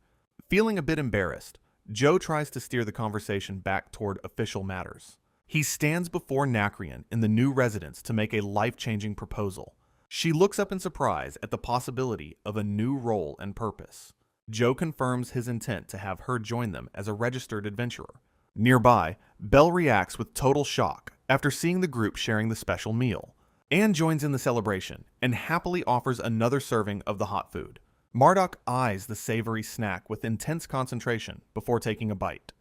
Feeling a bit embarrassed, Joe tries to steer the conversation back toward official matters. He stands before Nakrian in the new residence to make a life-changing proposal. She looks up in surprise at the possibility of a new role and purpose. Joe confirms his intent to have her join them as a registered adventurer. Nearby, Belle reacts with total shock after seeing the group sharing the special meal. Anne joins in the celebration and happily offers another serving of the hot food. Marduk eyes the savory snack with intense concentration before taking a bite.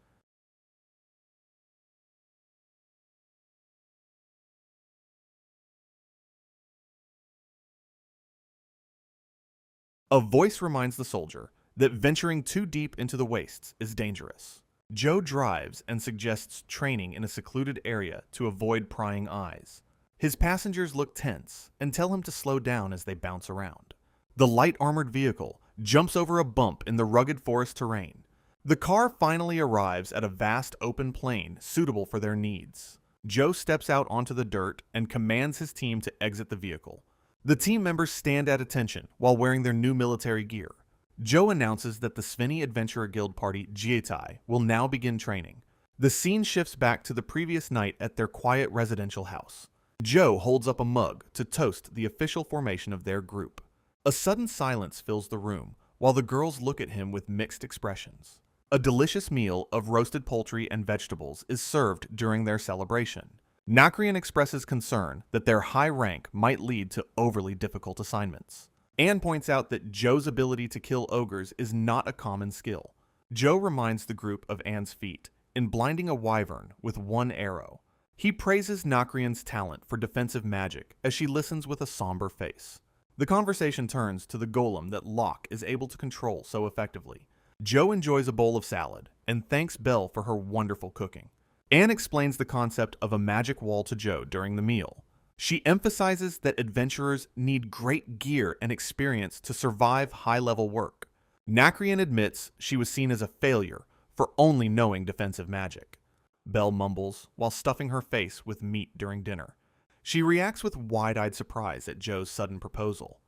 A voice reminds the soldier that venturing too deep into the wastes is dangerous. Joe drives and suggests training in a secluded area to avoid prying eyes. His passengers look tense and tell him to slow down as they bounce around. The light armored vehicle jumps over a bump in the rugged forest terrain. The car finally arrives at a vast open plain suitable for their needs. Joe steps out onto the dirt and commands his team to exit the vehicle. The team members stand at attention while wearing their new military gear. Joe announces that the Spinny Adventurer Guild party Isekai'd will now begin training. The scene shifts back to the previous night at their quiet residential house. Joe holds up a mug to toast the official formation of their group. A sudden silence fills the room while the girls look at him with mixed expressions. A delicious meal of roasted poultry and vegetables is served during their celebration. Nakrian expresses concern that their high rank might lead to overly difficult assignments. Anne points out that Joe's ability to kill ogres is not a common skill. Joe reminds the group of Anne's feat in blinding a wyvern with one arrow. He praises Nakrian's talent for defensive magic as she listens with a somber face. The conversation turns to the golem that Locke is able to control so effectively. Joe enjoys a bowl of salad and thanks Belle for her wonderful cooking. Anne explains the concept of a magic wall to Joe during the meal. She emphasizes that adventurers need great gear and experience to survive high-level work. Nacrian admits she was seen as a failure for only knowing defensive magic. Belle mumbles while stuffing her face with meat during dinner. She reacts with wide-eyed surprise at Joe's sudden proposal.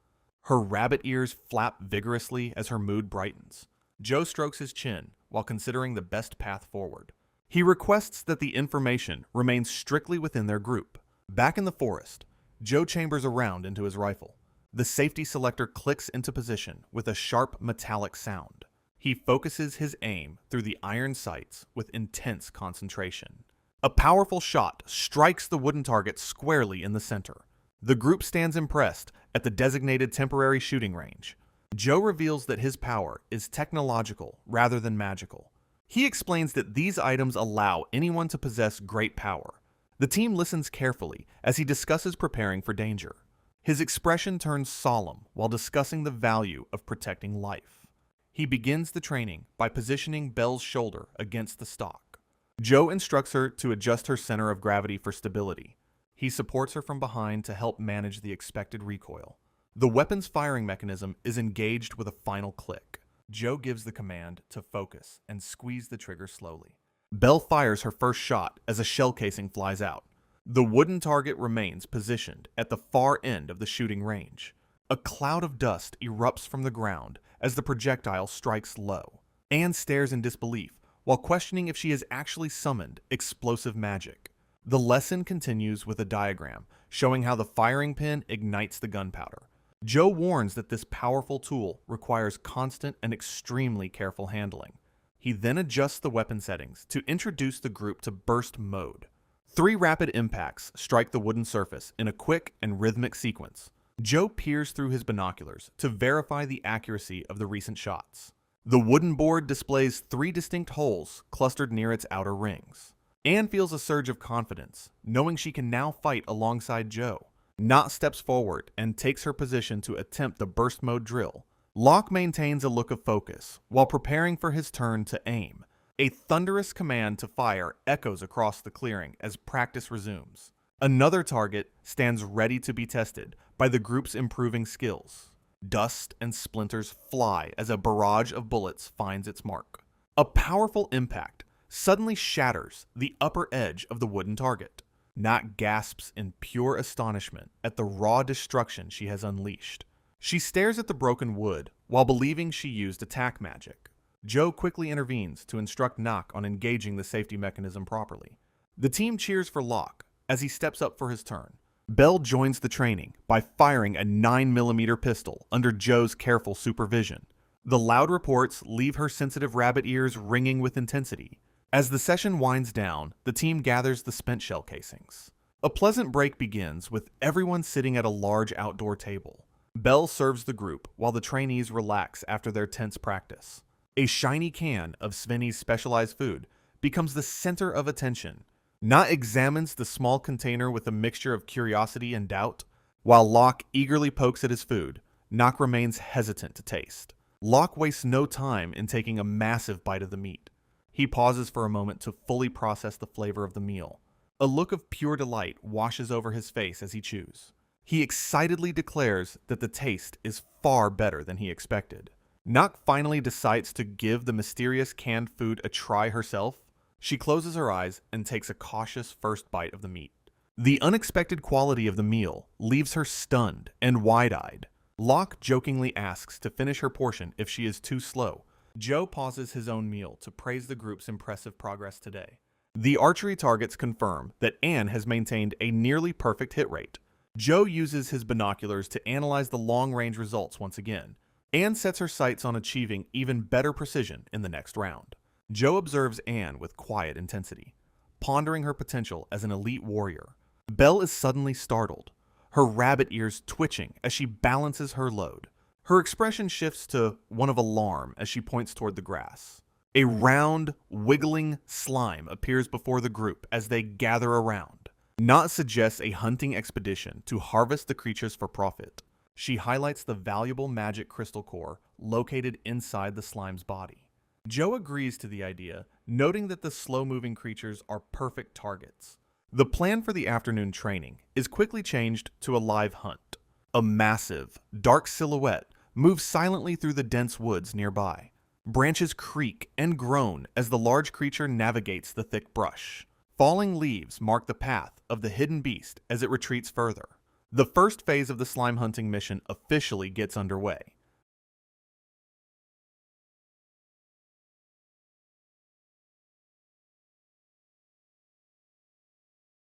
Her rabbit ears flap vigorously as her mood brightens. Joe strokes his chin while considering the best path forward. He requests that the information remains strictly within their group. Back in the forest, Joe chambers a round into his rifle. The safety selector clicks into position with a sharp metallic sound. He focuses his aim through the iron sights with intense concentration. A powerful shot strikes the wooden target squarely in the center. The group stands impressed at the designated temporary shooting range. Joe reveals that his power is technological rather than magical. He explains that these items allow anyone to possess great power. The team listens carefully as he discusses preparing for danger. His expression turns solemn while discussing the value of protecting life. He begins the training by positioning Belle's shoulder against the stock. Joe instructs her to adjust her center of gravity for stability. He supports her from behind to help manage the expected recoil. The weapon's firing mechanism is engaged with a final click. Joe gives the command to focus and squeeze the trigger slowly. Belle fires her first shot as a shell casing flies out. The wooden target remains positioned at the far end of the shooting range. A cloud of dust erupts from the ground as the projectile strikes low. Anne stares in disbelief while questioning if she has actually summoned explosive magic. The lesson continues with a diagram showing how the firing pin ignites the gunpowder. Joe warns that this powerful tool requires constant and extremely careful handling. He then adjusts the weapon settings to introduce the group to burst mode. 3 rapid impacts strike the wooden surface in a quick and rhythmic sequence. Joe peers through his binoculars to verify the accuracy of the recent shots. The wooden board displays 3 distinct holes clustered near its outer rings. Anne feels a surge of confidence, knowing she can now fight alongside Joe. Knott steps forward and takes her position to attempt the burst mode drill. Locke maintains a look of focus while preparing for his turn to aim. A thunderous command to fire echoes across the clearing as practice resumes. Another target stands ready to be tested by the group's improving skills. Dust and splinters fly as a barrage of bullets finds its mark. A powerful impact suddenly shatters the upper edge of the wooden target. Knott gasps in pure astonishment at the raw destruction she has unleashed. She stares at the broken wood while believing she used attack magic. Joe quickly intervenes to instruct Knott on engaging the safety mechanism properly. The team cheers for Locke as he steps up for his turn. Belle joins the training by firing a 9mm pistol under Joe's careful supervision. The loud reports leave her sensitive rabbit ears ringing with intensity. As the session winds down, the team gathers the spent shell casings. A pleasant break begins with everyone sitting at a large outdoor table. Belle serves the group while the trainees relax after their tense practice. A shiny can of Spinny's specialized food becomes the center of attention. Knott examines the small container with a mixture of curiosity and doubt. While Locke eagerly pokes at his food, Knott remains hesitant to taste. Locke wastes no time in taking a massive bite of the meat. He pauses for a moment to fully process the flavor of the meal. A look of pure delight washes over his face as he chews. He excitedly declares that the taste is far better than he expected. Knott finally decides to give the mysterious canned food a try herself. She closes her eyes and takes a cautious first bite of the meat. The unexpected quality of the meal leaves her stunned and wide-eyed. Locke jokingly asks to finish her portion if she is too slow. Joe pauses his own meal to praise the group's impressive progress today. The archery targets confirm that Anne has maintained a nearly perfect hit rate. Joe uses his binoculars to analyze the long-range results once again. Anne sets her sights on achieving even better precision in the next round. Joe observes Anne with quiet intensity, pondering her potential as an elite warrior. Belle is suddenly startled, her rabbit ears twitching as she balances her load. Her expression shifts to one of alarm as she points toward the grass. A round, wiggling slime appears before the group as they gather around. Knott suggests a hunting expedition to harvest the creatures for profit. She highlights the valuable magic crystal core located inside the slime's body. Joe agrees to the idea, noting that the slow-moving creatures are perfect targets. The plan for the afternoon training is quickly changed to a live hunt. A massive, dark silhouette move silently through the dense woods nearby. Branches creak and groan as the large creature navigates the thick brush. Falling leaves mark the path of the hidden beast as it retreats further. The first phase of the slime hunting mission officially gets underway.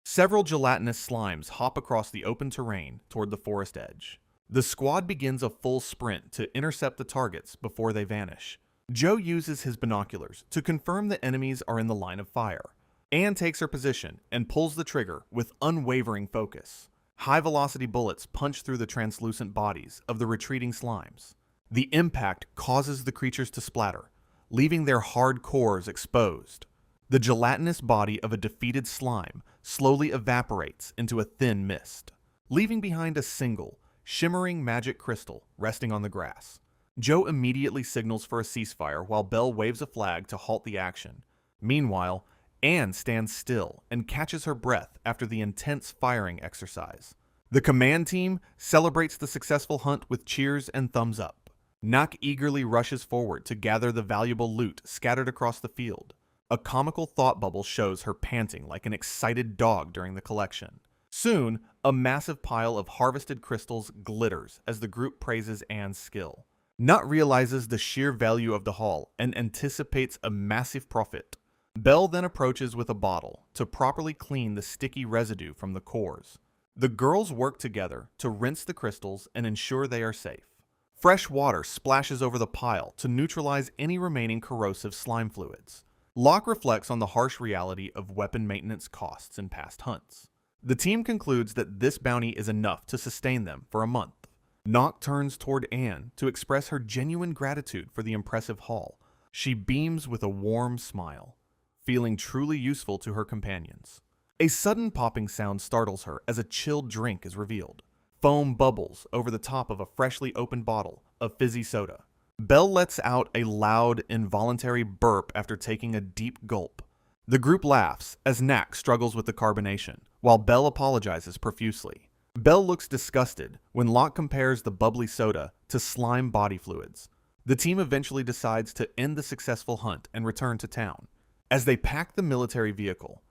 Several gelatinous slimes hop across the open terrain toward the forest edge. The squad begins a full sprint to intercept the targets before they vanish. Joe uses his binoculars to confirm the enemies are in the line of fire. Anne takes her position and pulls the trigger with unwavering focus. High-velocity bullets punch through the translucent bodies of the retreating slimes. The impact causes the creatures to splatter, leaving their hard cores exposed. The gelatinous body of a defeated slime slowly evaporates into a thin mist, leaving behind a single, shimmering magic crystal resting on the grass. Joe immediately signals for a ceasefire while Belle waves a flag to halt the action. Meanwhile, Anne stands still and catches her breath after the intense firing exercise. The command team celebrates the successful hunt with cheers and thumbs up. Nak eagerly rushes forward to gather the valuable loot scattered across the field. A comical thought bubble shows her panting like an excited dog during the collection. Soon, a massive pile of harvested crystals glitters as the group praises Anne's skill. Nut realizes the sheer value of the haul and anticipates a massive profit. Belle then approaches with a bottle to properly clean the sticky residue from the cores. The girls work together to rinse the crystals and ensure they are safe. Fresh water splashes over the pile to neutralize any remaining corrosive slime fluids. Locke reflects on the harsh reality of weapon maintenance costs in past hunts. The team concludes that this bounty is enough to sustain them for a month. Nock turns toward Anne to express her genuine gratitude for the impressive haul. She beams with a warm smile, feeling truly useful to her companions. A sudden popping sound startles her as a chilled drink is revealed. Foam bubbles over the top of a freshly opened bottle of fizzy soda. Belle lets out a loud, involuntary burp after taking a deep gulp. The group laughs as Nak struggles with the carbonation, while Belle apologizes profusely. Belle looks disgusted when Locke compares the bubbly soda to slime body fluids. The team eventually decides to end the successful hunt and return to town. As they pack the military vehicle,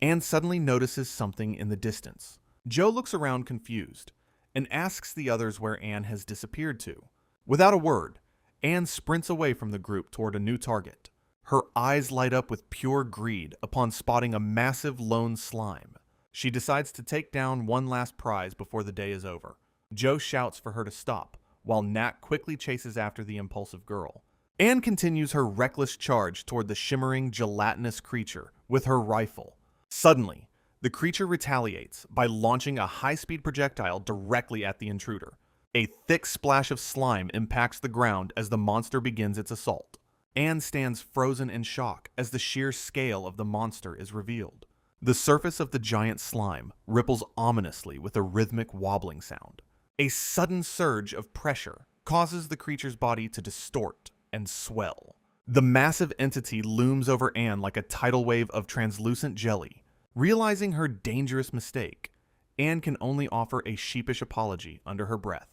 Anne suddenly notices something in the distance. Joe looks around confused and asks the others where Anne has disappeared to. Without a word, Anne sprints away from the group toward a new target. Her eyes light up with pure greed upon spotting a massive lone slime. She decides to take down one last prize before the day is over. Joe shouts for her to stop, while Nat quickly chases after the impulsive girl. Anne continues her reckless charge toward the shimmering, gelatinous creature with her rifle. Suddenly, the creature retaliates by launching a high-speed projectile directly at the intruder. A thick splash of slime impacts the ground as the monster begins its assault. Anne stands frozen in shock as the sheer scale of the monster is revealed. The surface of the giant slime ripples ominously with a rhythmic wobbling sound. A sudden surge of pressure causes the creature's body to distort and swell. The massive entity looms over Anne like a tidal wave of translucent jelly. Realizing her dangerous mistake, Anne can only offer a sheepish apology under her breath.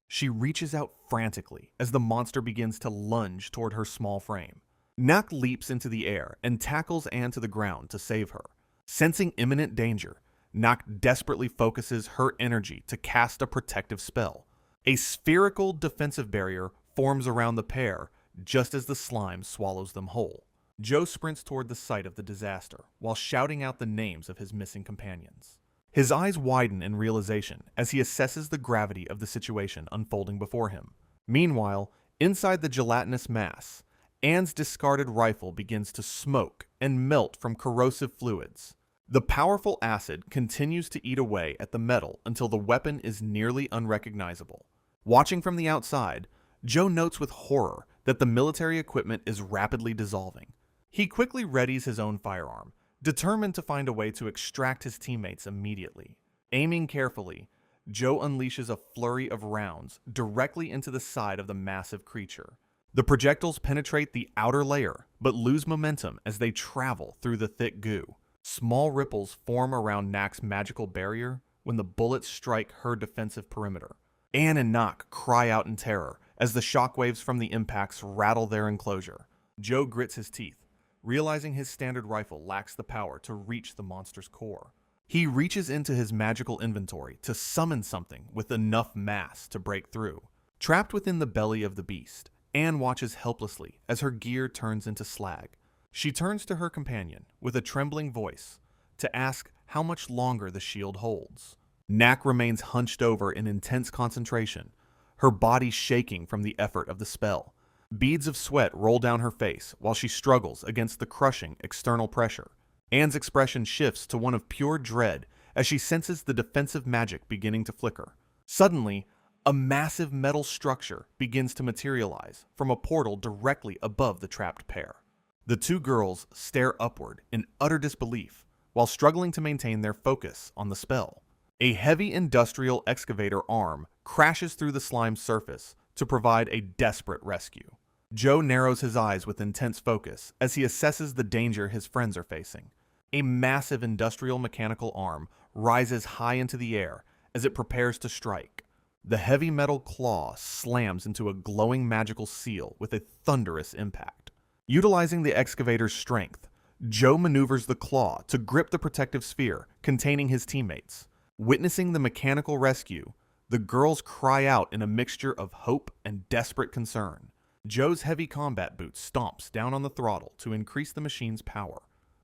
She reaches out frantically as the monster begins to lunge toward her small frame. Nak leaps into the air and tackles Anne to the ground to save her. Sensing imminent danger, Nak desperately focuses her energy to cast a protective spell. A spherical defensive barrier forms around the pair just as the slime swallows them whole. Joe sprints toward the site of the disaster while shouting out the names of his missing companions. His eyes widen in realization as he assesses the gravity of the situation unfolding before him. Meanwhile, inside the gelatinous mass, Anne's discarded rifle begins to smoke and melt from corrosive fluids. The powerful acid continues to eat away at the metal until the weapon is nearly unrecognizable. Watching from the outside, Joe notes with horror that the military equipment is rapidly dissolving. He quickly readies his own firearm, determined to find a way to extract his teammates immediately. Aiming carefully, Joe unleashes a flurry of rounds directly into the side of the massive creature. The projectiles penetrate the outer layer, but lose momentum as they travel through the thick goo. Small ripples form around Nak's magical barrier when the bullets strike her defensive perimeter. Anne and Nak cry out in terror as the shockwaves from the impacts rattle their enclosure. Joe grits his teeth, realizing his standard rifle lacks the power to reach the monster's core. He reaches into his magical inventory to summon something with enough mass to break through. Trapped within the belly of the beast, Anne watches helplessly as her gear turns into slag. She turns to her companion with a trembling voice to ask how much longer the shield holds. Knack remains hunched over in intense concentration, her body shaking from the effort of the spell. Beads of sweat roll down her face while she struggles against the crushing external pressure. Anne's expression shifts to one of pure dread as she senses the defensive magic beginning to flicker. Suddenly, a massive metal structure begins to materialize from a portal directly above the trapped pair. The two girls stare upward in utter disbelief while struggling to maintain their focus on the spell. A heavy industrial excavator arm crashes through the slime's surface to provide a desperate rescue. Joe narrows his eyes with intense focus as he assesses the danger his friends are facing. A massive industrial mechanical arm rises high into the air as it prepares to strike. The heavy metal claw slams into a glowing magical seal with a thunderous impact. Utilizing the excavator's strength, Joe maneuvers the claw to grip the protective sphere containing his teammates. Witnessing the mechanical rescue, the girls cry out in a mixture of hope and desperate concern. Joe's heavy combat boot stomps down on the throttle to increase the machine's power.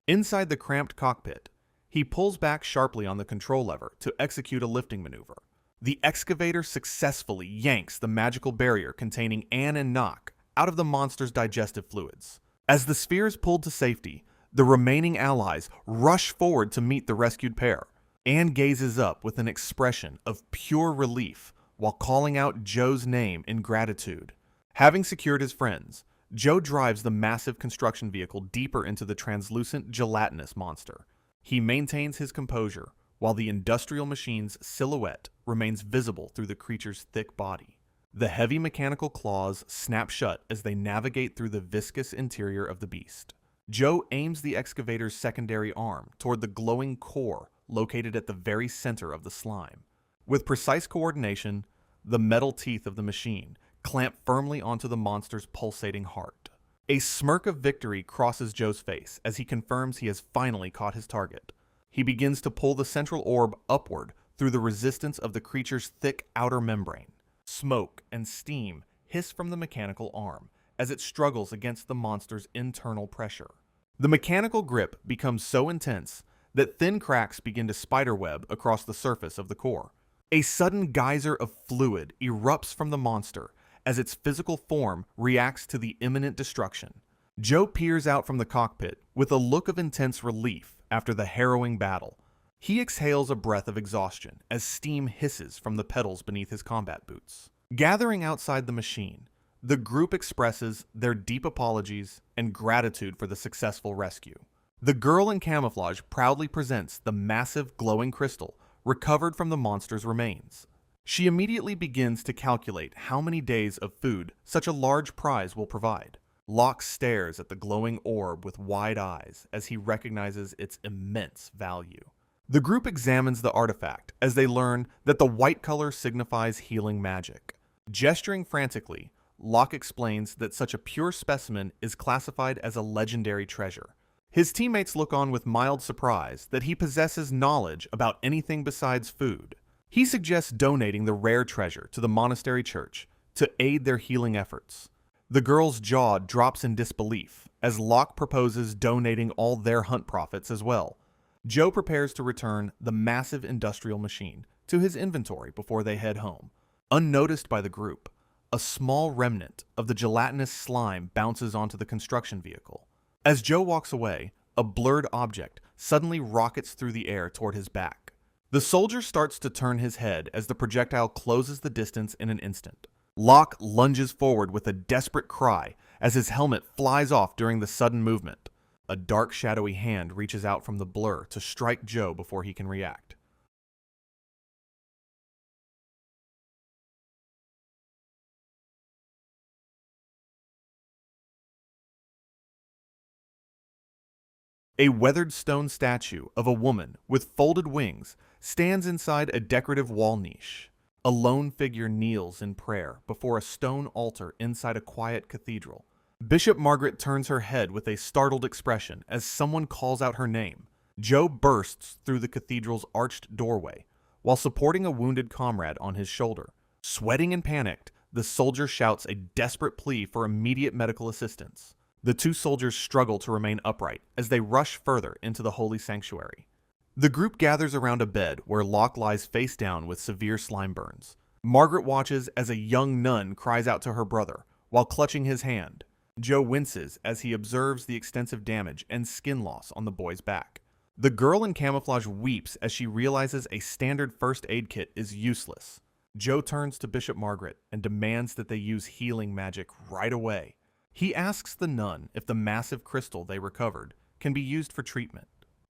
Inside the cramped cockpit, he pulls back sharply on the control lever to execute a lifting maneuver. The excavator successfully yanks the magical barrier containing Anne and Nock out of the monster's digestive fluids. As the sphere is pulled to safety, the remaining allies rush forward to meet the rescued pair. Anne gazes up with an expression of pure relief while calling out Joe's name in gratitude. Having secured his friends, Joe drives the massive construction vehicle deeper into the translucent, gelatinous monster. He maintains his composure while the industrial machine's silhouette remains visible through the creature's thick body. The heavy mechanical claws snap shut as they navigate through the viscous interior of the beast. Joe aims the excavator's secondary arm toward the glowing core located at the very center of the slime. With precise coordination, the metal teeth of the machine clamp firmly onto the monster's pulsating heart. A smirk of victory crosses Joe's face as he confirms he has finally caught his target. He begins to pull the central orb upward through the resistance of the creature's thick outer membrane. Smoke and steam hiss from the mechanical arm as it struggles against the monster's internal pressure. The mechanical grip becomes so intense that thin cracks begin to spiderweb across the surface of the core. A sudden geyser of fluid erupts from the monster as its physical form reacts to the imminent destruction. Joe peers out from the cockpit with a look of intense relief after the harrowing battle. He exhales a breath of exhaustion as steam hisses from the pedals beneath his combat boots. Gathering outside the machine, the group expresses their deep apologies and gratitude for the successful rescue. The girl in camouflage proudly presents the massive glowing crystal recovered from the monster's remains. She immediately begins to calculate how many days of food such a large prize will provide. Locke stares at the glowing orb with wide eyes as he recognizes its immense value. The group examines the artifact as they learn that the white color signifies healing magic. Gesturing frantically, Locke explains that such a pure specimen is classified as a legendary treasure. His teammates look on with mild surprise that he possesses knowledge about anything besides food. He suggests donating the rare treasure to the monastery church to aid their healing efforts. The girl's jaw drops in disbelief as Locke proposes donating all their hunt profits as well. Joe prepares to return the massive industrial machine to his inventory before they head home. Unnoticed by the group, a small remnant of the gelatinous slime bounces onto the construction vehicle. As Joe walks away, a blurred object suddenly rockets through the air toward his back. The soldier starts to turn his head as the projectile closes the distance in an instant. Locke lunges forward with a desperate cry as his helmet flies off during the sudden movement. A dark, shadowy hand reaches out from the blur to strike Joe before he can react. A weathered stone statue of a woman with folded wings stands inside a decorative wall niche. A lone figure kneels in prayer before a stone altar inside a quiet cathedral. Bishop Margaret turns her head with a startled expression as someone calls out her name. Joe bursts through the cathedral's arched doorway while supporting a wounded comrade on his shoulder. Sweating and panicked, the soldier shouts a desperate plea for immediate medical assistance. The two soldiers struggle to remain upright as they rush further into the holy sanctuary. The group gathers around a bed where Locke lies face down with severe slime burns. Margaret watches as a young nun cries out to her brother while clutching his hand. Joe winces as he observes the extensive damage and skin loss on the boy's back. The girl in camouflage weeps as she realizes a standard first aid kit is useless. Joe turns to Bishop Margaret and demands that they use healing magic right away. He asks the nun if the massive crystal they recovered can be used for treatment.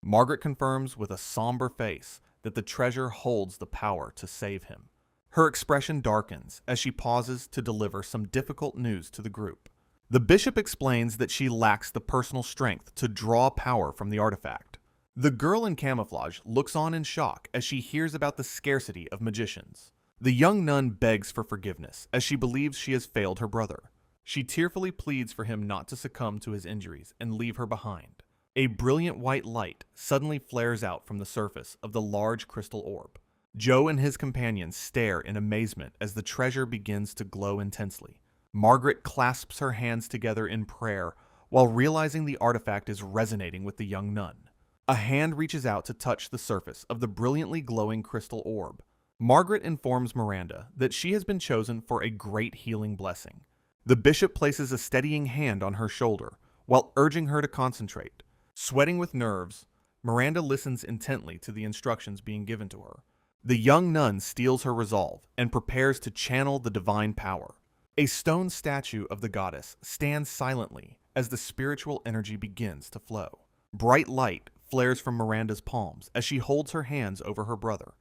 Margaret confirms with a somber face that the treasure holds the power to save him. Her expression darkens as she pauses to deliver some difficult news to the group. The bishop explains that she lacks the personal strength to draw power from the artifact. The girl in camouflage looks on in shock as she hears about the scarcity of magicians. The young nun begs for forgiveness as she believes she has failed her brother. She tearfully pleads for him not to succumb to his injuries and leave her behind. A brilliant white light suddenly flares out from the surface of the large crystal orb. Joe and his companions stare in amazement as the treasure begins to glow intensely. Margaret clasps her hands together in prayer while realizing the artifact is resonating with the young nun. A hand reaches out to touch the surface of the brilliantly glowing crystal orb. Margaret informs Miranda that she has been chosen for a great healing blessing. The bishop places a steadying hand on her shoulder while urging her to concentrate. Sweating with nerves, Miranda listens intently to the instructions being given to her. The young nun steels her resolve and prepares to channel the divine power. A stone statue of the goddess stands silently as the spiritual energy begins to flow. Bright light flares from Miranda's palms as she holds her hands over her brother.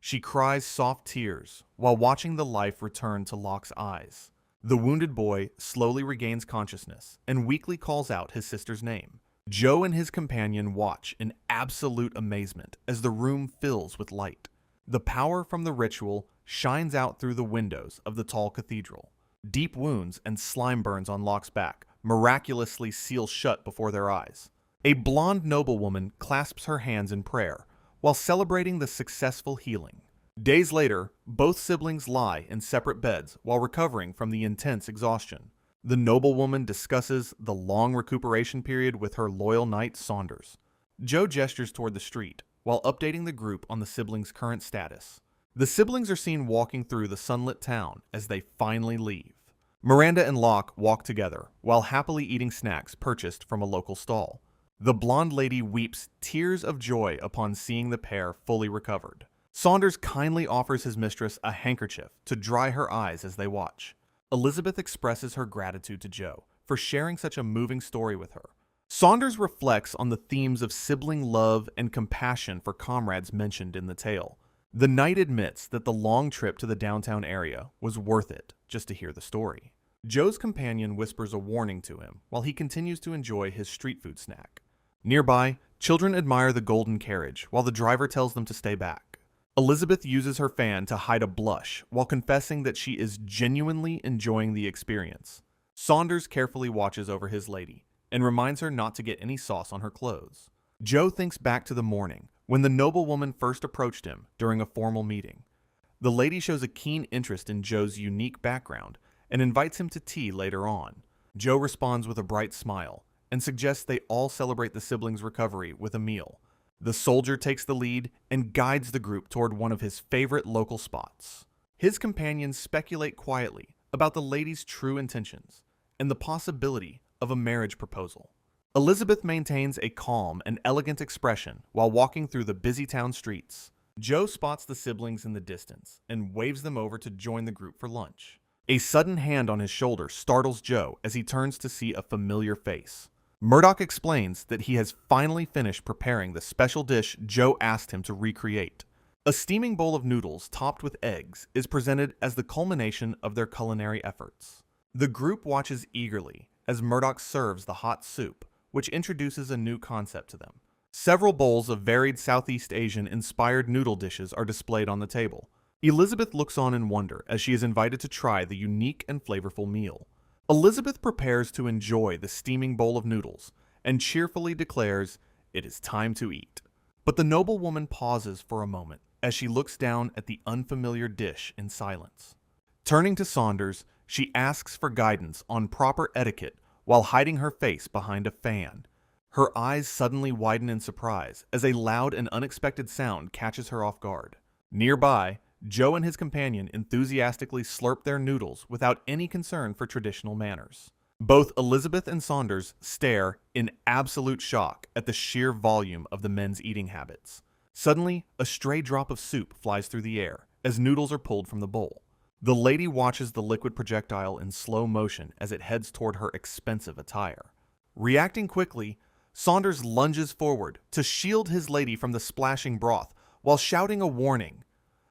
She cries soft tears while watching the life return to Locke's eyes. The wounded boy slowly regains consciousness and weakly calls out his sister's name. Joe and his companion watch in absolute amazement as the room fills with light. The power from the ritual shines out through the windows of the tall cathedral. Deep wounds and slime burns on Locke's back miraculously seal shut before their eyes. A blonde noblewoman clasps her hands in prayer while celebrating the successful healing. Days later, both siblings lie in separate beds while recovering from the intense exhaustion. The noblewoman discusses the long recuperation period with her loyal knight Saunders. Joe gestures toward the street while updating the group on the siblings' current status. The siblings are seen walking through the sunlit town as they finally leave. Miranda and Locke walk together while happily eating snacks purchased from a local stall. The blonde lady weeps tears of joy upon seeing the pair fully recovered. Saunders kindly offers his mistress a handkerchief to dry her eyes as they watch. Elizabeth expresses her gratitude to Joe for sharing such a moving story with her. Saunders reflects on the themes of sibling love and compassion for comrades mentioned in the tale. The knight admits that the long trip to the downtown area was worth it just to hear the story. Joe's companion whispers a warning to him while he continues to enjoy his street food snack. Nearby, children admire the golden carriage while the driver tells them to stay back. Elizabeth uses her fan to hide a blush while confessing that she is genuinely enjoying the experience. Saunders carefully watches over his lady and reminds her not to get any sauce on her clothes. Joe thinks back to the morning when the noblewoman first approached him during a formal meeting. The lady shows a keen interest in Joe's unique background and invites him to tea later on. Joe responds with a bright smile and suggests they all celebrate the siblings' recovery with a meal. The soldier takes the lead and guides the group toward one of his favorite local spots. His companions speculate quietly about the lady's true intentions and the possibility of a marriage proposal. Elizabeth maintains a calm and elegant expression while walking through the busy town streets. Joe spots the siblings in the distance and waves them over to join the group for lunch. A sudden hand on his shoulder startles Joe as he turns to see a familiar face. Murdoch explains that he has finally finished preparing the special dish Joe asked him to recreate. A steaming bowl of noodles topped with eggs is presented as the culmination of their culinary efforts. The group watches eagerly as Murdoch serves the hot soup, which introduces a new concept to them. Several bowls of varied Southeast Asian-inspired noodle dishes are displayed on the table. Elizabeth looks on in wonder as she is invited to try the unique and flavorful meal. Elizabeth prepares to enjoy the steaming bowl of noodles and cheerfully declares, "It is time to eat." But the noblewoman pauses for a moment as she looks down at the unfamiliar dish in silence. Turning to Saunders, she asks for guidance on proper etiquette while hiding her face behind a fan. Her eyes suddenly widen in surprise as a loud and unexpected sound catches her off guard. Nearby, Joe and his companion enthusiastically slurp their noodles without any concern for traditional manners. Both Elizabeth and Saunders stare in absolute shock at the sheer volume of the men's eating habits. Suddenly, a stray drop of soup flies through the air as noodles are pulled from the bowl. The lady watches the liquid projectile in slow motion as it heads toward her expensive attire. Reacting quickly, Saunders lunges forward to shield his lady from the splashing broth while shouting a warning.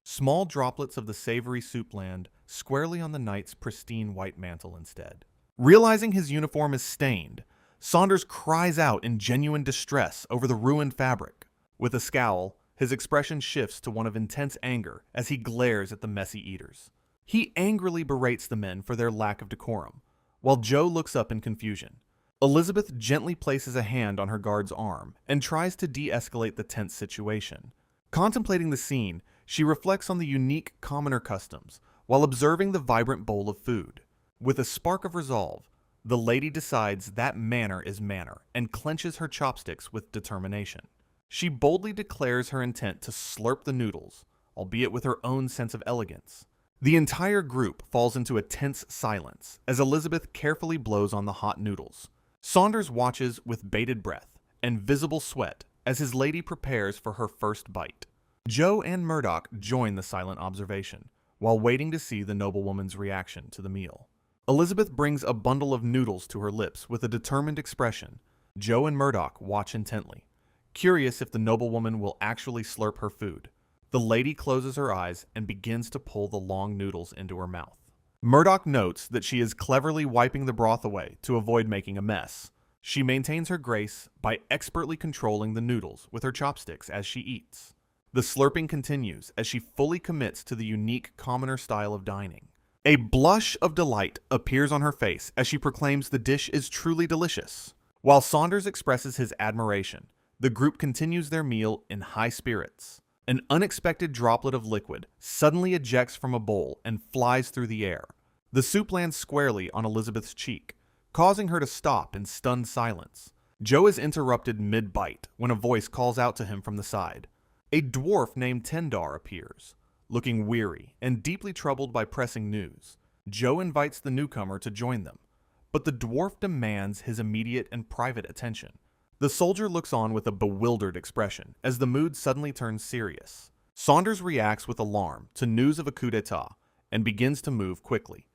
Small droplets of the savory soup land squarely on the knight's pristine white mantle instead. Realizing his uniform is stained, Saunders cries out in genuine distress over the ruined fabric. With a scowl, his expression shifts to one of intense anger as he glares at the messy eaters. He angrily berates the men for their lack of decorum, while Joe looks up in confusion. Elizabeth gently places a hand on her guard's arm and tries to de-escalate the tense situation. Contemplating the scene, she reflects on the unique commoner customs while observing the vibrant bowl of food. With a spark of resolve, the lady decides that manner is manner and clenches her chopsticks with determination. She boldly declares her intent to slurp the noodles, albeit with her own sense of elegance. The entire group falls into a tense silence as Elizabeth carefully blows on the hot noodles. Saunders watches with bated breath and visible sweat as his lady prepares for her first bite. Joe and Murdoch join the silent observation, while waiting to see the noblewoman's reaction to the meal. Elizabeth brings a bundle of noodles to her lips with a determined expression. Joe and Murdoch watch intently, curious if the noblewoman will actually slurp her food. The lady closes her eyes and begins to pull the long noodles into her mouth. Murdoch notes that she is cleverly wiping the broth away to avoid making a mess. She maintains her grace by expertly controlling the noodles with her chopsticks as she eats. The slurping continues as she fully commits to the unique commoner style of dining. A blush of delight appears on her face as she proclaims the dish is truly delicious. While Saunders expresses his admiration, the group continues their meal in high spirits. An unexpected droplet of liquid suddenly ejects from a bowl and flies through the air. The soup lands squarely on Elizabeth's cheek, causing her to stop in stunned silence. Joe is interrupted mid-bite when a voice calls out to him from the side. A dwarf named Tendar appears, looking weary and deeply troubled by pressing news. Joe invites the newcomer to join them, but the dwarf demands his immediate and private attention. The soldier looks on with a bewildered expression as the mood suddenly turns serious. Saunders reacts with alarm to news of a coup d'etat and begins to move quickly.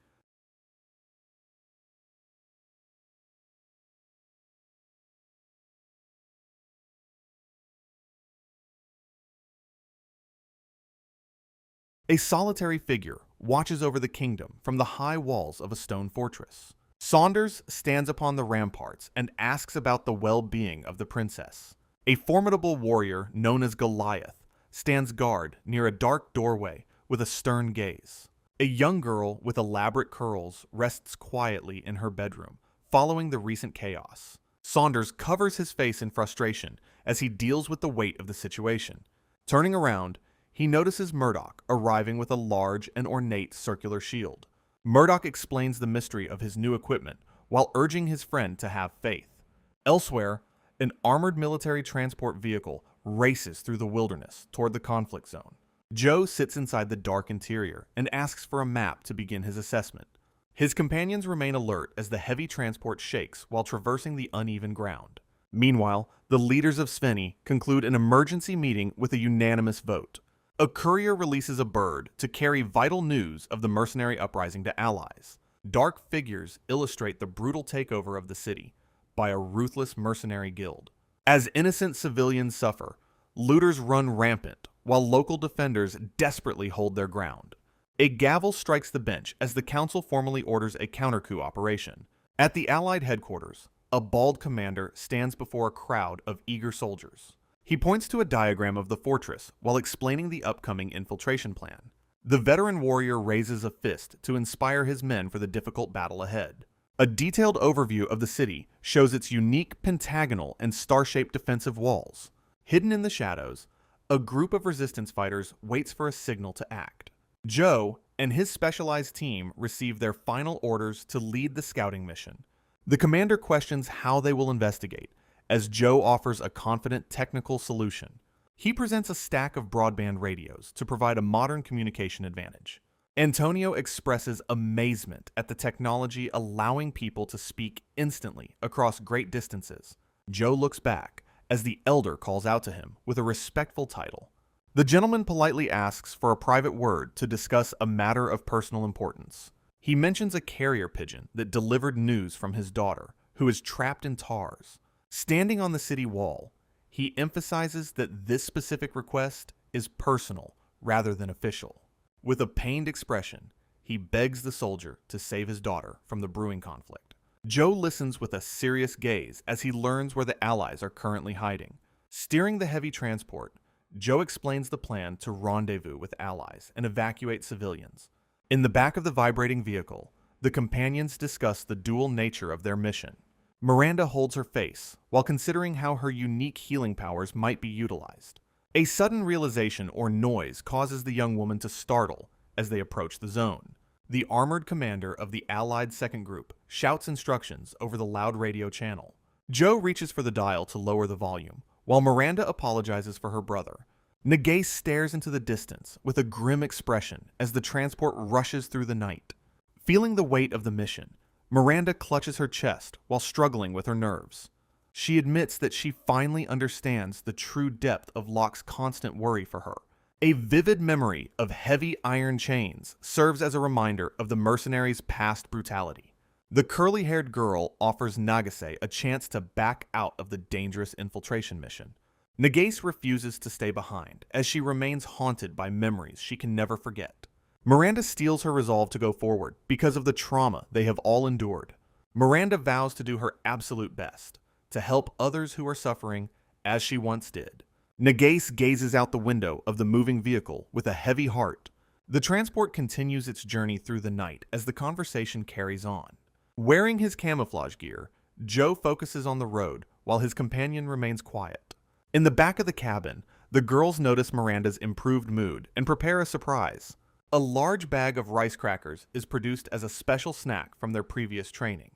A solitary figure watches over the kingdom from the high walls of a stone fortress. Saunders stands upon the ramparts and asks about the well-being of the princess. A formidable warrior known as Goliath stands guard near a dark doorway with a stern gaze. A young girl with elaborate curls rests quietly in her bedroom, following the recent chaos. Saunders covers his face in frustration as he deals with the weight of the situation. Turning around, he notices Murdoch arriving with a large and ornate circular shield. Murdoch explains the mystery of his new equipment while urging his friend to have faith. Elsewhere, an armored military transport vehicle races through the wilderness toward the conflict zone. Joe sits inside the dark interior and asks for a map to begin his assessment. His companions remain alert as the heavy transport shakes while traversing the uneven ground. Meanwhile, the leaders of Spinny conclude an emergency meeting with a unanimous vote. A courier releases a bird to carry vital news of the mercenary uprising to allies. Dark figures illustrate the brutal takeover of the city by a ruthless mercenary guild. As innocent civilians suffer, looters run rampant, while local defenders desperately hold their ground. A gavel strikes the bench as the council formally orders a counter-coup operation. At the Allied headquarters, a bald commander stands before a crowd of eager soldiers. He points to a diagram of the fortress while explaining the upcoming infiltration plan. The veteran warrior raises a fist to inspire his men for the difficult battle ahead. A detailed overview of the city shows its unique pentagonal and star-shaped defensive walls. Hidden in the shadows, a group of resistance fighters waits for a signal to act. Joe and his specialized team receive their final orders to lead the scouting mission. The commander questions how they will investigate, as Joe offers a confident technical solution. He presents a stack of broadband radios to provide a modern communication advantage. Antonio expresses amazement at the technology allowing people to speak instantly across great distances. Joe looks back as the elder calls out to him with a respectful title. The gentleman politely asks for a private word to discuss a matter of personal importance. He mentions a carrier pigeon that delivered news from his daughter, who is trapped in tars. Standing on the city wall, he emphasizes that this specific request is personal rather than official. With a pained expression, he begs the soldier to save his daughter from the brewing conflict. Joe listens with a serious gaze as he learns where the Allies are currently hiding. Steering the heavy transport, Joe explains the plan to rendezvous with Allies and evacuate civilians. In the back of the vibrating vehicle, the companions discuss the dual nature of their mission. Miranda holds her face while considering how her unique healing powers might be utilized. A sudden realization or noise causes the young woman to startle as they approach the zone. The armored commander of the Allied second group shouts instructions over the loud radio channel. Joe reaches for the dial to lower the volume, while Miranda apologizes for her brother. Nagase stares into the distance with a grim expression as the transport rushes through the night. Feeling the weight of the mission, Miranda clutches her chest while struggling with her nerves. She admits that she finally understands the true depth of Locke's constant worry for her. A vivid memory of heavy iron chains serves as a reminder of the mercenaries' past brutality. The curly-haired girl offers Nagase a chance to back out of the dangerous infiltration mission. Nagase refuses to stay behind, as she remains haunted by memories she can never forget. Miranda steels her resolve to go forward because of the trauma they have all endured. Miranda vows to do her absolute best, to help others who are suffering as she once did. Nagase gazes out the window of the moving vehicle with a heavy heart. The transport continues its journey through the night as the conversation carries on. Wearing his camouflage gear, Joe focuses on the road while his companion remains quiet. In the back of the cabin, the girls notice Miranda's improved mood and prepare a surprise. A large bag of rice crackers is produced as a special snack from their previous training.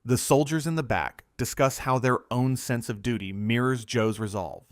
The soldiers in the back discuss how their own sense of duty mirrors Joe's resolve.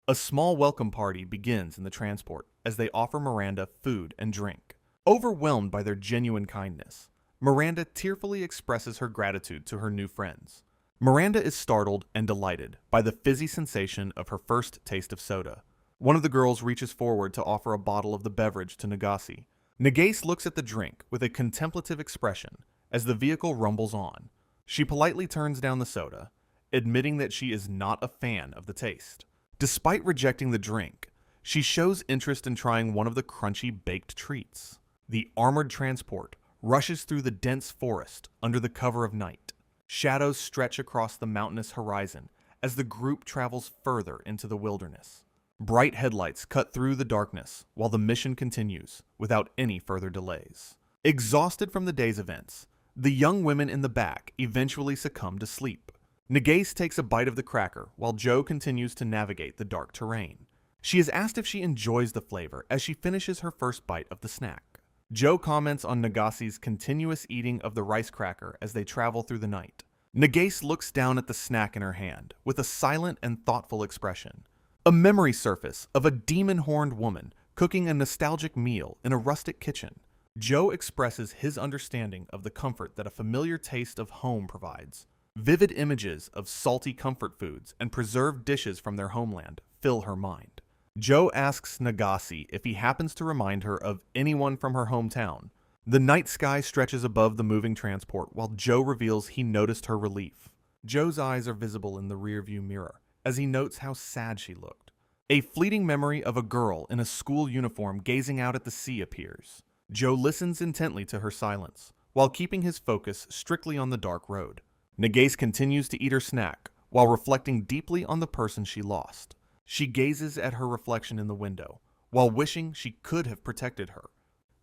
A small welcome party begins in the transport as they offer Miranda food and drink. Overwhelmed by their genuine kindness, Miranda tearfully expresses her gratitude to her new friends. Miranda is startled and delighted by the fizzy sensation of her first taste of soda. One of the girls reaches forward to offer a bottle of the beverage to Nagase. Nagase looks at the drink with a contemplative expression as the vehicle rumbles on. She politely turns down the soda, admitting that she is not a fan of the taste. Despite rejecting the drink, she shows interest in trying one of the crunchy baked treats. The armored transport rushes through the dense forest under the cover of night. Shadows stretch across the mountainous horizon as the group travels further into the wilderness. Bright headlights cut through the darkness while the mission continues without any further delays. Exhausted from the day's events, the young women in the back eventually succumb to sleep. Nagase takes a bite of the cracker while Joe continues to navigate the dark terrain. She is asked if she enjoys the flavor as she finishes her first bite of the snack. Joe comments on Nagase's continuous eating of the rice cracker as they travel through the night. Nagase looks down at the snack in her hand with a silent and thoughtful expression. A memory surface of a demon-horned woman cooking a nostalgic meal in a rustic kitchen. Joe expresses his understanding of the comfort that a familiar taste of home provides. Vivid images of salty comfort foods and preserved dishes from their homeland fill her mind. Joe asks Nagase if he happens to remind her of anyone from her hometown. The night sky stretches above the moving transport while Joe reveals he noticed her relief. Joe's eyes are visible in the rearview mirror as he notes how sad she looked. A fleeting memory of a girl in a school uniform gazing out at the sea appears. Joe listens intently to her silence, while keeping his focus strictly on the dark road. Nagase continues to eat her snack, while reflecting deeply on the person she lost. She gazes at her reflection in the window, while wishing she could have protected her.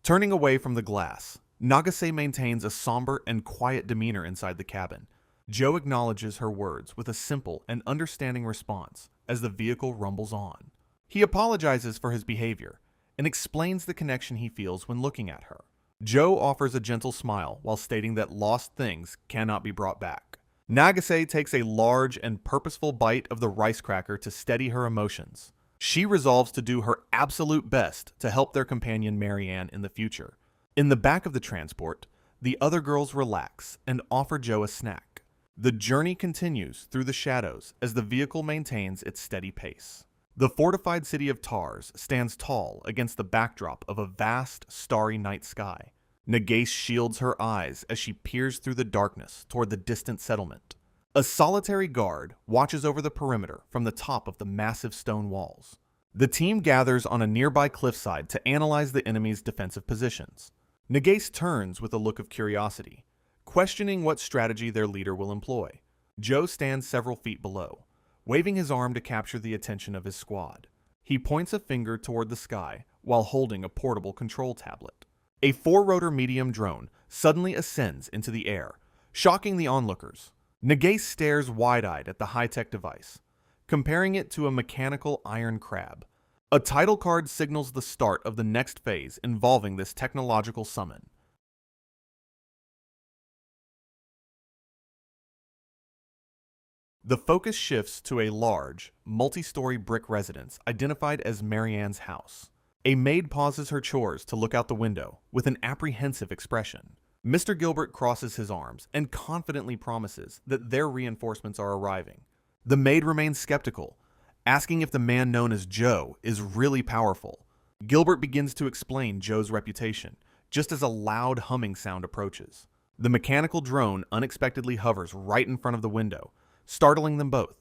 Turning away from the glass, Nagase maintains a somber and quiet demeanor inside the cabin. Joe acknowledges her words with a simple and understanding response as the vehicle rumbles on. He apologizes for his behavior and explains the connection he feels when looking at her. Joe offers a gentle smile while stating that lost things cannot be brought back. Nagase takes a large and purposeful bite of the rice cracker to steady her emotions. She resolves to do her absolute best to help their companion Marianne in the future. In the back of the transport, the other girls relax and offer Joe a snack. The journey continues through the shadows as the vehicle maintains its steady pace. The fortified city of Tars stands tall against the backdrop of a vast, starry night sky. Nagase shields her eyes as she peers through the darkness toward the distant settlement. A solitary guard watches over the perimeter from the top of the massive stone walls. The team gathers on a nearby cliffside to analyze the enemy's defensive positions. Nagase turns with a look of curiosity, questioning what strategy their leader will employ. Joe stands several feet below, waving his arm to capture the attention of his squad. He points a finger toward the sky while holding a portable control tablet. A 4-rotor medium drone suddenly ascends into the air, shocking the onlookers. Nagase stares wide-eyed at the high-tech device, comparing it to a mechanical iron crab. A title card signals the start of the next phase involving this technological summon. The focus shifts to a large, multi-story brick residence identified as Marianne's house. A maid pauses her chores to look out the window with an apprehensive expression. Mr. Gilbert crosses his arms and confidently promises that their reinforcements are arriving. The maid remains skeptical, asking if the man known as Joe is really powerful. Gilbert begins to explain Joe's reputation, just as a loud humming sound approaches. The mechanical drone unexpectedly hovers right in front of the window, startling them both.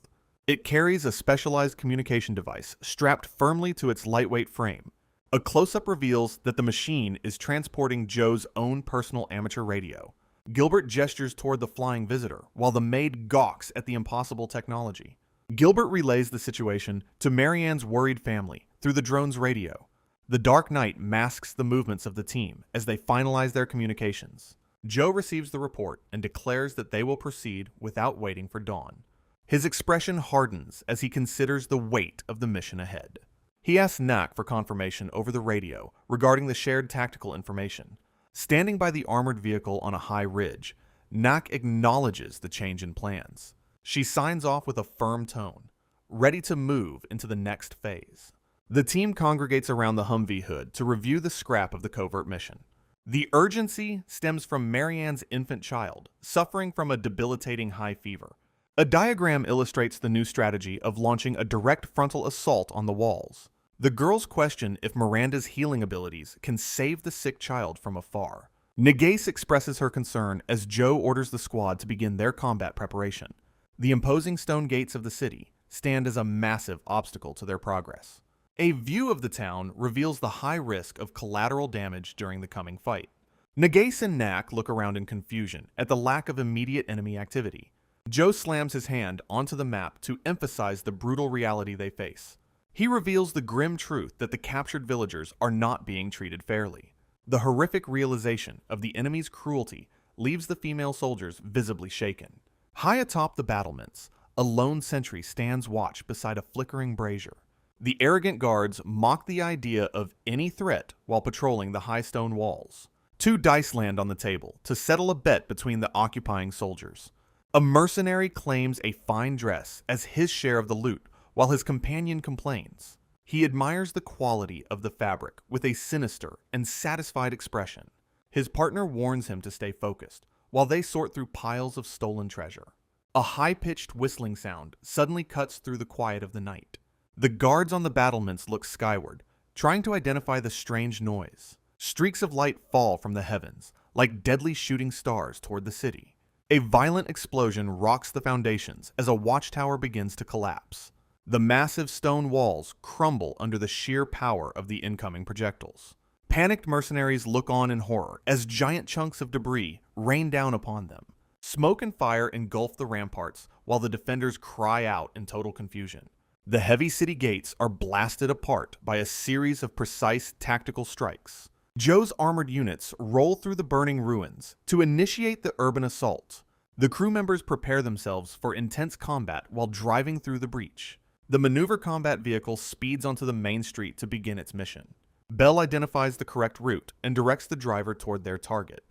It carries a specialized communication device strapped firmly to its lightweight frame. A close-up reveals that the machine is transporting Joe's own personal amateur radio. Gilbert gestures toward the flying visitor, while the maid gawks at the impossible technology. Gilbert relays the situation to Marianne's worried family through the drone's radio. The dark night masks the movements of the team as they finalize their communications. Joe receives the report and declares that they will proceed without waiting for dawn. His expression hardens as he considers the weight of the mission ahead. He asks Nak for confirmation over the radio regarding the shared tactical information. Standing by the armored vehicle on a high ridge, Nak acknowledges the change in plans. She signs off with a firm tone, ready to move into the next phase. The team congregates around the Humvee hood to review the scrap of the covert mission. The urgency stems from Marianne's infant child, suffering from a debilitating high fever. A diagram illustrates the new strategy of launching a direct frontal assault on the walls. The girls question if Miranda's healing abilities can save the sick child from afar. Nagase expresses her concern as Joe orders the squad to begin their combat preparation. The imposing stone gates of the city stand as a massive obstacle to their progress. A view of the town reveals the high risk of collateral damage during the coming fight. Nagase and Nak look around in confusion at the lack of immediate enemy activity. Joe slams his hand onto the map to emphasize the brutal reality they face. He reveals the grim truth that the captured villagers are not being treated fairly. The horrific realization of the enemy's cruelty leaves the female soldiers visibly shaken. High atop the battlements, a lone sentry stands watch beside a flickering brazier. The arrogant guards mock the idea of any threat while patrolling the high stone walls. 2 dice land on the table to settle a bet between the occupying soldiers. A mercenary claims a fine dress as his share of the loot, while his companion complains. He admires the quality of the fabric with a sinister and satisfied expression. His partner warns him to stay focused, while they sort through piles of stolen treasure. A high-pitched whistling sound suddenly cuts through the quiet of the night. The guards on the battlements look skyward, trying to identify the strange noise. Streaks of light fall from the heavens, like deadly shooting stars toward the city. A violent explosion rocks the foundations as a watchtower begins to collapse. The massive stone walls crumble under the sheer power of the incoming projectiles. Panicked mercenaries look on in horror as giant chunks of debris rain down upon them. Smoke and fire engulf the ramparts while the defenders cry out in total confusion. The heavy city gates are blasted apart by a series of precise tactical strikes. Joe's armored units roll through the burning ruins to initiate the urban assault. The crew members prepare themselves for intense combat while driving through the breach. The maneuver combat vehicle speeds onto the main street to begin its mission. Belle identifies the correct route and directs the driver toward their target.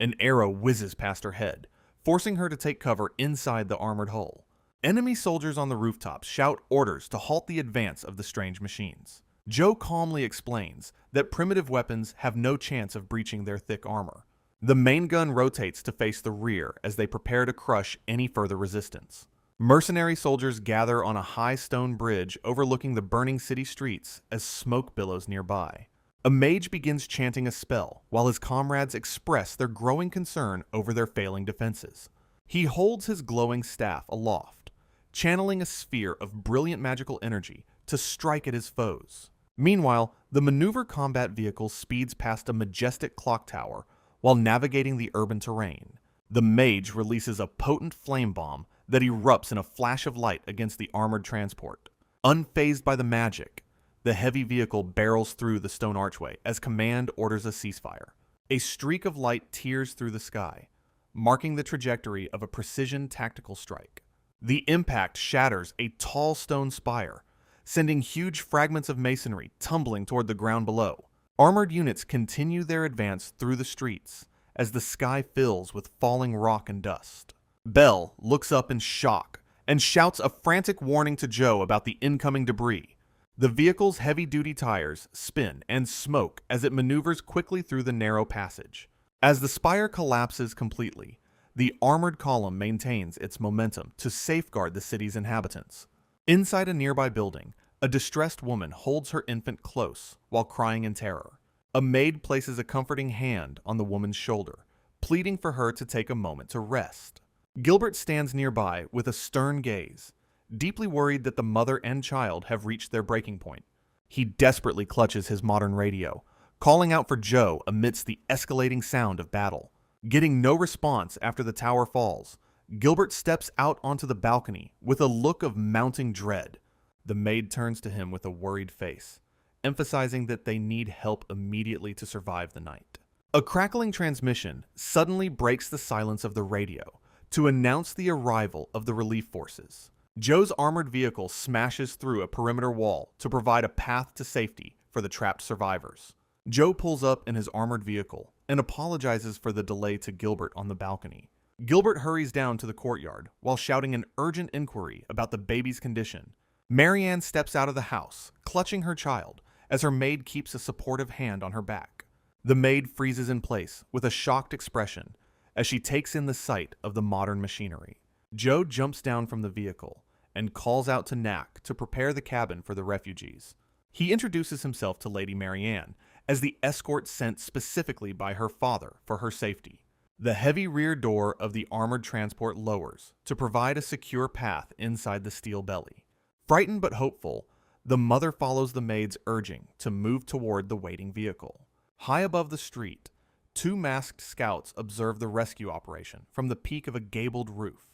An arrow whizzes past her head, forcing her to take cover inside the armored hull. Enemy soldiers on the rooftops shout orders to halt the advance of the strange machines. Joe calmly explains that primitive weapons have no chance of breaching their thick armor. The main gun rotates to face the rear as they prepare to crush any further resistance. Mercenary soldiers gather on a high stone bridge overlooking the burning city streets as smoke billows nearby. A mage begins chanting a spell while his comrades express their growing concern over their failing defenses. He holds his glowing staff aloft, channeling a sphere of brilliant magical energy to strike at his foes. Meanwhile, the maneuver combat vehicle speeds past a majestic clock tower while navigating the urban terrain. The mage releases a potent flame bomb that erupts in a flash of light against the armored transport. Unfazed by the magic, the heavy vehicle barrels through the stone archway as command orders a ceasefire. A streak of light tears through the sky, marking the trajectory of a precision tactical strike. The impact shatters a tall stone spire, sending huge fragments of masonry tumbling toward the ground below. Armored units continue their advance through the streets as the sky fills with falling rock and dust. Belle looks up in shock and shouts a frantic warning to Joe about the incoming debris. The vehicle's heavy-duty tires spin and smoke as it maneuvers quickly through the narrow passage. As the spire collapses completely, the armored column maintains its momentum to safeguard the city's inhabitants. Inside a nearby building, a distressed woman holds her infant close while crying in terror. A maid places a comforting hand on the woman's shoulder, pleading for her to take a moment to rest. Gilbert stands nearby with a stern gaze, deeply worried that the mother and child have reached their breaking point. He desperately clutches his modern radio, calling out for Joe amidst the escalating sound of battle. Getting no response after the tower falls, Gilbert steps out onto the balcony with a look of mounting dread. The maid turns to him with a worried face, emphasizing that they need help immediately to survive the night. A crackling transmission suddenly breaks the silence of the radio to announce the arrival of the relief forces. Joe's armored vehicle smashes through a perimeter wall to provide a path to safety for the trapped survivors. Joe pulls up in his armored vehicle and apologizes for the delay to Gilbert on the balcony. Gilbert hurries down to the courtyard while shouting an urgent inquiry about the baby's condition. Marianne steps out of the house, clutching her child, as her maid keeps a supportive hand on her back. The maid freezes in place with a shocked expression as she takes in the sight of the modern machinery. Joe jumps down from the vehicle and calls out to Knack to prepare the cabin for the refugees. He introduces himself to Lady Marianne as the escort sent specifically by her father for her safety. The heavy rear door of the armored transport lowers to provide a secure path inside the steel belly. Frightened but hopeful, the mother follows the maid's urging to move toward the waiting vehicle. High above the street, two masked scouts observe the rescue operation from the peak of a gabled roof.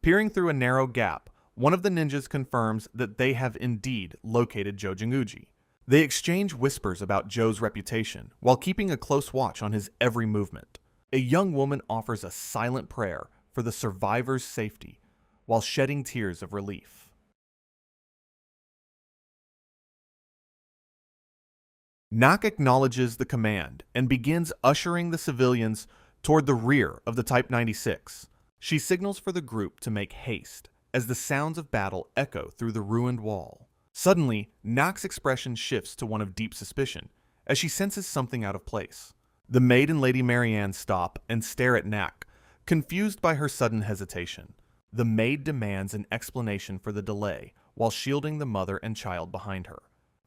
Peering through a narrow gap, one of the ninjas confirms that they have indeed located Joe Jinguji. They exchange whispers about Joe's reputation while keeping a close watch on his every movement. A young woman offers a silent prayer for the survivors' safety while shedding tears of relief. Knack acknowledges the command and begins ushering the civilians toward the rear of the Type 96. She signals for the group to make haste as the sounds of battle echo through the ruined wall. Suddenly, Knack's expression shifts to one of deep suspicion as she senses something out of place. The maid and Lady Marianne stop and stare at Knack, confused by her sudden hesitation. The maid demands an explanation for the delay while shielding the mother and child behind her.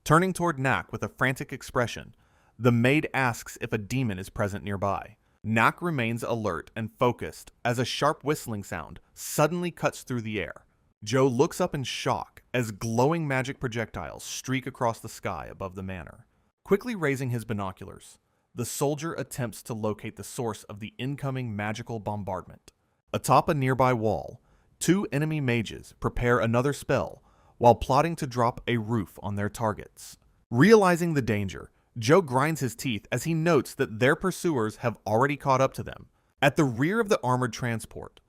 Turning toward Knack with a frantic expression, the maid asks if a demon is present nearby. Knack remains alert and focused as a sharp whistling sound suddenly cuts through the air. Joe looks up in shock as glowing magic projectiles streak across the sky above the manor. Quickly raising his binoculars, the soldier attempts to locate the source of the incoming magical bombardment. Atop a nearby wall, two enemy mages prepare another spell while plotting to drop a roof on their targets. Realizing the danger, Joe grinds his teeth as he notes that their pursuers have already caught up to them. At the rear of the armored transport,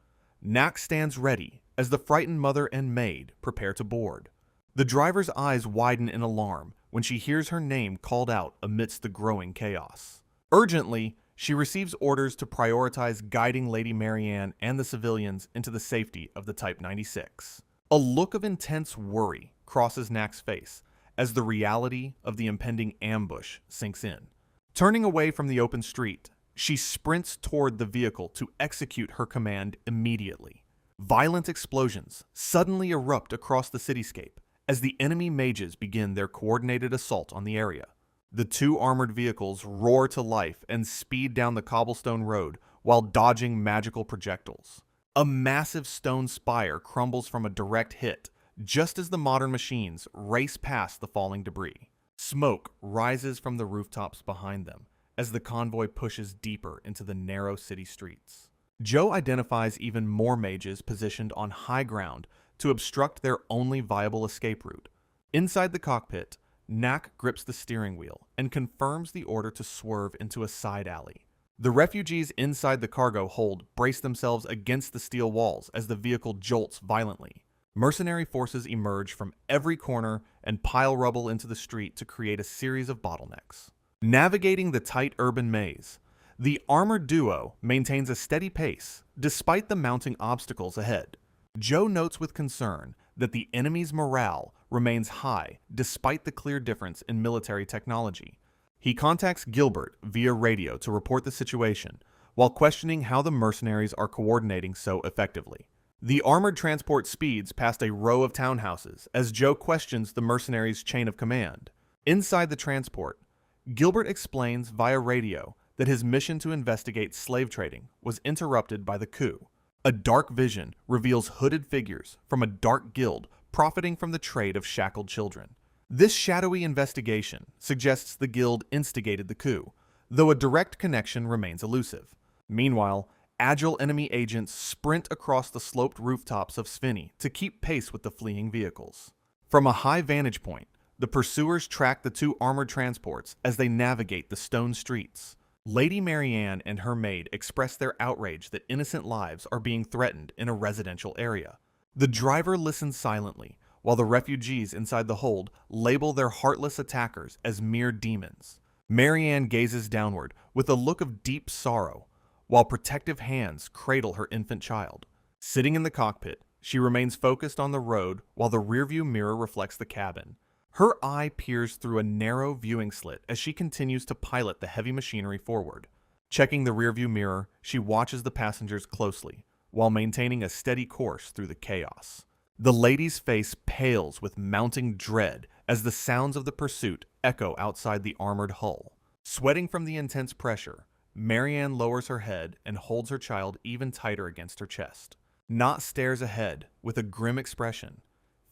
Nak stands ready as the frightened mother and maid prepare to board. The driver's eyes widen in alarm when she hears her name called out amidst the growing chaos. Urgently, she receives orders to prioritize guiding Lady Marianne and the civilians into the safety of the Type 96. A look of intense worry crosses Nak's face as the reality of the impending ambush sinks in. Turning away from the open street, she sprints toward the vehicle to execute her command immediately. Violent explosions suddenly erupt across the cityscape as the enemy mages begin their coordinated assault on the area. The two armored vehicles roar to life and speed down the cobblestone road while dodging magical projectiles. A massive stone spire crumbles from a direct hit just as the modern machines race past the falling debris. Smoke rises from the rooftops behind them as the convoy pushes deeper into the narrow city streets. Joe identifies even more mages positioned on high ground to obstruct their only viable escape route. Inside the cockpit, Nak grips the steering wheel and confirms the order to swerve into a side alley. The refugees inside the cargo hold brace themselves against the steel walls as the vehicle jolts violently. Mercenary forces emerge from every corner and pile rubble into the street to create a series of bottlenecks. Navigating the tight urban maze, the armored duo maintains a steady pace despite the mounting obstacles ahead. Joe notes with concern that the enemy's morale remains high despite the clear difference in military technology. He contacts Gilbert via radio to report the situation, while questioning how the mercenaries are coordinating so effectively. The armored transport speeds past a row of townhouses as Joe questions the mercenaries' chain of command. Inside the transport, Gilbert explains via radio that his mission to investigate slave trading was interrupted by the coup. A dark vision reveals hooded figures from a dark guild profiting from the trade of shackled children. This shadowy investigation suggests the guild instigated the coup, though a direct connection remains elusive. Meanwhile, agile enemy agents sprint across the sloped rooftops of Spinny to keep pace with the fleeing vehicles. From a high vantage point, the pursuers track the two armored transports as they navigate the stone streets. Lady Marianne and her maid express their outrage that innocent lives are being threatened in a residential area. The driver listens silently, while the refugees inside the hold label their heartless attackers as mere demons. Marianne gazes downward with a look of deep sorrow, while protective hands cradle her infant child. Sitting in the cockpit, she remains focused on the road while the rearview mirror reflects the cabin. Her eye peers through a narrow viewing slit as she continues to pilot the heavy machinery forward. Checking the rearview mirror, she watches the passengers closely, while maintaining a steady course through the chaos. The lady's face pales with mounting dread as the sounds of the pursuit echo outside the armored hull. Sweating from the intense pressure, Marianne lowers her head and holds her child even tighter against her chest. Knot stares ahead with a grim expression,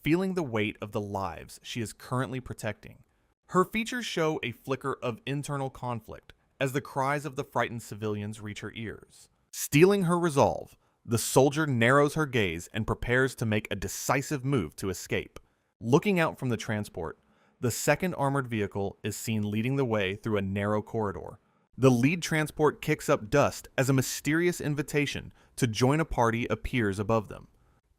feeling the weight of the lives she is currently protecting. Her features show a flicker of internal conflict as the cries of the frightened civilians reach her ears. Steeling her resolve, the soldier narrows her gaze and prepares to make a decisive move to escape. Looking out from the transport, the second armored vehicle is seen leading the way through a narrow corridor. The lead transport kicks up dust as a mysterious invitation to join a party appears above them.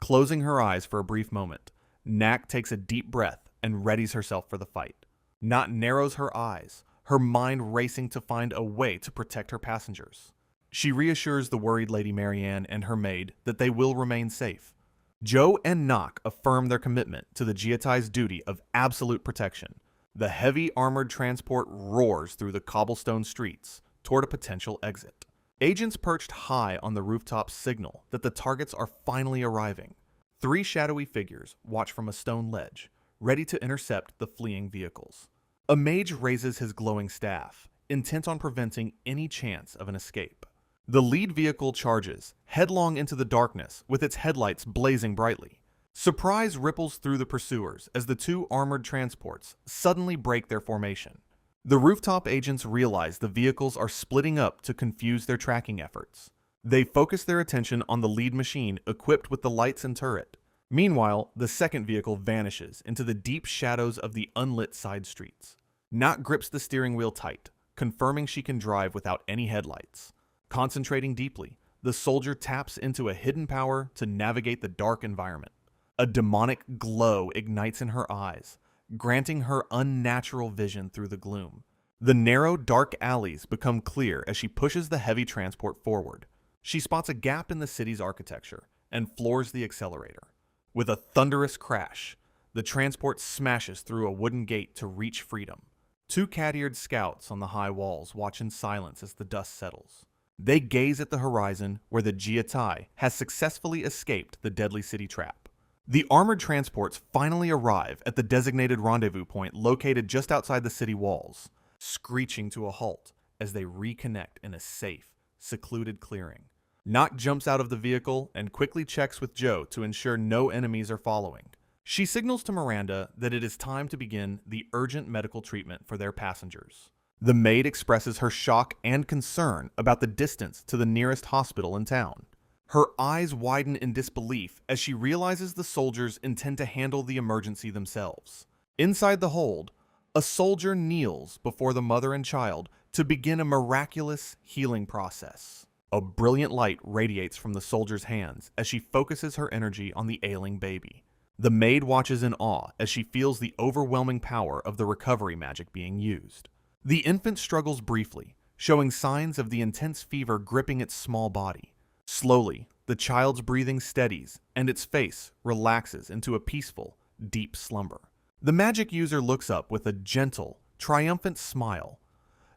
Closing her eyes for a brief moment, Nak takes a deep breath and readies herself for the fight. Knot narrows her eyes, her mind racing to find a way to protect her passengers. She reassures the worried Lady Marianne and her maid that they will remain safe. Joe and Nock affirm their commitment to the Geatai's duty of absolute protection. The heavy armored transport roars through the cobblestone streets toward a potential exit. Agents perched high on the rooftops signal that the targets are finally arriving. Three shadowy figures watch from a stone ledge, ready to intercept the fleeing vehicles. A mage raises his glowing staff, intent on preventing any chance of an escape. The lead vehicle charges, headlong into the darkness with its headlights blazing brightly. Surprise ripples through the pursuers as the two armored transports suddenly break their formation. The rooftop agents realize the vehicles are splitting up to confuse their tracking efforts. They focus their attention on the lead machine equipped with the lights and turret. Meanwhile, the second vehicle vanishes into the deep shadows of the unlit side streets. Nak grips the steering wheel tight, confirming she can drive without any headlights. Concentrating deeply, the soldier taps into a hidden power to navigate the dark environment. A demonic glow ignites in her eyes, granting her unnatural vision through the gloom. The narrow, dark alleys become clear as she pushes the heavy transport forward. She spots a gap in the city's architecture and floors the accelerator. With a thunderous crash, the transport smashes through a wooden gate to reach freedom. Two cat-eared scouts on the high walls watch in silence as the dust settles. They gaze at the horizon where the Jiatai has successfully escaped the deadly city trap. The armored transports finally arrive at the designated rendezvous point located just outside the city walls, screeching to a halt as they reconnect in a safe, secluded clearing. Nock jumps out of the vehicle and quickly checks with Joe to ensure no enemies are following. She signals to Miranda that it is time to begin the urgent medical treatment for their passengers. The maid expresses her shock and concern about the distance to the nearest hospital in town. Her eyes widen in disbelief as she realizes the soldiers intend to handle the emergency themselves. Inside the hold, a soldier kneels before the mother and child to begin a miraculous healing process. A brilliant light radiates from the soldier's hands as she focuses her energy on the ailing baby. The maid watches in awe as she feels the overwhelming power of the recovery magic being used. The infant struggles briefly, showing signs of the intense fever gripping its small body. Slowly, the child's breathing steadies and its face relaxes into a peaceful, deep slumber. The magic user looks up with a gentle, triumphant smile.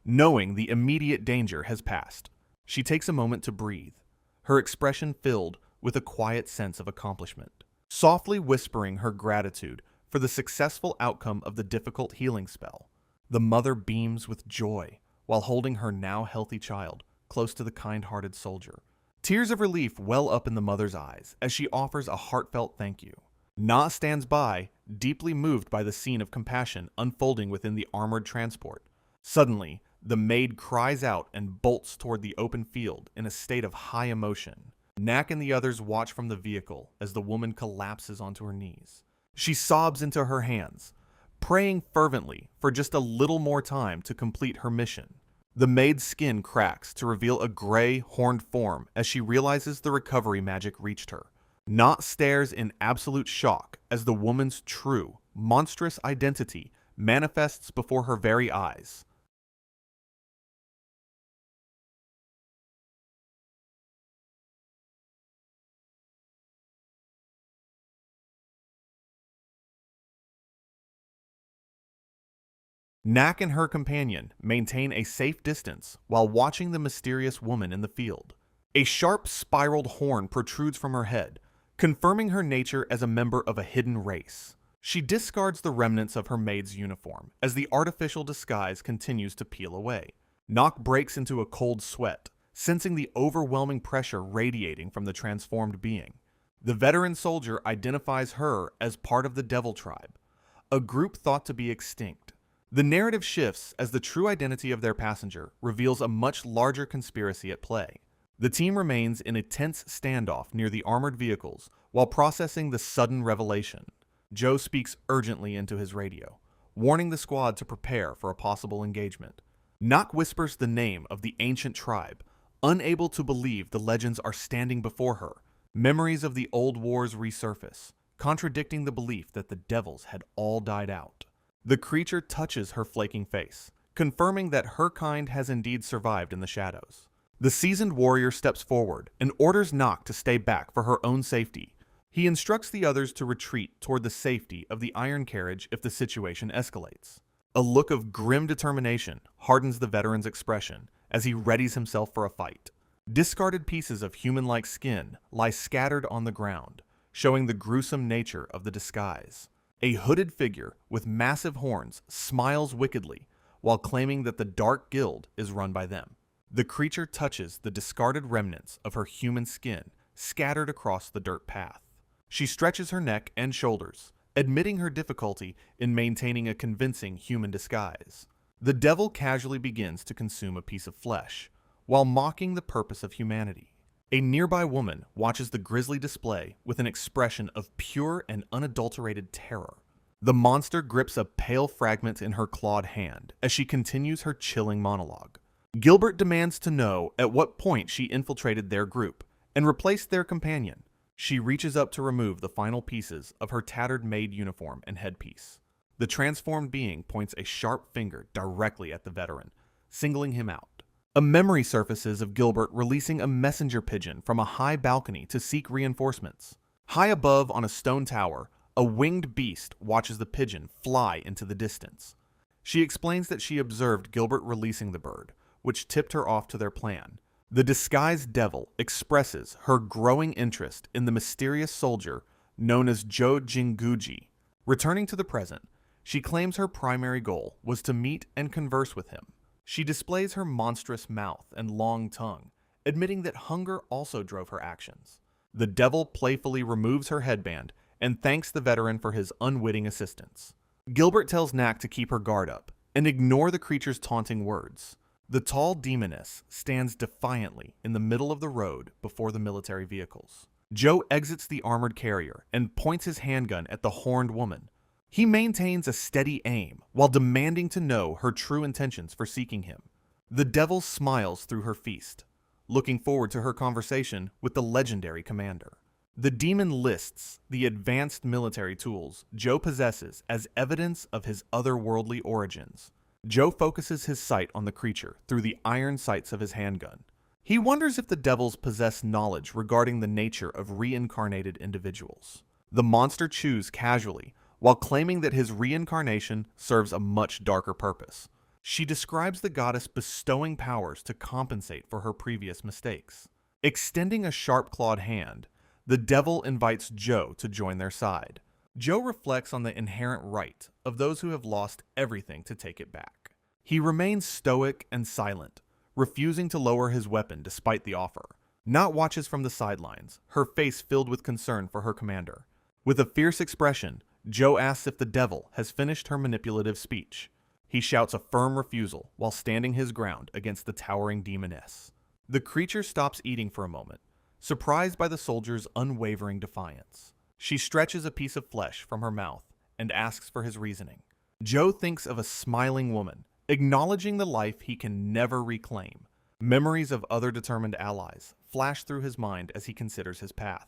Knowing the immediate danger has passed, she takes a moment to breathe, her expression filled with a quiet sense of accomplishment. Softly whispering her gratitude for the successful outcome of the difficult healing spell, the mother beams with joy while holding her now healthy child close to the kind-hearted soldier. Tears of relief well up in the mother's eyes as she offers a heartfelt thank you. Na stands by, deeply moved by the scene of compassion unfolding within the armored transport. Suddenly, the maid cries out and bolts toward the open field in a state of high emotion. Nak and the others watch from the vehicle as the woman collapses onto her knees. She sobs into her hands, praying fervently for just a little more time to complete her mission. The maid's skin cracks to reveal a gray, horned form as she realizes the recovery magic reached her. Not stares in absolute shock as the woman's true, monstrous identity manifests before her very eyes. Nak and her companion maintain a safe distance while watching the mysterious woman in the field. A sharp, spiraled horn protrudes from her head, confirming her nature as a member of a hidden race. She discards the remnants of her maid's uniform as the artificial disguise continues to peel away. Nock breaks into a cold sweat, sensing the overwhelming pressure radiating from the transformed being. The veteran soldier identifies her as part of the Devil Tribe, a group thought to be extinct. The narrative shifts as the true identity of their passenger reveals a much larger conspiracy at play. The team remains in a tense standoff near the armored vehicles while processing the sudden revelation. Joe speaks urgently into his radio, warning the squad to prepare for a possible engagement. Nock whispers the name of the ancient tribe, unable to believe the legends are standing before her. Memories of the old wars resurface, contradicting the belief that the devils had all died out. The creature touches her flaking face, confirming that her kind has indeed survived in the shadows. The seasoned warrior steps forward and orders Nock to stay back for her own safety. He instructs the others to retreat toward the safety of the iron carriage if the situation escalates. A look of grim determination hardens the veteran's expression as he readies himself for a fight. Discarded pieces of human-like skin lie scattered on the ground, showing the gruesome nature of the disguise. A hooded figure with massive horns smiles wickedly while claiming that the Dark Guild is run by them. The creature touches the discarded remnants of her human skin scattered across the dirt path. She stretches her neck and shoulders, admitting her difficulty in maintaining a convincing human disguise. The devil casually begins to consume a piece of flesh, while mocking the purpose of humanity. A nearby woman watches the grisly display with an expression of pure and unadulterated terror. The monster grips a pale fragment in her clawed hand as she continues her chilling monologue. Gilbert demands to know at what point she infiltrated their group and replaced their companion. She reaches up to remove the final pieces of her tattered maid uniform and headpiece. The transformed being points a sharp finger directly at the veteran, singling him out. A memory surfaces of Gilbert releasing a messenger pigeon from a high balcony to seek reinforcements. High above on a stone tower, a winged beast watches the pigeon fly into the distance. She explains that she observed Gilbert releasing the bird, which tipped her off to their plan. The disguised devil expresses her growing interest in the mysterious soldier known as Jo Jinguji. Returning to the present, she claims her primary goal was to meet and converse with him. She displays her monstrous mouth and long tongue, admitting that hunger also drove her actions. The devil playfully removes her headband and thanks the veteran for his unwitting assistance. Gilbert tells Knack to keep her guard up and ignore the creature's taunting words. The tall demoness stands defiantly in the middle of the road before the military vehicles. Joe exits the armored carrier and points his handgun at the horned woman. He maintains a steady aim while demanding to know her true intentions for seeking him. The devil smiles through her feast, looking forward to her conversation with the legendary commander. The demon lists the advanced military tools Joe possesses as evidence of his otherworldly origins. Joe focuses his sight on the creature through the iron sights of his handgun. He wonders if the devils possess knowledge regarding the nature of reincarnated individuals. The monster chews casually, while claiming that his reincarnation serves a much darker purpose. She describes the goddess bestowing powers to compensate for her previous mistakes. Extending a sharp-clawed hand, the devil invites Joe to join their side. Joe reflects on the inherent right of those who have lost everything to take it back. He remains stoic and silent, refusing to lower his weapon despite the offer. Nott watches from the sidelines, her face filled with concern for her commander. With a fierce expression, Joe asks if the devil has finished her manipulative speech. He shouts a firm refusal while standing his ground against the towering demoness. The creature stops eating for a moment, surprised by the soldier's unwavering defiance. She stretches a piece of flesh from her mouth and asks for his reasoning. Joe thinks of a smiling woman, acknowledging the life he can never reclaim. Memories of other determined allies flash through his mind as he considers his path.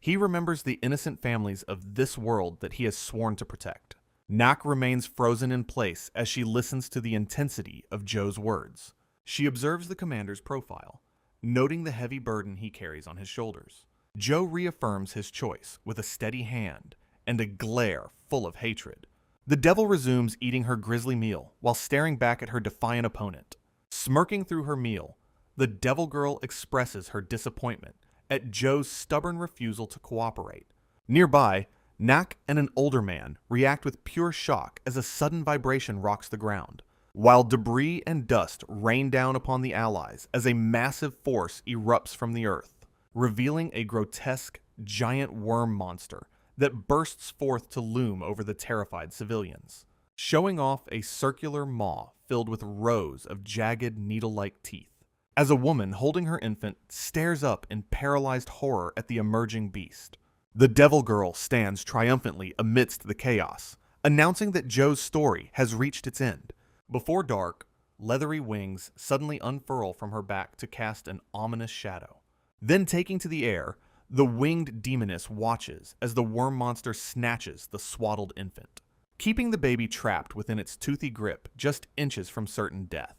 He remembers the innocent families of this world that he has sworn to protect. Knack remains frozen in place as she listens to the intensity of Joe's words. She observes the commander's profile, noting the heavy burden he carries on his shoulders. Joe reaffirms his choice with a steady hand and a glare full of hatred. The devil resumes eating her grisly meal while staring back at her defiant opponent. Smirking through her meal, the devil girl expresses her disappointment at Joe's stubborn refusal to cooperate. Nearby, Knack and an older man react with pure shock as a sudden vibration rocks the ground, while debris and dust rain down upon the Allies as a massive force erupts from the earth, revealing a grotesque, giant worm monster that bursts forth to loom over the terrified civilians, showing off a circular maw filled with rows of jagged, needle-like teeth. As a woman holding her infant stares up in paralyzed horror at the emerging beast, the devil girl stands triumphantly amidst the chaos, announcing that Joe's story has reached its end. Before dark, leathery wings suddenly unfurl from her back to cast an ominous shadow. Then taking to the air, the winged demoness watches as the worm monster snatches the swaddled infant, keeping the baby trapped within its toothy grip just inches from certain death.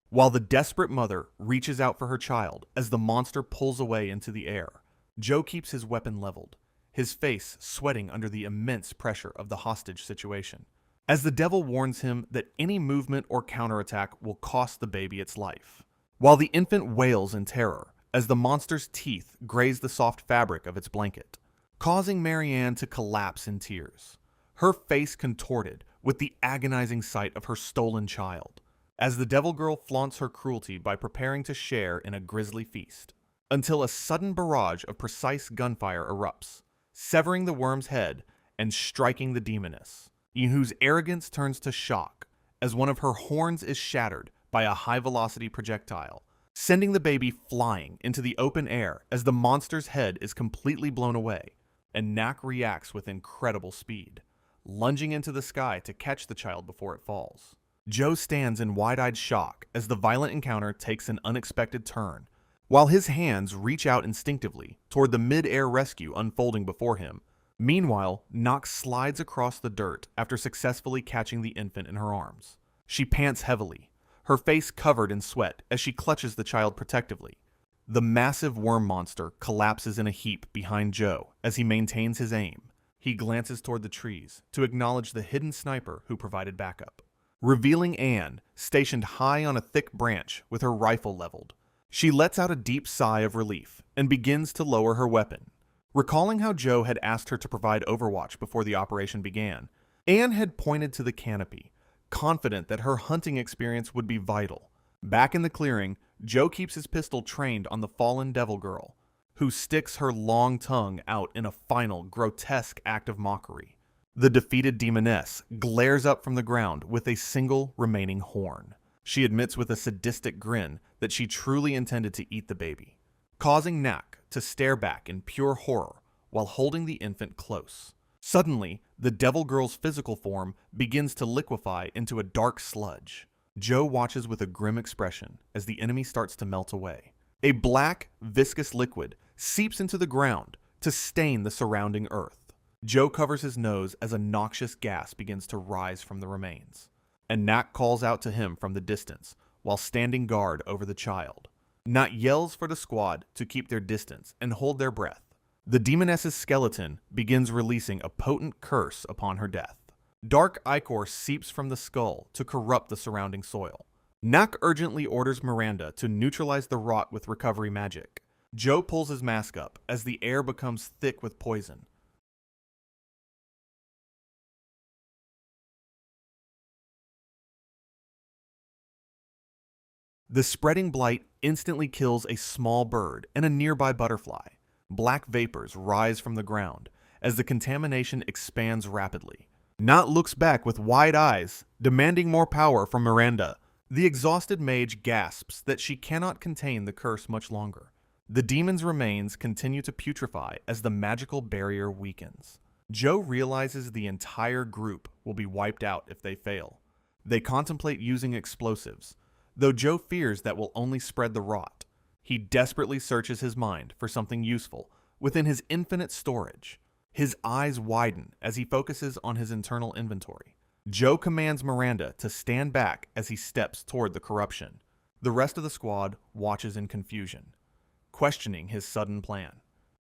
While the desperate mother reaches out for her child as the monster pulls away into the air, Joe keeps his weapon leveled, his face sweating under the immense pressure of the hostage situation, as the devil warns him that any movement or counterattack will cost the baby its life. While the infant wails in terror as the monster's teeth graze the soft fabric of its blanket, causing Marianne to collapse in tears, her face contorted with the agonizing sight of her stolen child, as the devil girl flaunts her cruelty by preparing to share in a grisly feast, until a sudden barrage of precise gunfire erupts, severing the worm's head and striking the demoness, whose arrogance turns to shock as one of her horns is shattered by a high-velocity projectile, sending the baby flying into the open air as the monster's head is completely blown away, and Knack reacts with incredible speed. lunging into the sky to catch the child before it falls. Joe stands in wide-eyed shock as the violent encounter takes an unexpected turn, while his hands reach out instinctively toward the mid-air rescue unfolding before him. Meanwhile, Nox slides across the dirt after successfully catching the infant in her arms. She pants heavily, her face covered in sweat as she clutches the child protectively. The massive worm monster collapses in a heap behind Joe as he maintains his aim. He glances toward the trees to acknowledge the hidden sniper who provided backup, revealing Anne stationed high on a thick branch with her rifle leveled. She lets out a deep sigh of relief and begins to lower her weapon. Recalling how Joe had asked her to provide overwatch before the operation began, Anne had pointed to the canopy, confident that her hunting experience would be vital. Back in the clearing, Joe keeps his pistol trained on the fallen devil girl, who sticks her long tongue out in a final, grotesque act of mockery. The defeated demoness glares up from the ground with a single remaining horn. She admits with a sadistic grin that she truly intended to eat the baby, causing Nak to stare back in pure horror while holding the infant close. Suddenly, the devil girl's physical form begins to liquefy into a dark sludge. Joe watches with a grim expression as the enemy starts to melt away. A black, viscous liquid seeps into the ground to stain the surrounding earth. Joe covers his nose as a noxious gas begins to rise from the remains, and Nak calls out to him from the distance while standing guard over the child. Nak yells for the squad to keep their distance and hold their breath. The demoness's skeleton begins releasing a potent curse upon her death. Dark ichor seeps from the skull to corrupt the surrounding soil. Nak urgently orders Miranda to neutralize the rot with recovery magic. Joe pulls his mask up as the air becomes thick with poison. The spreading blight instantly kills a small bird and a nearby butterfly. Black vapors rise from the ground as the contamination expands rapidly. Not looks back with wide eyes, demanding more power from Miranda. The exhausted mage gasps that she cannot contain the curse much longer. The demon's remains continue to putrefy as the magical barrier weakens. Joe realizes the entire group will be wiped out if they fail. They contemplate using explosives, though Joe fears that will only spread the rot. He desperately searches his mind for something useful within his infinite storage. His eyes widen as he focuses on his internal inventory. Joe commands Miranda to stand back as he steps toward the corruption. The rest of the squad watches in confusion, questioning his sudden plan.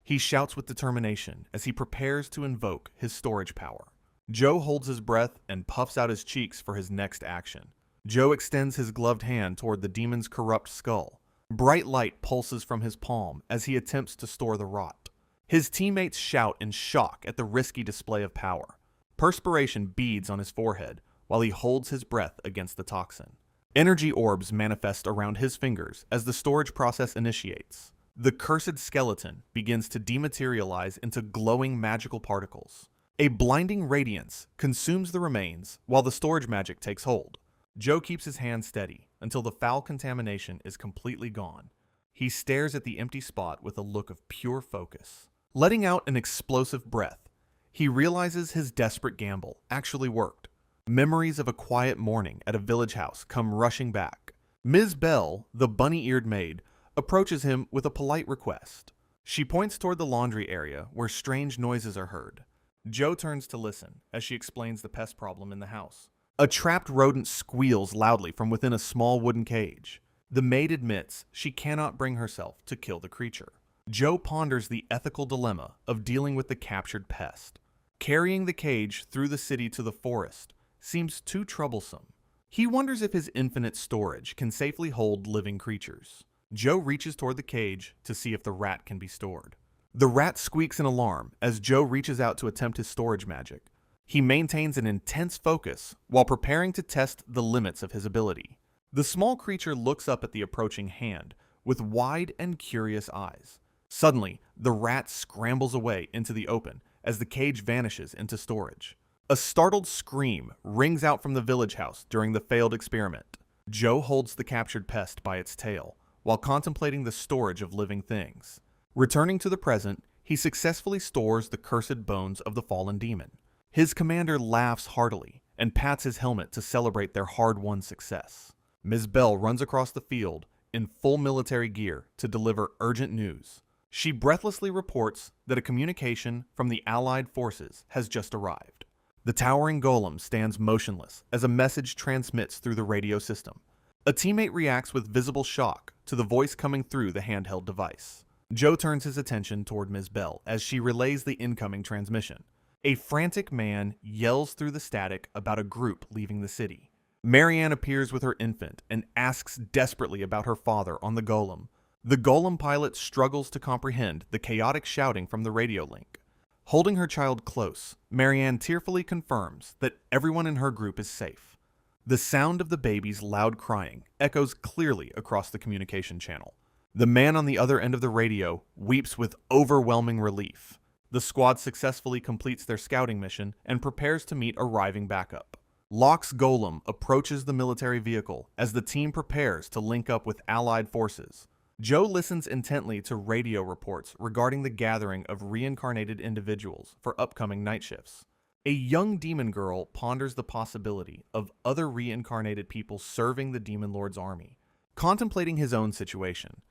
He shouts with determination as he prepares to invoke his storage power. Joe holds his breath and puffs out his cheeks for his next action. Joe extends his gloved hand toward the demon's corrupt skull. Bright light pulses from his palm as he attempts to store the rot. His teammates shout in shock at the risky display of power. Perspiration beads on his forehead while he holds his breath against the toxin. Energy orbs manifest around his fingers as the storage process initiates. The cursed skeleton begins to dematerialize into glowing magical particles. A blinding radiance consumes the remains while the storage magic takes hold. Joe keeps his hand steady until the foul contamination is completely gone. He stares at the empty spot with a look of pure focus. Letting out an explosive breath, he realizes his desperate gamble actually worked. Memories of a quiet morning at a village house come rushing back. Ms. Bell, the bunny-eared maid, approaches him with a polite request. She points toward the laundry area where strange noises are heard. Joe turns to listen as she explains the pest problem in the house. A trapped rodent squeals loudly from within a small wooden cage. The maid admits she cannot bring herself to kill the creature. Joe ponders the ethical dilemma of dealing with the captured pest. Carrying the cage through the city to the forest seems too troublesome. He wonders if his infinite storage can safely hold living creatures. Joe reaches toward the cage to see if the rat can be stored. The rat squeaks in alarm as Joe reaches out to attempt his storage magic. He maintains an intense focus while preparing to test the limits of his ability. The small creature looks up at the approaching hand with wide and curious eyes. Suddenly, the rat scrambles away into the open as the cage vanishes into storage. A startled scream rings out from the village house during the failed experiment. Joe holds the captured pest by its tail while contemplating the storage of living things. Returning to the present, he successfully stores the cursed bones of the fallen demon. His commander laughs heartily and pats his helmet to celebrate their hard-won success. Ms. Bell runs across the field in full military gear to deliver urgent news. She breathlessly reports that a communication from the Allied forces has just arrived. The towering golem stands motionless as a message transmits through the radio system. A teammate reacts with visible shock to the voice coming through the handheld device. Joe turns his attention toward Ms. Bell as she relays the incoming transmission. A frantic man yells through the static about a group leaving the city. Marianne appears with her infant and asks desperately about her father on the golem. The golem pilot struggles to comprehend the chaotic shouting from the radio link. Holding her child close, Marianne tearfully confirms that everyone in her group is safe. The sound of the baby's loud crying echoes clearly across the communication channel. The man on the other end of the radio weeps with overwhelming relief. The squad successfully completes their scouting mission and prepares to meet arriving backup. Locke's golem approaches the military vehicle as the team prepares to link up with Allied forces. Joe listens intently to radio reports regarding the gathering of reincarnated individuals for upcoming night shifts. A young demon girl ponders the possibility of other reincarnated people serving the Demon Lord's army. Contemplating his own situation,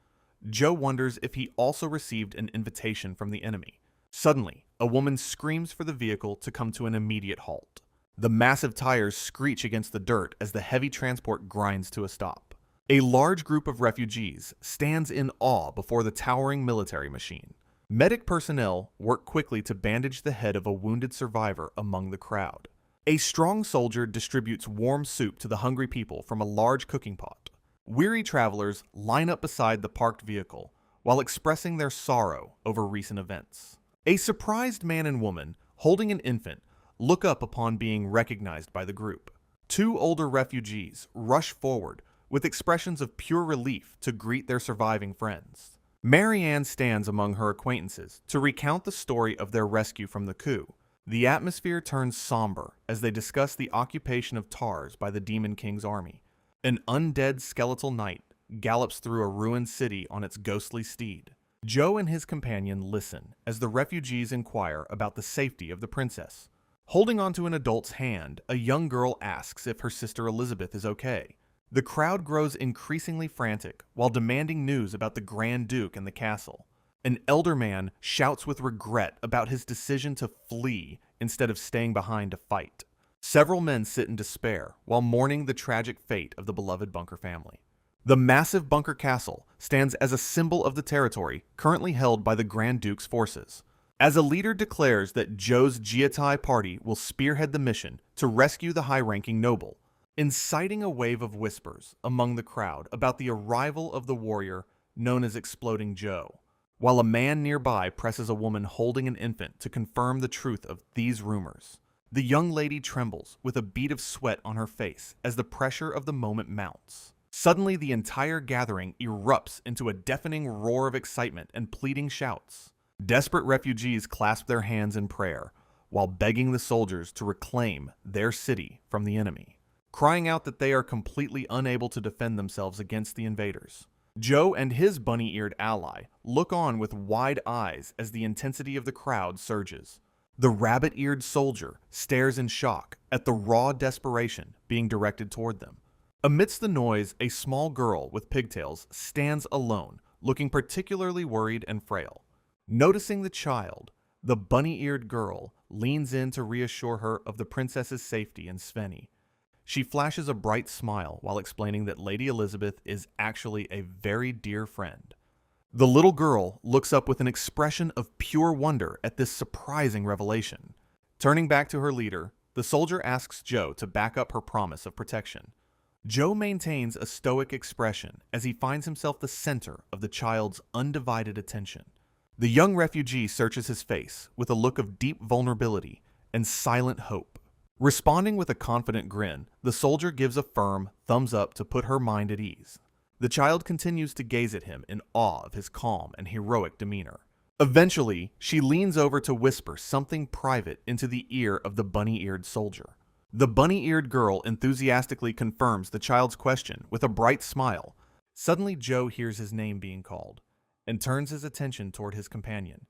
Joe wonders if he also received an invitation from the enemy. Suddenly, a woman screams for the vehicle to come to an immediate halt. The massive tires screech against the dirt as the heavy transport grinds to a stop. A large group of refugees stands in awe before the towering military machine. Medic personnel work quickly to bandage the head of a wounded survivor among the crowd. A strong soldier distributes warm soup to the hungry people from a large cooking pot. Weary travelers line up beside the parked vehicle while expressing their sorrow over recent events. A surprised man and woman holding an infant look up upon being recognized by the group. Two older refugees rush forward with expressions of pure relief to greet their surviving friends. Marianne stands among her acquaintances to recount the story of their rescue from the coup. The atmosphere turns somber as they discuss the occupation of Tars by the Demon King's army. An undead skeletal knight gallops through a ruined city on its ghostly steed. Joe and his companion listen as the refugees inquire about the safety of the princess. Holding onto an adult's hand, a young girl asks if her sister Elizabeth is okay. The crowd grows increasingly frantic while demanding news about the Grand Duke and the castle. An elder man shouts with regret about his decision to flee instead of staying behind to fight. Several men sit in despair while mourning the tragic fate of the beloved Bunker family. The massive Bunker Castle stands as a symbol of the territory currently held by the Grand Duke's forces. As a leader declares that Joe's Jietai party will spearhead the mission to rescue the high-ranking noble, inciting a wave of whispers among the crowd about the arrival of the warrior known as Exploding Joe, while a man nearby presses a woman holding an infant to confirm the truth of these rumors. The young lady trembles with a bead of sweat on her face as the pressure of the moment mounts. Suddenly, the entire gathering erupts into a deafening roar of excitement and pleading shouts. Desperate refugees clasp their hands in prayer while begging the soldiers to reclaim their city from the enemy, crying out that they are completely unable to defend themselves against the invaders. Joe and his bunny-eared ally look on with wide eyes as the intensity of the crowd surges. The rabbit-eared soldier stares in shock at the raw desperation being directed toward them. Amidst the noise, a small girl with pigtails stands alone, looking particularly worried and frail. Noticing the child, the bunny-eared girl leans in to reassure her of the princess's safety and Spinny. She flashes a bright smile while explaining that Lady Elizabeth is actually a very dear friend. The little girl looks up with an expression of pure wonder at this surprising revelation. Turning back to her leader, the soldier asks Joe to back up her promise of protection. Joe maintains a stoic expression as he finds himself the center of the child's undivided attention. The young refugee searches his face with a look of deep vulnerability and silent hope. Responding with a confident grin, the soldier gives a firm thumbs up to put her mind at ease. The child continues to gaze at him in awe of his calm and heroic demeanor. Eventually, she leans over to whisper something private into the ear of the bunny-eared soldier. The bunny-eared girl enthusiastically confirms the child's question with a bright smile. Suddenly, Joe hears his name being called and turns his attention toward his companion.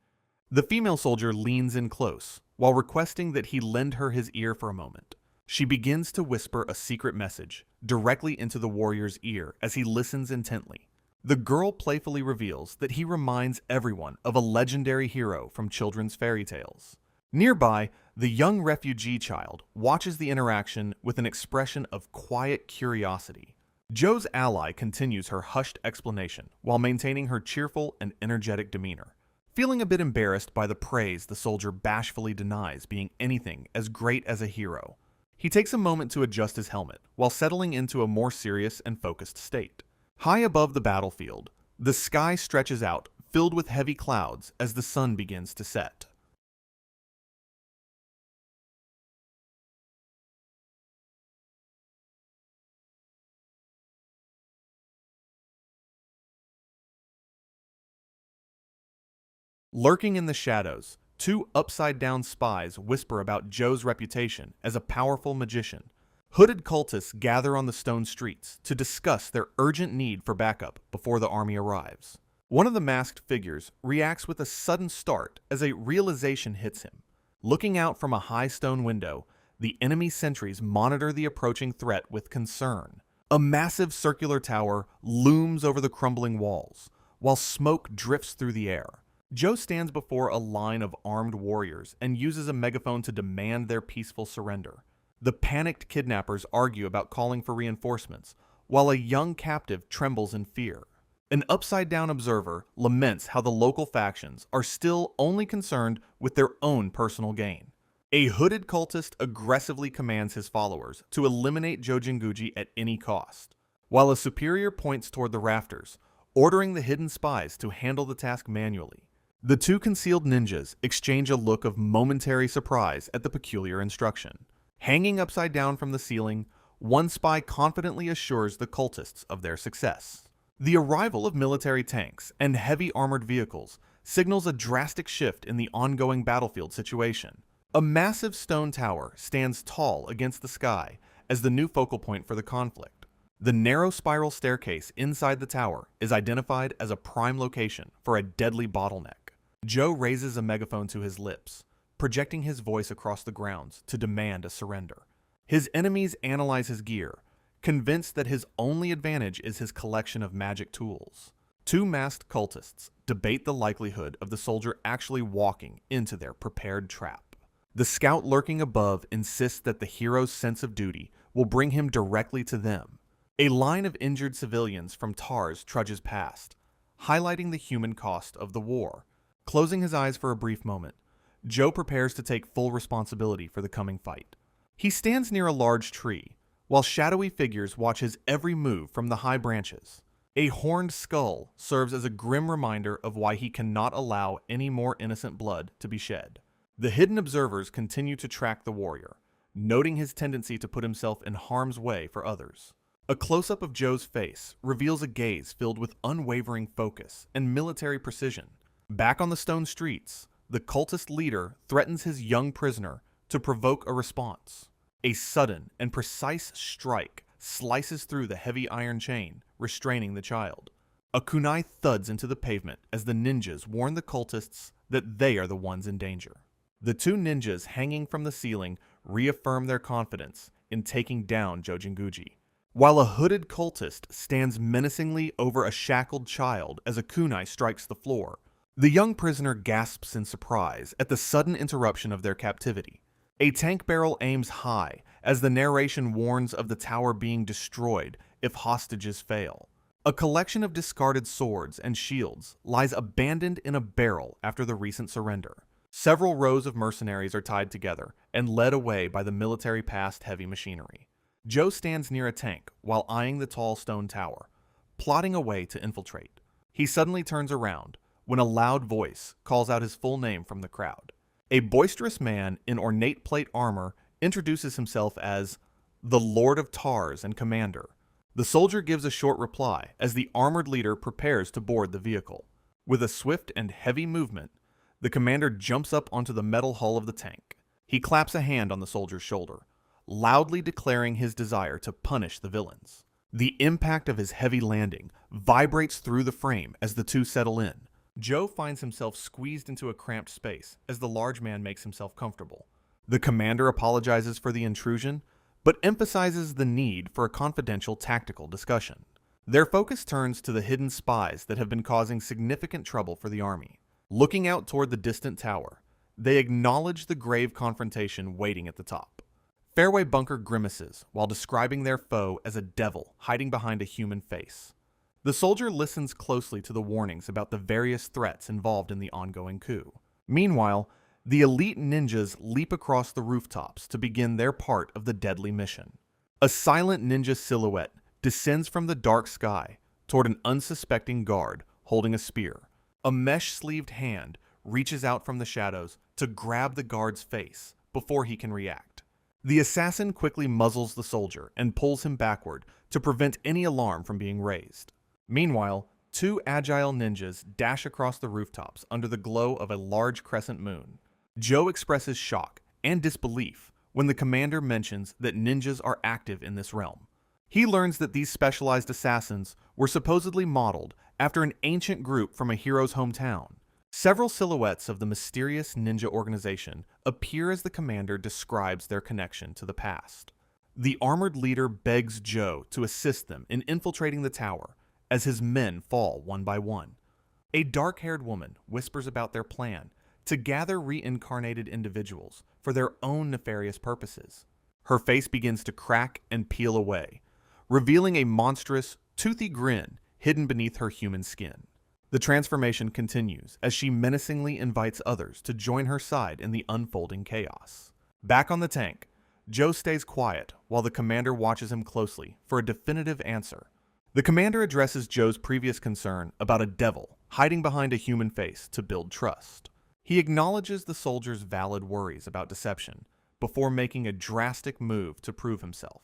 The female soldier leans in close, while requesting that he lend her his ear for a moment. She begins to whisper a secret message directly into the warrior's ear as he listens intently. The girl playfully reveals that he reminds everyone of a legendary hero from children's fairy tales. Nearby, the young refugee child watches the interaction with an expression of quiet curiosity. Joe's ally continues her hushed explanation while maintaining her cheerful and energetic demeanor. Feeling a bit embarrassed by the praise the soldier bashfully denies being anything as great as a hero, he takes a moment to adjust his helmet while settling into a more serious and focused state. High above the battlefield, the sky stretches out, filled with heavy clouds as the sun begins to set. Lurking in the shadows, two upside-down spies whisper about Joe's reputation as a powerful magician. Hooded cultists gather on the stone streets to discuss their urgent need for backup before the army arrives. One of the masked figures reacts with a sudden start as a realization hits him. Looking out from a high stone window, the enemy sentries monitor the approaching threat with concern. A massive circular tower looms over the crumbling walls, while smoke drifts through the air. Joe stands before a line of armed warriors and uses a megaphone to demand their peaceful surrender. The panicked kidnappers argue about calling for reinforcements, while a young captive trembles in fear. An upside-down observer laments how the local factions are still only concerned with their own personal gain. A hooded cultist aggressively commands his followers to eliminate Joe Jinguji at any cost, while a superior points toward the rafters, ordering the hidden spies to handle the task manually. The two concealed ninjas exchange a look of momentary surprise at the peculiar instruction. Hanging upside down from the ceiling, one spy confidently assures the cultists of their success. The arrival of military tanks and heavy armored vehicles signals a drastic shift in the ongoing battlefield situation. A massive stone tower stands tall against the sky as the new focal point for the conflict. The narrow spiral staircase inside the tower is identified as a prime location for a deadly bottleneck. Joe raises a megaphone to his lips, projecting his voice across the grounds to demand a surrender. His enemies analyze his gear, convinced that his only advantage is his collection of magic tools. Two masked cultists debate the likelihood of the soldier actually walking into their prepared trap. The scout lurking above insists that the hero's sense of duty will bring him directly to them. A line of injured civilians from TARS trudges past, highlighting the human cost of the war. Closing his eyes for a brief moment, Joe prepares to take full responsibility for the coming fight. He stands near a large tree, while shadowy figures watch his every move from the high branches. A horned skull serves as a grim reminder of why he cannot allow any more innocent blood to be shed. The hidden observers continue to track the warrior, noting his tendency to put himself in harm's way for others. A close-up of Joe's face reveals a gaze filled with unwavering focus and military precision. Back on the stone streets, the cultist leader threatens his young prisoner to provoke a response. A sudden and precise strike slices through the heavy iron chain, restraining the child. A kunai thuds into the pavement as the ninjas warn the cultists that they are the ones in danger. The two ninjas hanging from the ceiling reaffirm their confidence in taking down Joe Jinguji, while a hooded cultist stands menacingly over a shackled child as a kunai strikes the floor. The young prisoner gasps in surprise at the sudden interruption of their captivity. A tank barrel aims high as the narration warns of the tower being destroyed if hostages fail. A collection of discarded swords and shields lies abandoned in a barrel after the recent surrender. Several rows of mercenaries are tied together and led away by the military past heavy machinery. Joe stands near a tank while eyeing the tall stone tower, plotting a way to infiltrate. He suddenly turns around when a loud voice calls out his full name from the crowd. A boisterous man in ornate plate armor introduces himself as the Lord of Tars and Commander. The soldier gives a short reply as the armored leader prepares to board the vehicle. With a swift and heavy movement, the commander jumps up onto the metal hull of the tank. He claps a hand on the soldier's shoulder, loudly declaring his desire to punish the villains. The impact of his heavy landing vibrates through the frame as the two settle in. Joe finds himself squeezed into a cramped space as the large man makes himself comfortable. The commander apologizes for the intrusion, but emphasizes the need for a confidential tactical discussion. Their focus turns to the hidden spies that have been causing significant trouble for the army. Looking out toward the distant tower, they acknowledge the grave confrontation waiting at the top. Fairway Bunker grimaces while describing their foe as a devil hiding behind a human face. The soldier listens closely to the warnings about the various threats involved in the ongoing coup. Meanwhile, the elite ninjas leap across the rooftops to begin their part of the deadly mission. A silent ninja silhouette descends from the dark sky toward an unsuspecting guard holding a spear. A mesh-sleeved hand reaches out from the shadows to grab the guard's face before he can react. The assassin quickly muzzles the soldier and pulls him backward to prevent any alarm from being raised. Meanwhile, two agile ninjas dash across the rooftops under the glow of a large crescent moon. Joe expresses shock and disbelief when the commander mentions that ninjas are active in this realm. He learns that these specialized assassins were supposedly modeled after an ancient group from a hero's hometown. Several silhouettes of the mysterious ninja organization appear as the commander describes their connection to the past. The armored leader begs Joe to assist them in infiltrating the tower as his men fall one by one. A dark-haired woman whispers about their plan to gather reincarnated individuals for their own nefarious purposes. Her face begins to crack and peel away, revealing a monstrous, toothy grin hidden beneath her human skin. The transformation continues as she menacingly invites others to join her side in the unfolding chaos. Back on the tank, Joe stays quiet while the commander watches him closely for a definitive answer. The commander addresses Joe's previous concern about a devil hiding behind a human face to build trust. He acknowledges the soldier's valid worries about deception before making a drastic move to prove himself.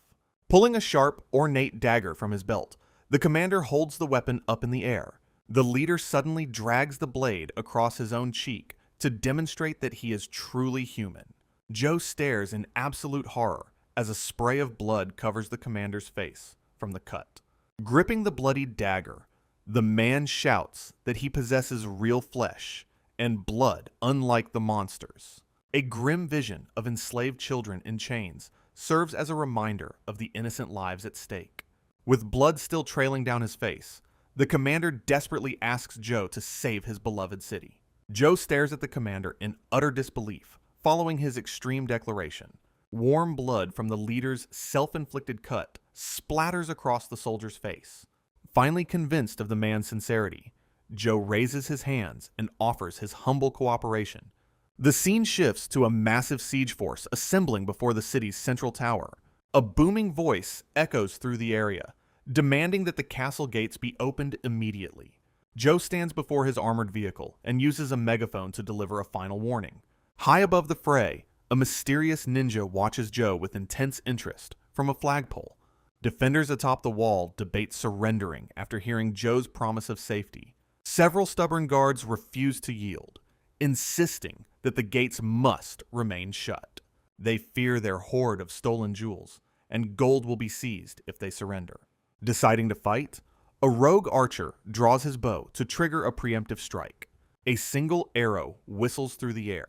Pulling a sharp, ornate dagger from his belt, the commander holds the weapon up in the air. The leader suddenly drags the blade across his own cheek to demonstrate that he is truly human. Joe stares in absolute horror as a spray of blood covers the commander's face from the cut. Gripping the bloodied dagger, the man shouts that he possesses real flesh and blood unlike the monsters. A grim vision of enslaved children in chains serves as a reminder of the innocent lives at stake. With blood still trailing down his face, the commander desperately asks Joe to save his beloved city. Joe stares at the commander in utter disbelief following his extreme declaration. Warm blood from the leader's self-inflicted cut splatters across the soldier's face. Finally convinced of the man's sincerity, Joe raises his hands and offers his humble cooperation. The scene shifts to a massive siege force assembling before the city's central tower. A booming voice echoes through the area, demanding that the castle gates be opened immediately. Joe stands before his armored vehicle and uses a megaphone to deliver a final warning. High above the fray, a mysterious ninja watches Joe with intense interest from a flagpole. Defenders atop the wall debate surrendering after hearing Joe's promise of safety. Several stubborn guards refuse to yield, insisting that the gates must remain shut. They fear their hoard of stolen jewels, and gold will be seized if they surrender. Deciding to fight, a rogue archer draws his bow to trigger a preemptive strike. A single arrow whistles through the air,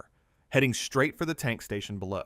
heading straight for the tank station below.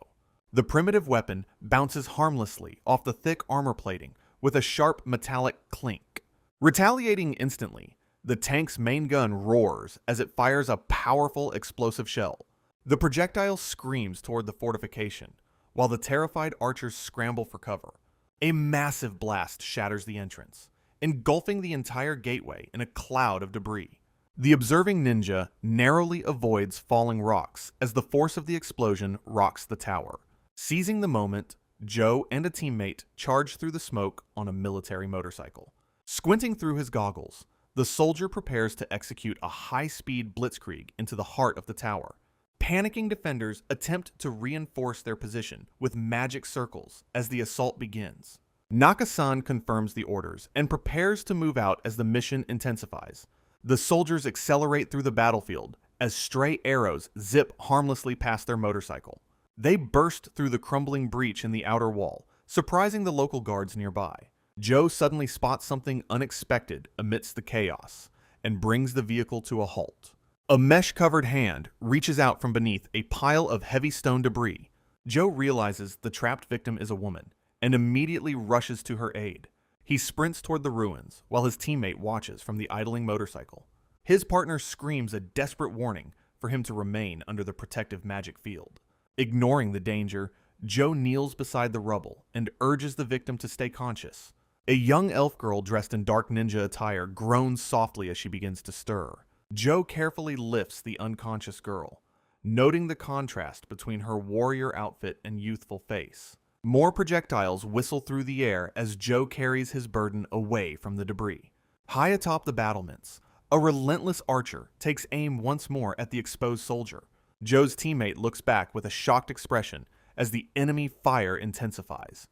The primitive weapon bounces harmlessly off the thick armor plating with a sharp metallic clink. Retaliating instantly, the tank's main gun roars as it fires a powerful explosive shell. The projectile screams toward the fortification, while the terrified archers scramble for cover. A massive blast shatters the entrance, engulfing the entire gateway in a cloud of debris. The observing ninja narrowly avoids falling rocks as the force of the explosion rocks the tower. Seizing the moment, Joe and a teammate charge through the smoke on a military motorcycle. Squinting through his goggles, the soldier prepares to execute a high-speed blitzkrieg into the heart of the tower. Panicking defenders attempt to reinforce their position with magic circles as the assault begins. Nakasan confirms the orders and prepares to move out as the mission intensifies. The soldiers accelerate through the battlefield as stray arrows zip harmlessly past their motorcycle. They burst through the crumbling breach in the outer wall, surprising the local guards nearby. Joe suddenly spots something unexpected amidst the chaos, and brings the vehicle to a halt. A mesh-covered hand reaches out from beneath a pile of heavy stone debris. Joe realizes the trapped victim is a woman and immediately rushes to her aid. He sprints toward the ruins while his teammate watches from the idling motorcycle. His partner screams a desperate warning for him to remain under the protective magic field. Ignoring the danger, Joe kneels beside the rubble and urges the victim to stay conscious. A young elf girl dressed in dark ninja attire groans softly as she begins to stir. Joe carefully lifts the unconscious girl, noting the contrast between her warrior outfit and youthful face. More projectiles whistle through the air as Joe carries his burden away from the debris. High atop the battlements, a relentless archer takes aim once more at the exposed soldier. Joe's teammate looks back with a shocked expression as the enemy fire intensifies.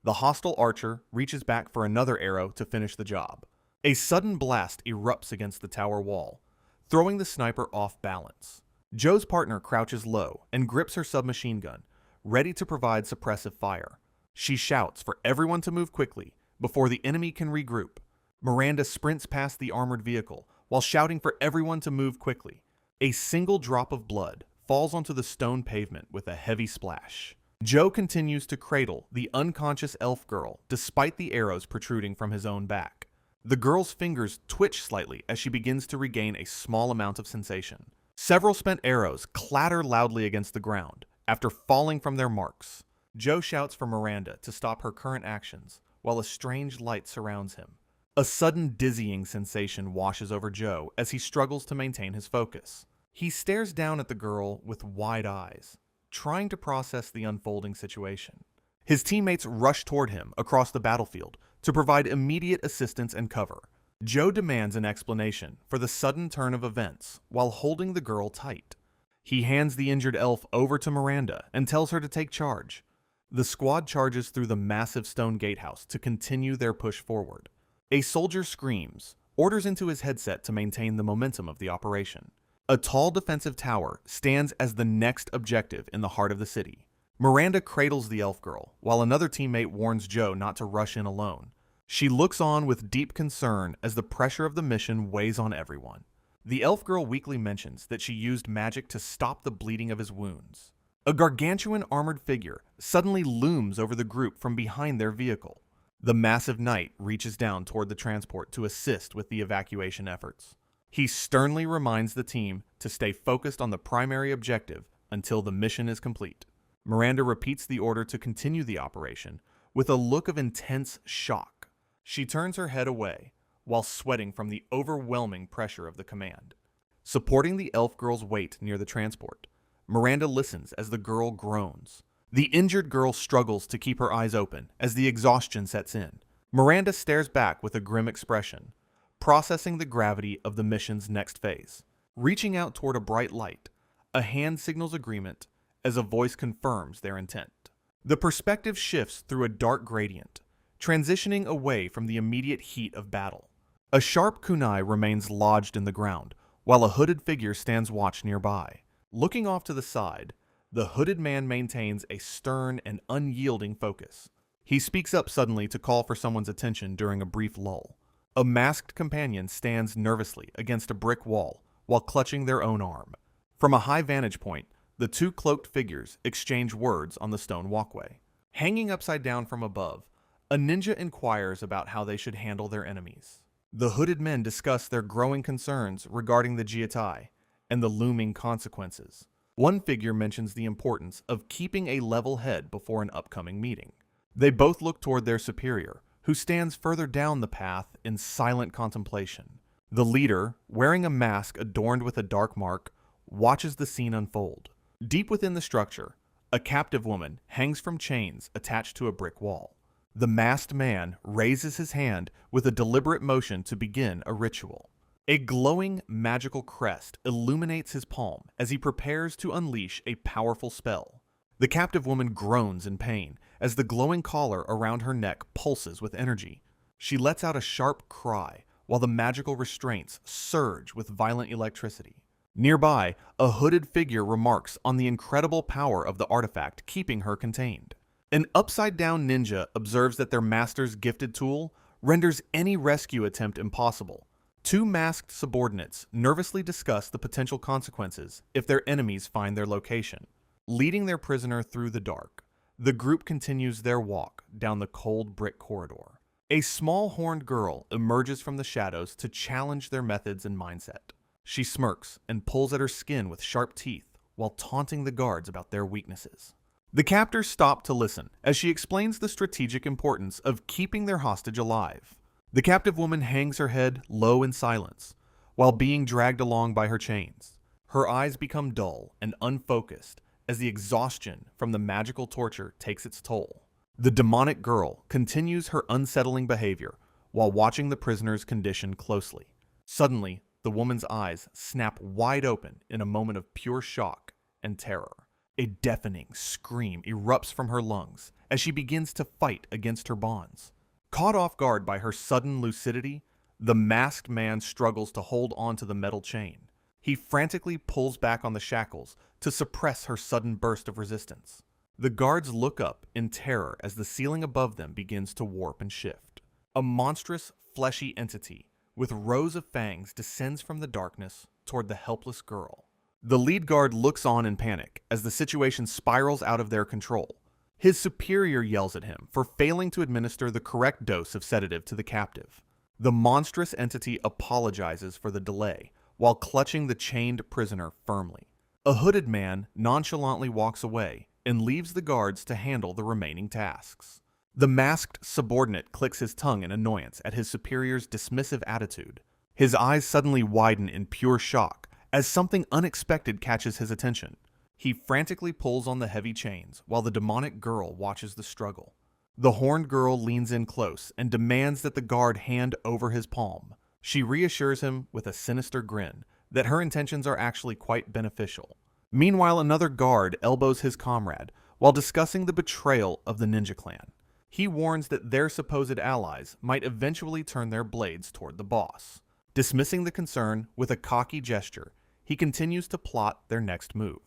The hostile archer reaches back for another arrow to finish the job. A sudden blast erupts against the tower wall, throwing the sniper off balance. Joe's partner crouches low and grips her submachine gun, ready to provide suppressive fire. She shouts for everyone to move quickly before the enemy can regroup. Miranda sprints past the armored vehicle while shouting for everyone to move quickly. A single drop of blood falls onto the stone pavement with a heavy splash. Joe continues to cradle the unconscious elf girl despite the arrows protruding from his own back. The girl's fingers twitch slightly as she begins to regain a small amount of sensation. Several spent arrows clatter loudly against the ground after falling from their marks. Joe shouts for Miranda to stop her current actions while a strange light surrounds him. A sudden dizzying sensation washes over Joe as he struggles to maintain his focus. He stares down at the girl with wide eyes, trying to process the unfolding situation. His teammates rush toward him across the battlefield to provide immediate assistance and cover. Joe demands an explanation for the sudden turn of events while holding the girl tight. He hands the injured elf over to Miranda and tells her to take charge. The squad charges through the massive stone gatehouse to continue their push forward. A soldier screams, orders into his headset to maintain the momentum of the operation. A tall defensive tower stands as the next objective in the heart of the city. Miranda cradles the elf girl, while another teammate warns Joe not to rush in alone. She looks on with deep concern as the pressure of the mission weighs on everyone. The elf girl weakly mentions that she used magic to stop the bleeding of his wounds. A gargantuan armored figure suddenly looms over the group from behind their vehicle. The massive knight reaches down toward the transport to assist with the evacuation efforts. He sternly reminds the team to stay focused on the primary objective until the mission is complete. Miranda repeats the order to continue the operation with a look of intense shock. She turns her head away while sweating from the overwhelming pressure of the command. Supporting the elf girl's weight near the transport, Miranda listens as the girl groans. The injured girl struggles to keep her eyes open as the exhaustion sets in. Miranda stares back with a grim expression, processing the gravity of the mission's next phase. Reaching out toward a bright light, a hand signals agreement as a voice confirms their intent. The perspective shifts through a dark gradient, transitioning away from the immediate heat of battle. A sharp kunai remains lodged in the ground, while a hooded figure stands watch nearby. Looking off to the side, the hooded man maintains a stern and unyielding focus. He speaks up suddenly to call for someone's attention during a brief lull. A masked companion stands nervously against a brick wall while clutching their own arm. From a high vantage point, the two cloaked figures exchange words on the stone walkway. Hanging upside down from above, a ninja inquires about how they should handle their enemies. The hooded men discuss their growing concerns regarding the Jietai and the looming consequences. One figure mentions the importance of keeping a level head before an upcoming meeting. They both look toward their superior, who stands further down the path in silent contemplation. The leader, wearing a mask adorned with a dark mark, watches the scene unfold. Deep within the structure, a captive woman hangs from chains attached to a brick wall. The masked man raises his hand with a deliberate motion to begin a ritual. A glowing magical crest illuminates his palm as he prepares to unleash a powerful spell. The captive woman groans in pain as the glowing collar around her neck pulses with energy. She lets out a sharp cry while the magical restraints surge with violent electricity. Nearby, a hooded figure remarks on the incredible power of the artifact keeping her contained. An upside-down ninja observes that their master's gifted tool renders any rescue attempt impossible. Two masked subordinates nervously discuss the potential consequences if their enemies find their location. Leading their prisoner through the dark, the group continues their walk down the cold brick corridor. A small horned girl emerges from the shadows to challenge their methods and mindset. She smirks and pulls at her skin with sharp teeth while taunting the guards about their weaknesses. The captors stop to listen as she explains the strategic importance of keeping their hostage alive. The captive woman hangs her head low in silence while being dragged along by her chains. Her eyes become dull and unfocused as the exhaustion from the magical torture takes its toll. The demonic girl continues her unsettling behavior while watching the prisoner's condition closely. Suddenly, the woman's eyes snap wide open in a moment of pure shock and terror. A deafening scream erupts from her lungs as she begins to fight against her bonds. Caught off guard by her sudden lucidity, the masked man struggles to hold onto the metal chain. He frantically pulls back on the shackles to suppress her sudden burst of resistance. The guards look up in terror as the ceiling above them begins to warp and shift. A monstrous, fleshy entity with rows of fangs descends from the darkness toward the helpless girl. The lead guard looks on in panic as the situation spirals out of their control. His superior yells at him for failing to administer the correct dose of sedative to the captive. The monstrous entity apologizes for the delay while clutching the chained prisoner firmly. A hooded man nonchalantly walks away and leaves the guards to handle the remaining tasks. The masked subordinate clicks his tongue in annoyance at his superior's dismissive attitude. His eyes suddenly widen in pure shock as something unexpected catches his attention. He frantically pulls on the heavy chains while the demonic girl watches the struggle. The horned girl leans in close and demands that the guard hand over his palm. She reassures him with a sinister grin that her intentions are actually quite beneficial. Meanwhile, another guard elbows his comrade while discussing the betrayal of the ninja clan. He warns that their supposed allies might eventually turn their blades toward the boss. Dismissing the concern with a cocky gesture, he continues to plot their next move.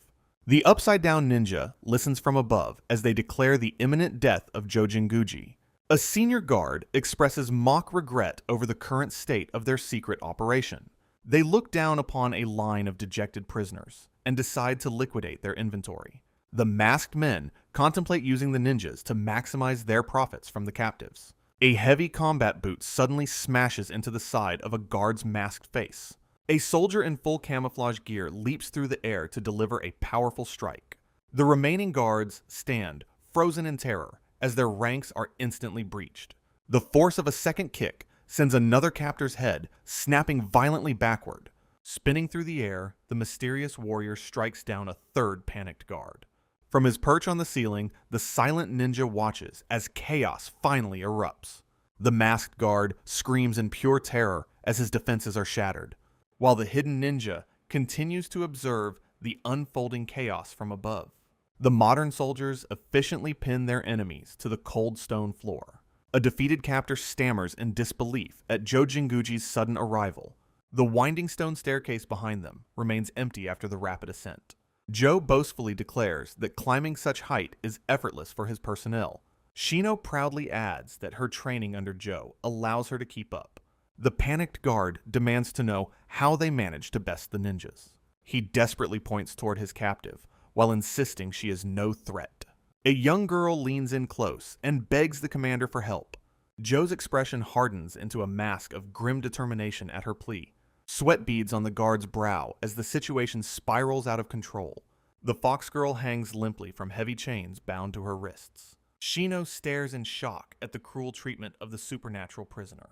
The upside-down ninja listens from above as they declare the imminent death of Jojinguji. A senior guard expresses mock regret over the current state of their secret operation. They look down upon a line of dejected prisoners and decide to liquidate their inventory. The masked men contemplate using the ninjas to maximize their profits from the captives. A heavy combat boot suddenly smashes into the side of a guard's masked face. A soldier in full camouflage gear leaps through the air to deliver a powerful strike. The remaining guards stand, frozen in terror, as their ranks are instantly breached. The force of a second kick sends another captor's head snapping violently backward. Spinning through the air, the mysterious warrior strikes down a third panicked guard. From his perch on the ceiling, the silent ninja watches as chaos finally erupts. The masked guard screams in pure terror as his defenses are shattered, while the hidden ninja continues to observe the unfolding chaos from above. The modern soldiers efficiently pin their enemies to the cold stone floor. A defeated captor stammers in disbelief at Jojinguji's sudden arrival. The winding stone staircase behind them remains empty after the rapid ascent. Joe boastfully declares that climbing such height is effortless for his personnel. Shino proudly adds that her training under Joe allows her to keep up. The panicked guard demands to know how they managed to best the ninjas. He desperately points toward his captive, while insisting she is no threat. A young girl leans in close and begs the commander for help. Joe's expression hardens into a mask of grim determination at her plea. Sweat beads on the guard's brow as the situation spirals out of control. The fox girl hangs limply from heavy chains bound to her wrists. Shino stares in shock at the cruel treatment of the supernatural prisoner.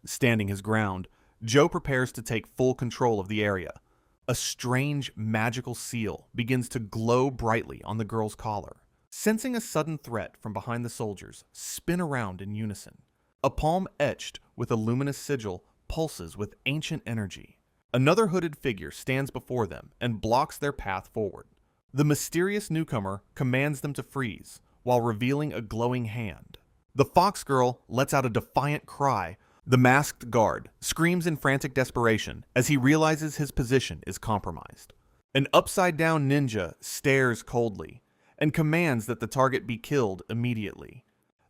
Standing his ground, Joe prepares to take full control of the area. A strange, magical seal begins to glow brightly on the girl's collar. Sensing a sudden threat from behind the soldiers, spin around in unison. A palm etched with a luminous sigil pulses with ancient energy. Another hooded figure stands before them and blocks their path forward. The mysterious newcomer commands them to freeze, while revealing a glowing hand. The fox girl lets out a defiant cry. The masked guard screams in frantic desperation as he realizes his position is compromised. An upside-down ninja stares coldly and commands that the target be killed immediately.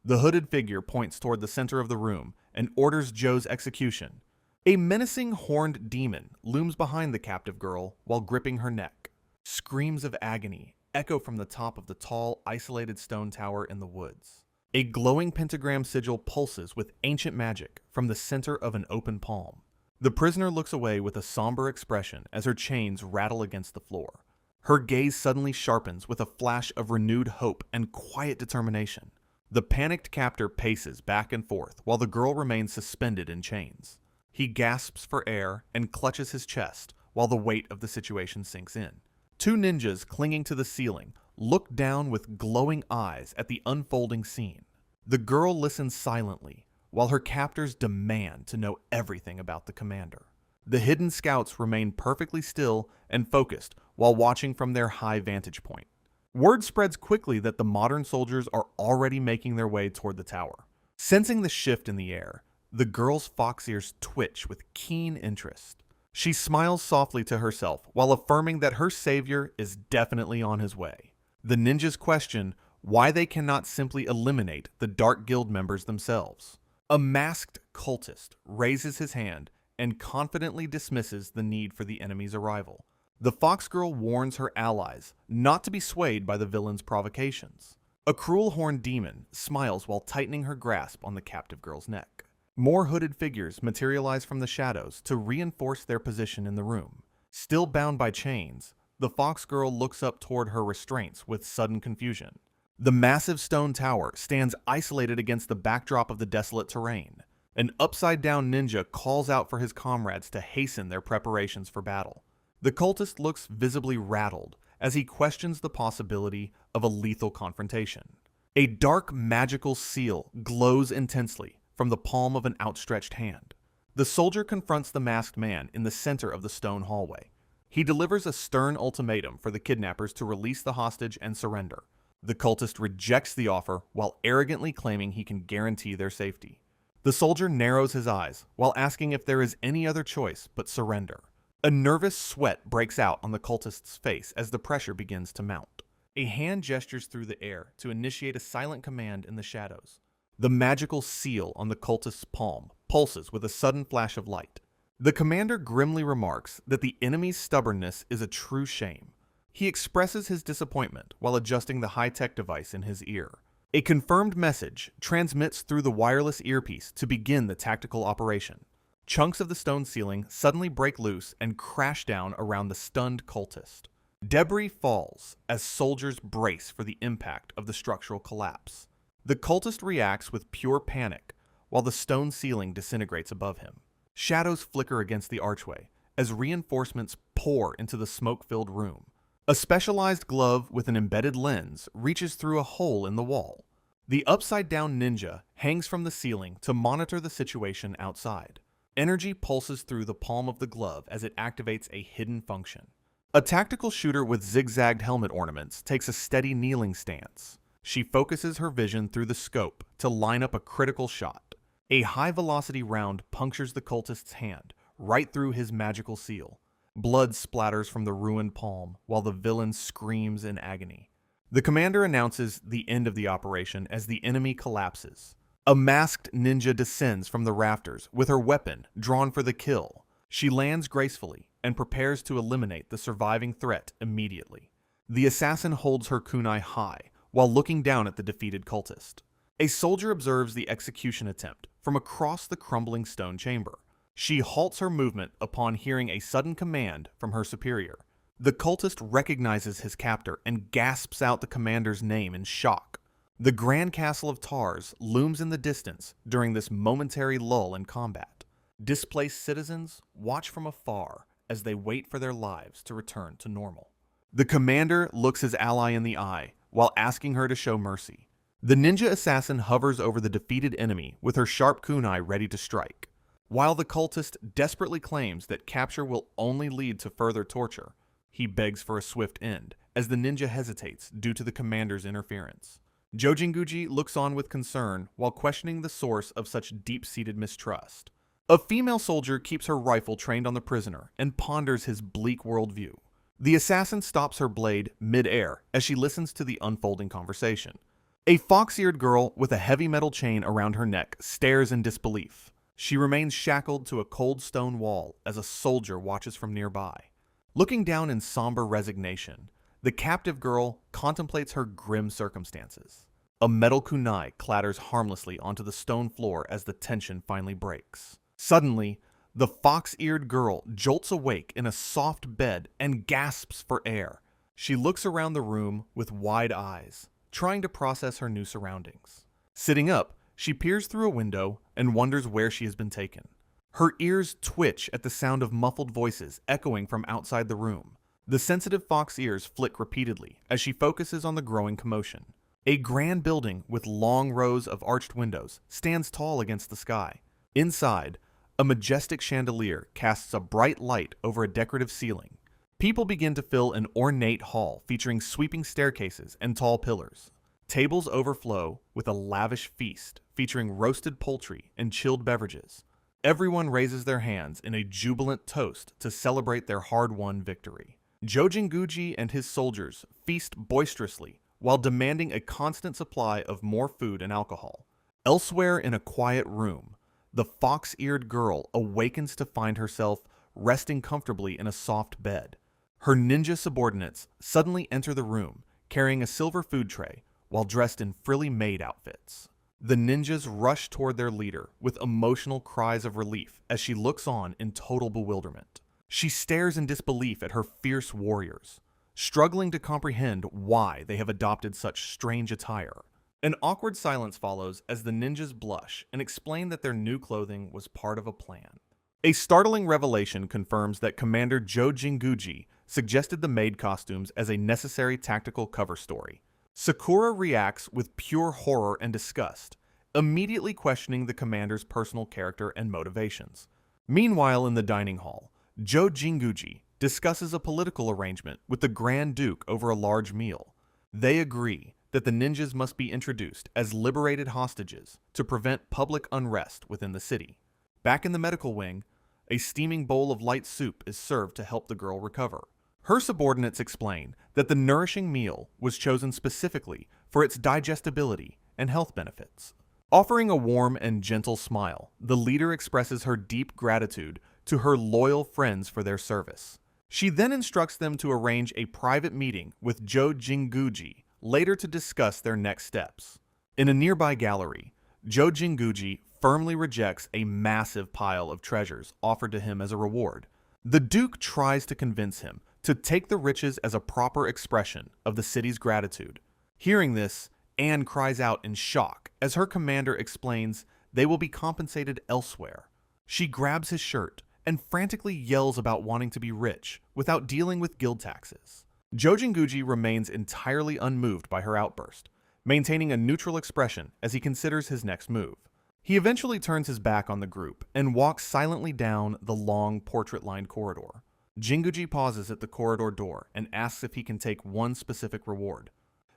The hooded figure points toward the center of the room and orders Joe's execution. A menacing horned demon looms behind the captive girl while gripping her neck. Screams of agony echo from the top of the tall, isolated stone tower in the woods. A glowing pentagram sigil pulses with ancient magic from the center of an open palm. The prisoner looks away with a somber expression as her chains rattle against the floor. Her gaze suddenly sharpens with a flash of renewed hope and quiet determination. The panicked captor paces back and forth while the girl remains suspended in chains. He gasps for air and clutches his chest while the weight of the situation sinks in. Two ninjas clinging to the ceiling look down with glowing eyes at the unfolding scene. The girl listens silently while her captors demand to know everything about the commander. The hidden scouts remain perfectly still and focused while watching from their high vantage point. Word spreads quickly that the modern soldiers are already making their way toward the tower. Sensing the shift in the air, the girl's fox ears twitch with keen interest. She smiles softly to herself while affirming that her savior is definitely on his way. The ninjas question why they cannot simply eliminate the Dark Guild members themselves. A masked cultist raises his hand and confidently dismisses the need for the enemy's arrival. The fox girl warns her allies not to be swayed by the villain's provocations. A cruel horned demon smiles while tightening her grasp on the captive girl's neck. More hooded figures materialize from the shadows to reinforce their position in the room. Still bound by chains, the fox girl looks up toward her restraints with sudden confusion. The massive stone tower stands isolated against the backdrop of the desolate terrain. An upside-down ninja calls out for his comrades to hasten their preparations for battle. The cultist looks visibly rattled as he questions the possibility of a lethal confrontation. A dark magical seal glows intensely from the palm of an outstretched hand. The soldier confronts the masked man in the center of the stone hallway. He delivers a stern ultimatum for the kidnappers to release the hostage and surrender. The cultist rejects the offer while arrogantly claiming he can guarantee their safety. The soldier narrows his eyes while asking if there is any other choice but surrender. A nervous sweat breaks out on the cultist's face as the pressure begins to mount. A hand gestures through the air to initiate a silent command in the shadows. The magical seal on the cultist's palm pulses with a sudden flash of light. The commander grimly remarks that the enemy's stubbornness is a true shame. He expresses his disappointment while adjusting the high-tech device in his ear. A confirmed message transmits through the wireless earpiece to begin the tactical operation. Chunks of the stone ceiling suddenly break loose and crash down around the stunned cultist. Debris falls as soldiers brace for the impact of the structural collapse. The cultist reacts with pure panic while the stone ceiling disintegrates above him. Shadows flicker against the archway as reinforcements pour into the smoke-filled room. A specialized glove with an embedded lens reaches through a hole in the wall. The upside-down ninja hangs from the ceiling to monitor the situation outside. Energy pulses through the palm of the glove as it activates a hidden function. A tactical shooter with zigzagged helmet ornaments takes a steady kneeling stance. She focuses her vision through the scope to line up a critical shot. A high-velocity round punctures the cultist's hand, right through his magical seal. Blood splatters from the ruined palm while the villain screams in agony. The commander announces the end of the operation as the enemy collapses. A masked ninja descends from the rafters with her weapon drawn for the kill. She lands gracefully and prepares to eliminate the surviving threat immediately. The assassin holds her kunai high while looking down at the defeated cultist. A soldier observes the execution attempt from across the crumbling stone chamber. She halts her movement upon hearing a sudden command from her superior. The cultist recognizes his captor and gasps out the commander's name in shock. The Grand Castle of Tars looms in the distance during this momentary lull in combat. Displaced citizens watch from afar as they wait for their lives to return to normal. The commander looks his ally in the eye while asking her to show mercy. The ninja assassin hovers over the defeated enemy with her sharp kunai ready to strike. While the cultist desperately claims that capture will only lead to further torture, he begs for a swift end as the ninja hesitates due to the commander's interference. Jojinguji looks on with concern while questioning the source of such deep-seated mistrust. A female soldier keeps her rifle trained on the prisoner and ponders his bleak worldview. The assassin stops her blade mid-air as she listens to the unfolding conversation. A fox-eared girl with a heavy metal chain around her neck stares in disbelief. She remains shackled to a cold stone wall as a soldier watches from nearby. Looking down in somber resignation, the captive girl contemplates her grim circumstances. A metal kunai clatters harmlessly onto the stone floor as the tension finally breaks. Suddenly, the fox-eared girl jolts awake in a soft bed and gasps for air. She looks around the room with wide eyes, trying to process her new surroundings. Sitting up, she peers through a window and wonders where she has been taken. Her ears twitch at the sound of muffled voices echoing from outside the room. The sensitive fox ears flick repeatedly as she focuses on the growing commotion. A grand building with long rows of arched windows stands tall against the sky. Inside, a majestic chandelier casts a bright light over a decorative ceiling. People begin to fill an ornate hall featuring sweeping staircases and tall pillars. Tables overflow with a lavish feast featuring roasted poultry and chilled beverages. Everyone raises their hands in a jubilant toast to celebrate their hard-won victory. Joe Jinguji and his soldiers feast boisterously while demanding a constant supply of more food and alcohol. Elsewhere in a quiet room, the fox-eared girl awakens to find herself resting comfortably in a soft bed. Her ninja subordinates suddenly enter the room, carrying a silver food tray while dressed in frilly maid outfits. The ninjas rush toward their leader with emotional cries of relief as she looks on in total bewilderment. She stares in disbelief at her fierce warriors, struggling to comprehend why they have adopted such strange attire. An awkward silence follows as the ninjas blush and explain that their new clothing was part of a plan. A startling revelation confirms that Commander Joe Jinguji suggested the maid costumes as a necessary tactical cover story. Sakura reacts with pure horror and disgust, immediately questioning the commander's personal character and motivations. Meanwhile, in the dining hall, Joe Jinguji discusses a political arrangement with the Grand Duke over a large meal. They agree that the ninjas must be introduced as liberated hostages to prevent public unrest within the city. Back in the medical wing, a steaming bowl of light soup is served to help the girl recover. Her subordinates explain that the nourishing meal was chosen specifically for its digestibility and health benefits. Offering a warm and gentle smile, the leader expresses her deep gratitude to her loyal friends for their service. She then instructs them to arrange a private meeting with Joe Jinguji later to discuss their next steps. In a nearby gallery, Joe Jinguji firmly rejects a massive pile of treasures offered to him as a reward. The Duke tries to convince him to take the riches as a proper expression of the city's gratitude. Hearing this, Anne cries out in shock as her commander explains they will be compensated elsewhere. She grabs his shirt and frantically yells about wanting to be rich without dealing with guild taxes. Joe Jinguji remains entirely unmoved by her outburst, maintaining a neutral expression as he considers his next move. He eventually turns his back on the group and walks silently down the long, portrait-lined corridor. Jinguji pauses at the corridor door and asks if he can take one specific reward.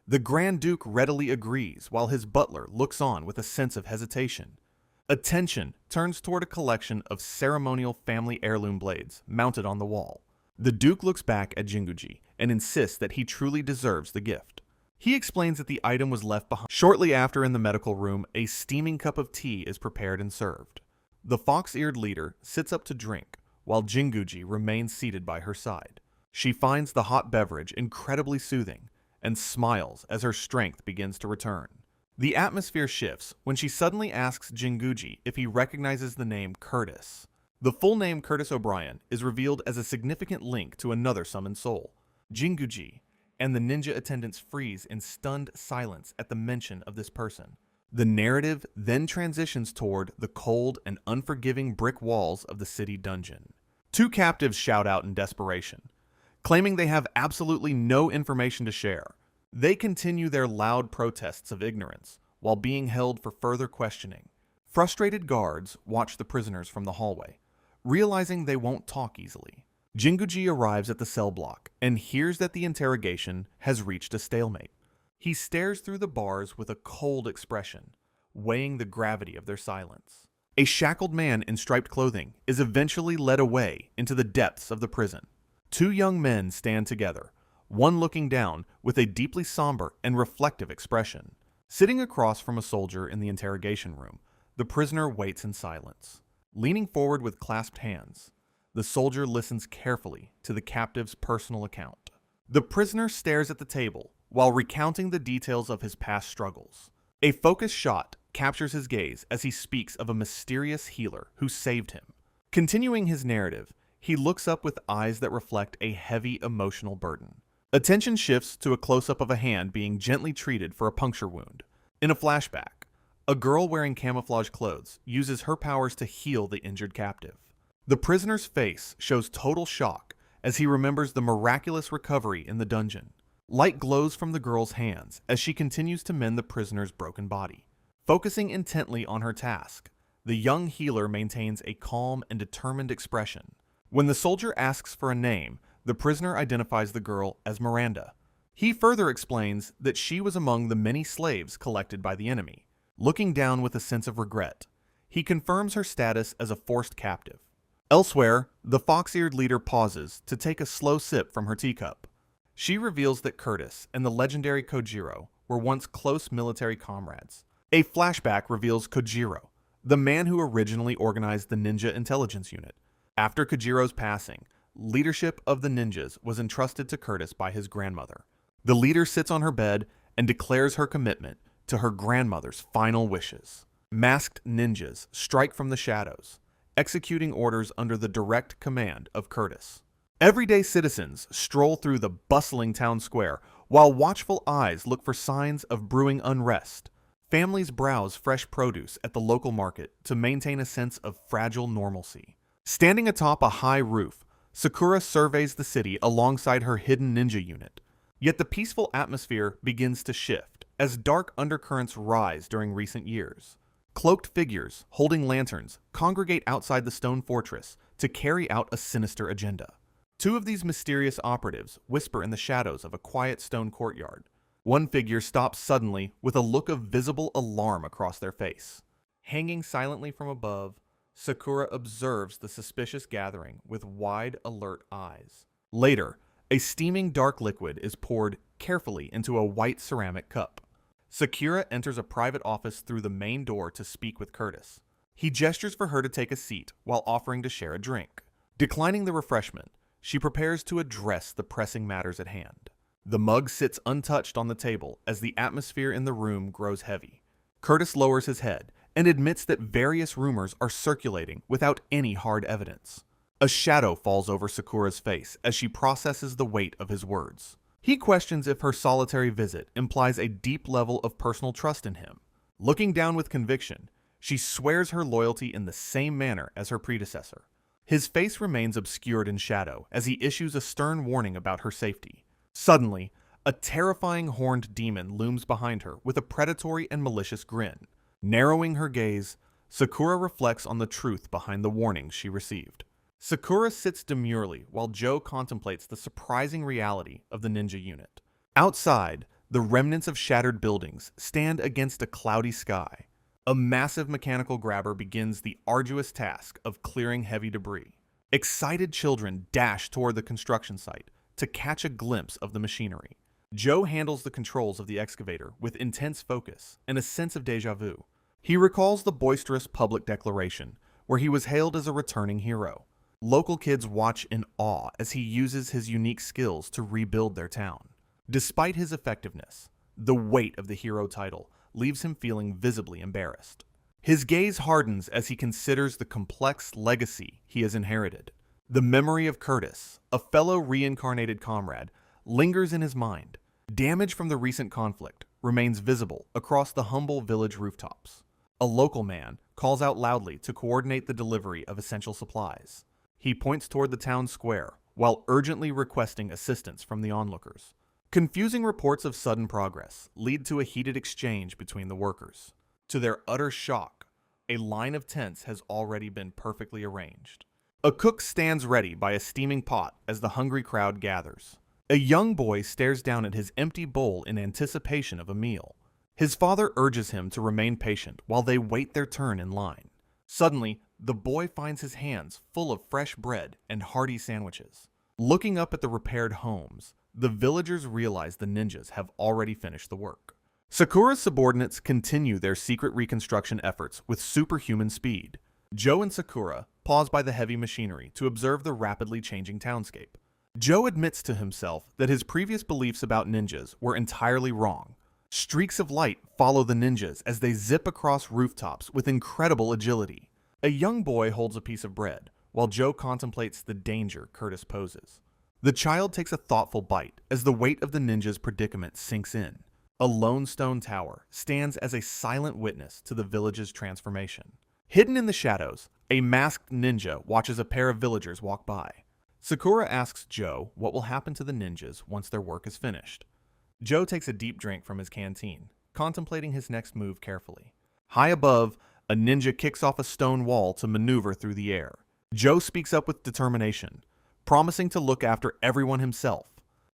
The Grand Duke readily agrees while his butler looks on with a sense of hesitation. Attention turns toward a collection of ceremonial family heirloom blades mounted on the wall. The Duke looks back at Jinguji and insists that he truly deserves the gift. He explains that the item was left behind. Shortly after, in the medical room, a steaming cup of tea is prepared and served. The fox-eared leader sits up to drink, while Jinguji remains seated by her side. She finds the hot beverage incredibly soothing and smiles as her strength begins to return. The atmosphere shifts when she suddenly asks Jinguji if he recognizes the name Curtis. The full name Curtis O'Brien is revealed as a significant link to another summoned soul, Jinguji, and the ninja attendants freeze in stunned silence at the mention of this person. The narrative then transitions toward the cold and unforgiving brick walls of the city dungeon. Two captives shout out in desperation, claiming they have absolutely no information to share. They continue their loud protests of ignorance while being held for further questioning. Frustrated guards watch the prisoners from the hallway, realizing they won't talk easily. Jinguji arrives at the cell block and hears that the interrogation has reached a stalemate. He stares through the bars with a cold expression, weighing the gravity of their silence. A shackled man in striped clothing is eventually led away into the depths of the prison. Two young men stand together, one looking down with a deeply somber and reflective expression. Sitting across from a soldier in the interrogation room, the prisoner waits in silence. Leaning forward with clasped hands, the soldier listens carefully to the captive's personal account. The prisoner stares at the table while recounting the details of his past struggles. A focused shot captures his gaze as he speaks of a mysterious healer who saved him. Continuing his narrative, he looks up with eyes that reflect a heavy emotional burden. Attention shifts to a close-up of a hand being gently treated for a puncture wound. In a flashback, a girl wearing camouflage clothes uses her powers to heal the injured captive. The prisoner's face shows total shock as he remembers the miraculous recovery in the dungeon. Light glows from the girl's hands as she continues to mend the prisoner's broken body. Focusing intently on her task, the young healer maintains a calm and determined expression. When the soldier asks for a name, the prisoner identifies the girl as Miranda. He further explains that she was among the many slaves collected by the enemy. Looking down with a sense of regret, he confirms her status as a forced captive. Elsewhere, the fox-eared leader pauses to take a slow sip from her teacup. She reveals that Curtis and the legendary Kojiro were once close military comrades. A flashback reveals Kojiro, the man who originally organized the ninja intelligence unit. After Kojiro's passing, leadership of the ninjas was entrusted to Curtis by his grandmother. The leader sits on her bed and declares her commitment to her grandmother's final wishes. Masked ninjas strike from the shadows, executing orders under the direct command of Curtis. Everyday citizens stroll through the bustling town square while watchful eyes look for signs of brewing unrest. Families browse fresh produce at the local market to maintain a sense of fragile normalcy. Standing atop a high roof, Sakura surveys the city alongside her hidden ninja unit. Yet the peaceful atmosphere begins to shift as dark undercurrents rise during recent years. Cloaked figures holding lanterns congregate outside the stone fortress to carry out a sinister agenda. Two of these mysterious operatives whisper in the shadows of a quiet stone courtyard. One figure stops suddenly with a look of visible alarm across their face. Hanging silently from above, Sakura observes the suspicious gathering with wide, alert eyes. Later, a steaming dark liquid is poured carefully into a white ceramic cup. Sakura enters a private office through the main door to speak with Curtis. He gestures for her to take a seat while offering to share a drink. Declining the refreshment, she prepares to address the pressing matters at hand. The mug sits untouched on the table as the atmosphere in the room grows heavy. Curtis lowers his head and admits that various rumors are circulating without any hard evidence. A shadow falls over Sakura's face as she processes the weight of his words. He questions if her solitary visit implies a deep level of personal trust in him. Looking down with conviction, she swears her loyalty in the same manner as her predecessor. His face remains obscured in shadow as he issues a stern warning about her safety. Suddenly, a terrifying horned demon looms behind her with a predatory and malicious grin. Narrowing her gaze, Sakura reflects on the truth behind the warnings she received. Sakura sits demurely while Joe contemplates the surprising reality of the ninja unit. Outside, the remnants of shattered buildings stand against a cloudy sky. A massive mechanical grabber begins the arduous task of clearing heavy debris. Excited children dash toward the construction site to catch a glimpse of the machinery. Joe handles the controls of the excavator with intense focus and a sense of déjà vu. He recalls the boisterous public declaration, where he was hailed as a returning hero. Local kids watch in awe as he uses his unique skills to rebuild their town. Despite his effectiveness, the weight of the hero title leaves him feeling visibly embarrassed. His gaze hardens as he considers the complex legacy he has inherited. The memory of Curtis, a fellow reincarnated comrade, lingers in his mind. Damage from the recent conflict remains visible across the humble village rooftops. A local man calls out loudly to coordinate the delivery of essential supplies. He points toward the town square while urgently requesting assistance from the onlookers. Confusing reports of sudden progress lead to a heated exchange between the workers. To their utter shock, a line of tents has already been perfectly arranged. A cook stands ready by a steaming pot as the hungry crowd gathers. A young boy stares down at his empty bowl in anticipation of a meal. His father urges him to remain patient while they wait their turn in line. Suddenly, the boy finds his hands full of fresh bread and hearty sandwiches. Looking up at the repaired homes, the villagers realize the ninjas have already finished the work. Sakura's subordinates continue their secret reconstruction efforts with superhuman speed. Joe and Sakura pause by the heavy machinery to observe the rapidly changing townscape. Joe admits to himself that his previous beliefs about ninjas were entirely wrong. Streaks of light follow the ninjas as they zip across rooftops with incredible agility. A young boy holds a piece of bread, while Joe contemplates the danger Curtis poses. The child takes a thoughtful bite as the weight of the ninja's predicament sinks in. A lone stone tower stands as a silent witness to the village's transformation. Hidden in the shadows, a masked ninja watches a pair of villagers walk by. Sakura asks Joe what will happen to the ninjas once their work is finished. Joe takes a deep drink from his canteen, contemplating his next move carefully. High above, a ninja kicks off a stone wall to maneuver through the air. Joe speaks up with determination, promising to look after everyone himself.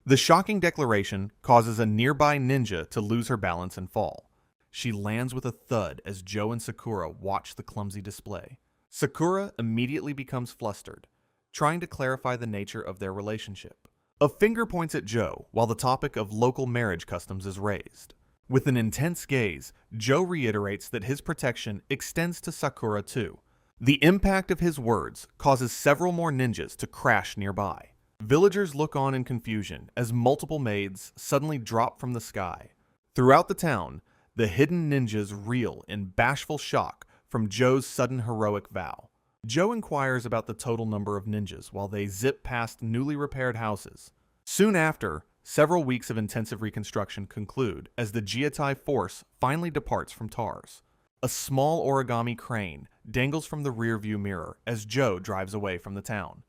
The shocking declaration causes a nearby ninja to lose her balance and fall. She lands with a thud as Joe and Sakura watch the clumsy display. Sakura immediately becomes flustered, trying to clarify the nature of their relationship. A finger points at Joe while the topic of local marriage customs is raised. With an intense gaze, Joe reiterates that his protection extends to Sakura too. The impact of his words causes several more ninjas to crash nearby. Villagers look on in confusion as multiple maids suddenly drop from the sky. Throughout the town, the hidden ninjas reel in bashful shock from Joe's sudden heroic vow. Joe inquires about the total number of ninjas while they zip past newly repaired houses. Soon after, several weeks of intensive reconstruction conclude as the Jietai force finally departs from Tars. A small origami crane dangles from the rearview mirror as Joe drives away from the town.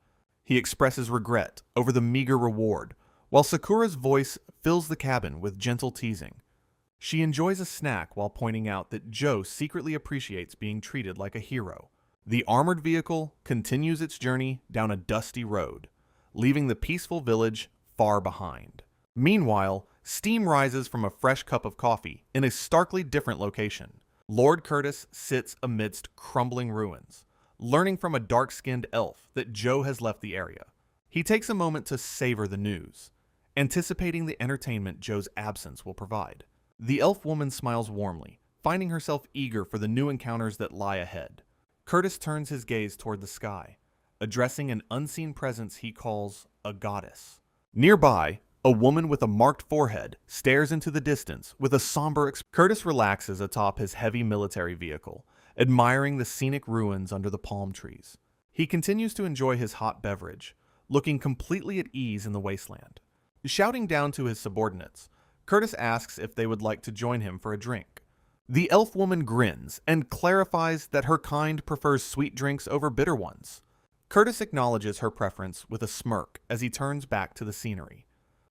He expresses regret over the meager reward, while Sakura's voice fills the cabin with gentle teasing. She enjoys a snack while pointing out that Joe secretly appreciates being treated like a hero. The armored vehicle continues its journey down a dusty road, leaving the peaceful village far behind. Meanwhile, steam rises from a fresh cup of coffee in a starkly different location. Lord Curtis sits amidst crumbling ruins, learning from a dark-skinned elf that Joe has left the area. He takes a moment to savor the news, anticipating the entertainment Joe's absence will provide. The elf woman smiles warmly, finding herself eager for the new encounters that lie ahead. Curtis turns his gaze toward the sky, addressing an unseen presence he calls a goddess. Nearby, a woman with a marked forehead stares into the distance with a somber expression. Curtis relaxes atop his heavy military vehicle, admiring the scenic ruins under the palm trees. He continues to enjoy his hot beverage, looking completely at ease in the wasteland. Shouting down to his subordinates, Curtis asks if they would like to join him for a drink. The elf woman grins and clarifies that her kind prefers sweet drinks over bitter ones. Curtis acknowledges her preference with a smirk as he turns back to the scenery.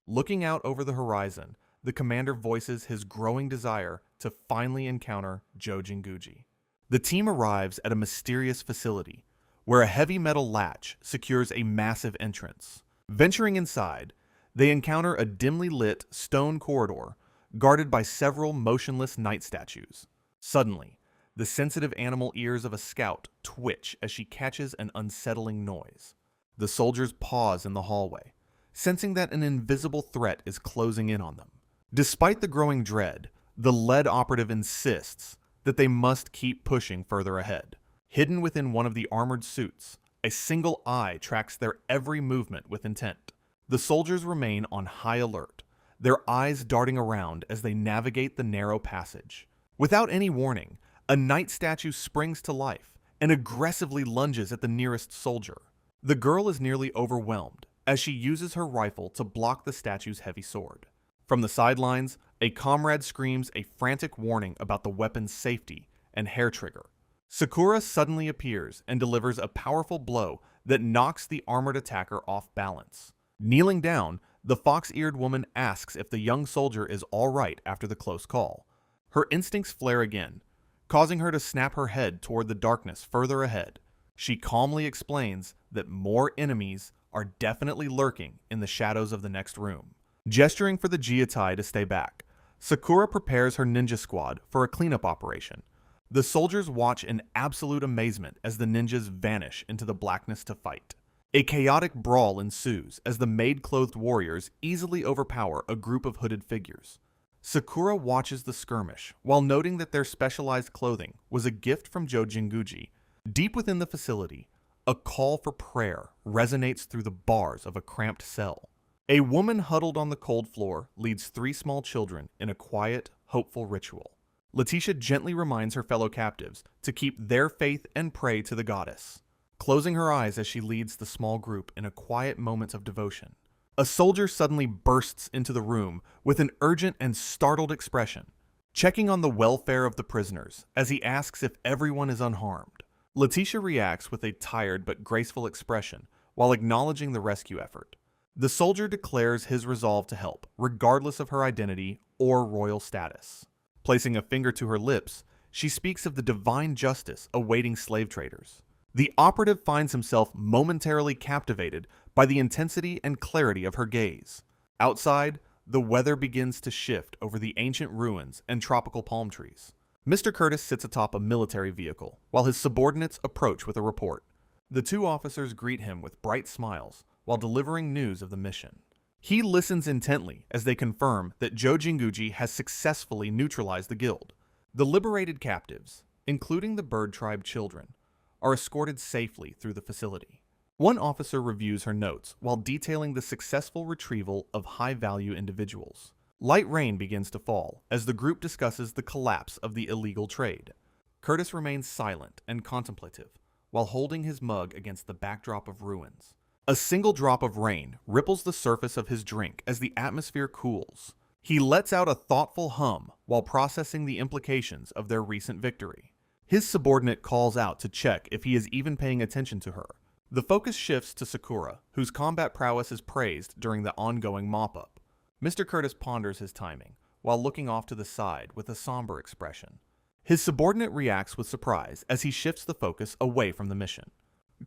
Looking out over the horizon, the commander voices his growing desire to finally encounter Joe Jinguji. The team arrives at a mysterious facility, where a heavy metal latch secures a massive entrance. Venturing inside, they encounter a dimly lit stone corridor guarded by several motionless night statues. Suddenly, the sensitive animal ears of a scout twitch as she catches an unsettling noise. The soldiers pause in the hallway, sensing that an invisible threat is closing in on them. Despite the growing dread, the lead operative insists that they must keep pushing further ahead. Hidden within one of the armored suits, a single eye tracks their every movement with intent. The soldiers remain on high alert, their eyes darting around as they navigate the narrow passage. Without any warning, a night statue springs to life and aggressively lunges at the nearest soldier. The girl is nearly overwhelmed as she uses her rifle to block the statue's heavy sword. From the sidelines, a comrade screams a frantic warning about the weapon's safety and hair trigger. Sakura suddenly appears and delivers a powerful blow that knocks the armored attacker off balance. Kneeling down, the fox-eared woman asks if the young soldier is all right after the close call. Her instincts flare again, causing her to snap her head toward the darkness further ahead. She calmly explains that more enemies are definitely lurking in the shadows of the next room. Gesturing for the Jietai to stay back, Sakura prepares her ninja squad for a cleanup operation. The soldiers watch in absolute amazement as the ninjas vanish into the blackness to fight. A chaotic brawl ensues as the maid-clothed warriors easily overpower a group of hooded figures. Sakura watches the skirmish while noting that their specialized clothing was a gift from Joe Jinguji Deep within the facility, a call for prayer resonates through the bars of a cramped cell. A woman huddled on the cold floor leads 3 small children in a quiet, hopeful ritual. Letitia gently reminds her fellow captives to keep their faith and pray to the goddess, closing her eyes as she leads the small group in a quiet moment of devotion. A soldier suddenly bursts into the room with an urgent and startled expression, checking on the welfare of the prisoners as he asks if everyone is unharmed. Letitia reacts with a tired but graceful expression while acknowledging the rescue effort. The soldier declares his resolve to help, regardless of her identity or royal status. Placing a finger to her lips, she speaks of the divine justice awaiting slave traders. The operative finds himself momentarily captivated by the intensity and clarity of her gaze. Outside, the weather begins to shift over the ancient ruins and tropical palm trees. Mr. Curtis sits atop a military vehicle, while his subordinates approach with a report. The 2 officers greet him with bright smiles while delivering news of the mission. He listens intently as they confirm that Joe Jinguji has successfully neutralized the guild. The liberated captives, including the bird tribe children, are escorted safely through the facility. One officer reviews her notes while detailing the successful retrieval of high-value individuals. Light rain begins to fall as the group discusses the collapse of the illegal trade. Curtis remains silent and contemplative while holding his mug against the backdrop of ruins. A single drop of rain ripples the surface of his drink as the atmosphere cools. He lets out a thoughtful hum while processing the implications of their recent victory. His subordinate calls out to check if he is even paying attention to her. The focus shifts to Sakura, whose combat prowess is praised during the ongoing mop-up. Mr. Curtis ponders his timing, while looking off to the side with a somber expression. His subordinate reacts with surprise as he shifts the focus away from the mission.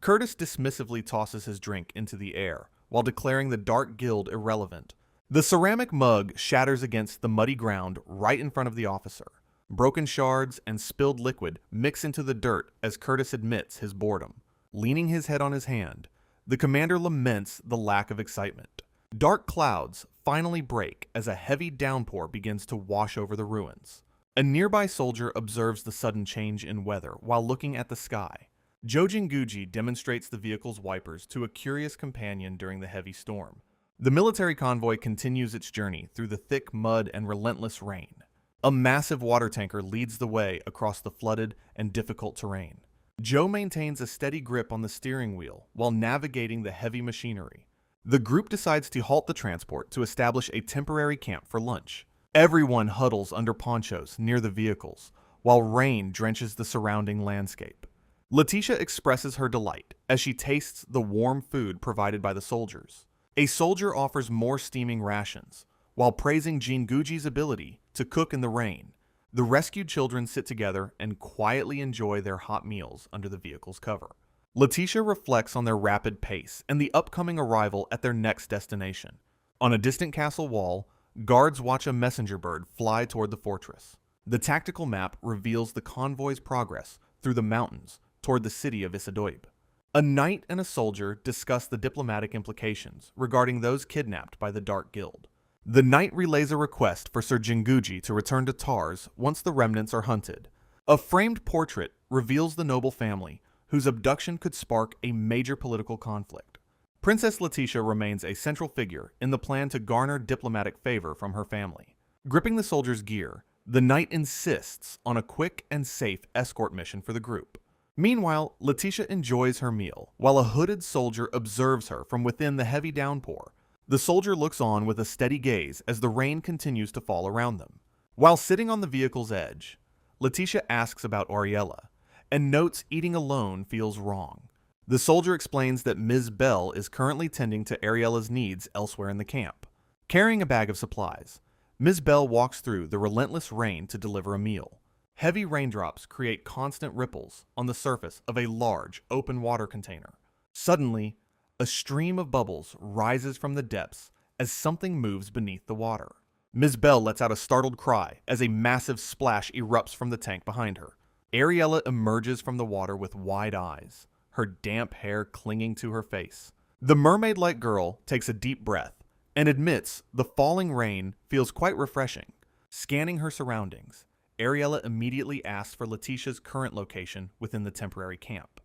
Curtis dismissively tosses his drink into the air, while declaring the Dark Guild irrelevant. The ceramic mug shatters against the muddy ground right in front of the officer. Broken shards and spilled liquid mix into the dirt as Curtis admits his boredom. Leaning his head on his hand, the commander laments the lack of excitement. Dark clouds finally break as a heavy downpour begins to wash over the ruins. A nearby soldier observes the sudden change in weather while looking at the sky. Joe Jinguji demonstrates the vehicle's wipers to a curious companion during the heavy storm. The military convoy continues its journey through the thick mud and relentless rain. A massive water tanker leads the way across the flooded and difficult terrain. Joe maintains a steady grip on the steering wheel while navigating the heavy machinery. The group decides to halt the transport to establish a temporary camp for lunch. Everyone huddles under ponchos near the vehicles, while rain drenches the surrounding landscape. Letitia expresses her delight as she tastes the warm food provided by the soldiers. A soldier offers more steaming rations, while praising Jinguji's ability to cook in the rain. The rescued children sit together and quietly enjoy their hot meals under the vehicle's cover. Letitia reflects on their rapid pace and the upcoming arrival at their next destination. On a distant castle wall, guards watch a messenger bird fly toward the fortress. The tactical map reveals the convoy's progress through the mountains toward the city of Isekai'd. A knight and a soldier discuss the diplomatic implications regarding those kidnapped by the Dark Guild. The knight relays a request for Sir Jinguji to return to Tars once the remnants are hunted. A framed portrait reveals the noble family, whose abduction could spark a major political conflict. Princess Letitia remains a central figure in the plan to garner diplomatic favor from her family. Gripping the soldier's gear, the knight insists on a quick and safe escort mission for the group. Meanwhile, Letitia enjoys her meal, while a hooded soldier observes her from within the heavy downpour. The soldier looks on with a steady gaze as the rain continues to fall around them. While sitting on the vehicle's edge, Letitia asks about Ariella, and notes eating alone feels wrong. The soldier explains that Ms. Bell is currently tending to Ariella's needs elsewhere in the camp. Carrying a bag of supplies, Ms. Bell walks through the relentless rain to deliver a meal. Heavy raindrops create constant ripples on the surface of a large, open water container. Suddenly, a stream of bubbles rises from the depths as something moves beneath the water. Ms. Bell lets out a startled cry as a massive splash erupts from the tank behind her. Ariella emerges from the water with wide eyes, her damp hair clinging to her face. The mermaid-like girl takes a deep breath and admits the falling rain feels quite refreshing. Scanning her surroundings, Ariella immediately asks for Letitia's current location within the temporary camp.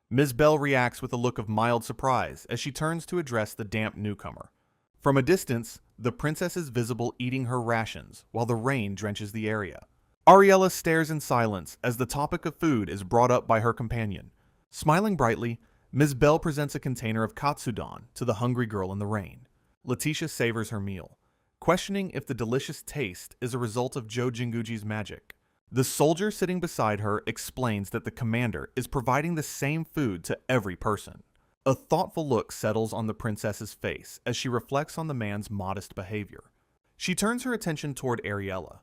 Ms. Bell reacts with a look of mild surprise as she turns to address the damp newcomer. From a distance, the princess is visible eating her rations while the rain drenches the area. Ariella stares in silence as the topic of food is brought up by her companion. Smiling brightly, Ms. Bell presents a container of katsudon to the hungry girl in the rain. Letitia savors her meal, questioning if the delicious taste is a result of Joe Jinguji's magic. The soldier sitting beside her explains that the commander is providing the same food to every person. A thoughtful look settles on the princess's face as she reflects on the man's modest behavior. She turns her attention toward Ariella,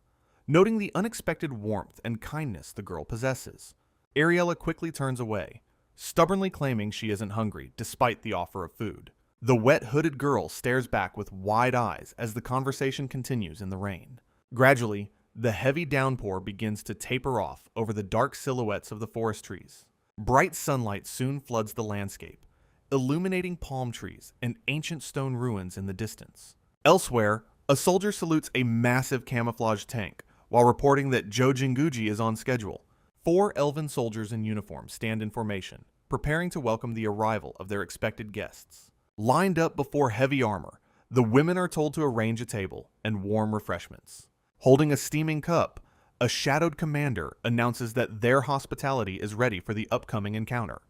noting the unexpected warmth and kindness the girl possesses. Ariella quickly turns away, stubbornly claiming she isn't hungry despite the offer of food. The wet hooded girl stares back with wide eyes as the conversation continues in the rain. Gradually, the heavy downpour begins to taper off over the dark silhouettes of the forest trees. Bright sunlight soon floods the landscape, illuminating palm trees and ancient stone ruins in the distance. Elsewhere, a soldier salutes a massive camouflage tank while reporting that Joe Jinguji is on schedule. 4 elven soldiers in uniform stand in formation, preparing to welcome the arrival of their expected guests. Lined up before heavy armor, the women are told to arrange a table and warm refreshments. Holding a steaming cup, a shadowed commander announces that their hospitality is ready for the upcoming encounter.